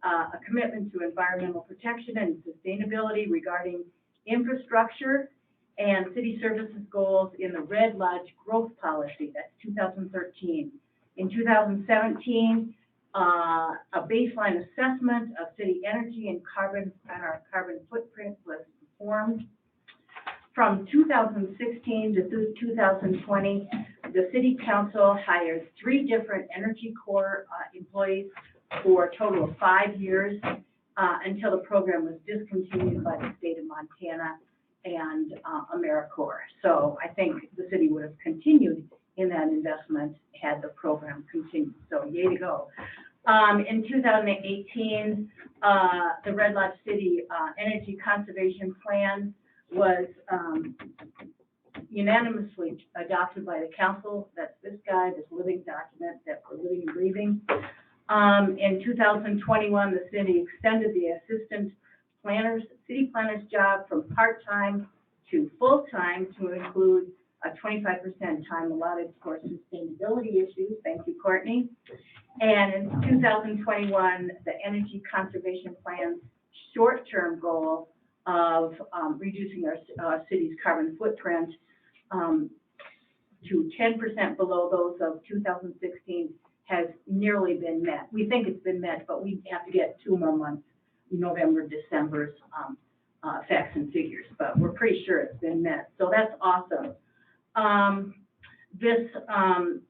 a commitment to environmental protection and sustainability regarding infrastructure and city services goals in the Red Lodge Growth Policy. That's 2013. In 2017, a baseline assessment of city energy and our carbon footprint was performed. From 2016 to 2020, the City Council hired 3 different Energy Corps employees for a total of 5 years until the program was discontinued by the state of Montana and AmeriCorps. So I think the city would have continued in that investment had the program continued. So yay to go. In 2018, the Red Lodge City Energy Conservation Plan was unanimously adopted by the council. That's this guy, this living document that we're living and breathing. In 2021, the city extended the assistant city planner's job from part-time to full-time to include a 25% time allotted for sustainability issues. Thank you, Courtney. And in 2021, the Energy Conservation Plan's short-term goal of reducing our city's carbon footprint to 10% below those of 2016 has nearly been met. We think it's been met, but we have to get 2 more months, November, December's facts and figures, but we're pretty sure it's been met. So that's awesome. This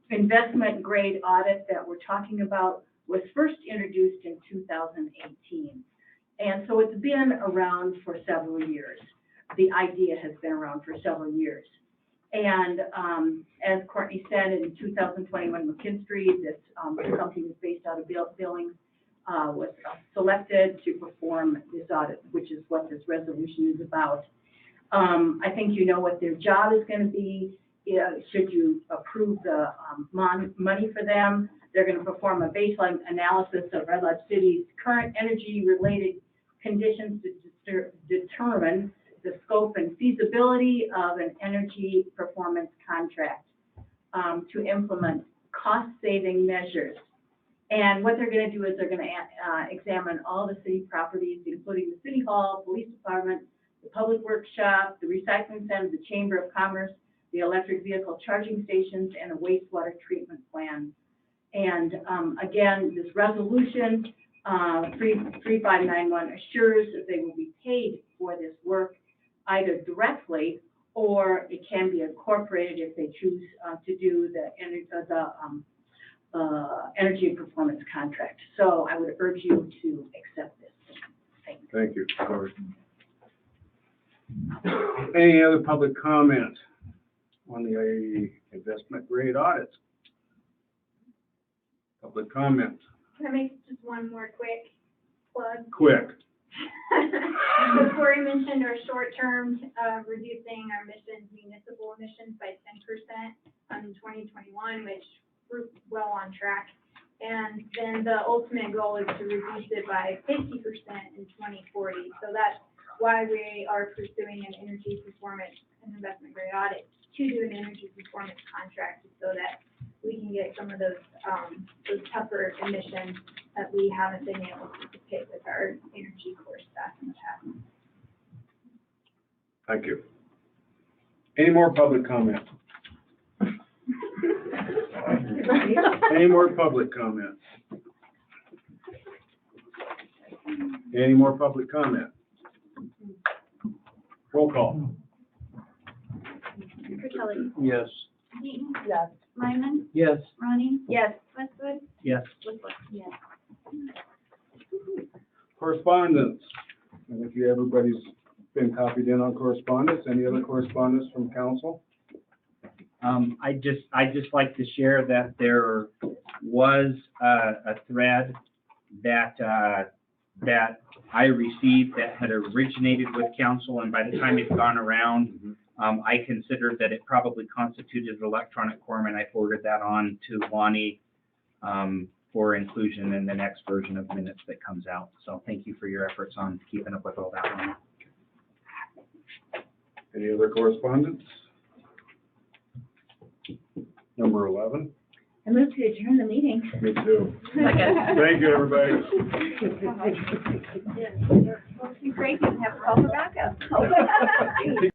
investment grade audit that we're talking about was first introduced in 2018. And so it's been around for several years. The idea has been around for several years. And as Courtney said, in 2021 McKinstry, this company is based out of Billings, was selected to perform this audit, which is what this resolution is about. I think you know what their job is going to be. Should you approve the money for them, they're going to perform a baseline analysis of Red Lodge City's current energy-related conditions to determine the scope and feasibility of an energy performance contract to implement cost-saving measures. And what they're going to do is they're going to examine all the city properties, including the city hall, police department, the public workshop, the recycling center, the chamber of commerce, the electric vehicle charging stations, and a wastewater treatment plan. And again, this resolution 3591 assures that they will be paid for this work either directly or it can be incorporated if they choose to do the energy performance contract. So I would urge you to accept this. Thank you. Thank you, Cory. Any other public comment on the investment grade audit? Public comment, Can I make just one more quick plug? quick. So Cory mentioned our short-term, reducing our emissions, municipal emissions by 10% in 2021, which we're well on track. And then the ultimate goal is to reduce it by 50% in 2040. So that's why we are pursuing an energy performance and investment grade audit to do an energy performance contract so that we can get some of those tougher emissions that we haven't been able to participate with our energy core staff in the past. Thank you. Any more public comment? Any more public comment? Any more public comment? Roll call. Fratelli. Yes. Eaton. Yes. Lyman. Yes. Ronnie. Yes. Westwood. Yes. Whitworth. Yes. Correspondence. I think everybody's been copied in on correspondence. Any other correspondence from council? I'd just like to share that there was a thread that I received that had originated with council, and by the time it's gone around, I considered that it probably constituted electronic quorum, and I forwarded that on to Lonnie for inclusion in the next version of minutes that comes out. So thank you for your efforts on keeping up with all that one. Any other correspondence? Number 11. I move to adjourn the meeting. Me too. Second. Thank you, everybody. Well, Great, you have to call for backup.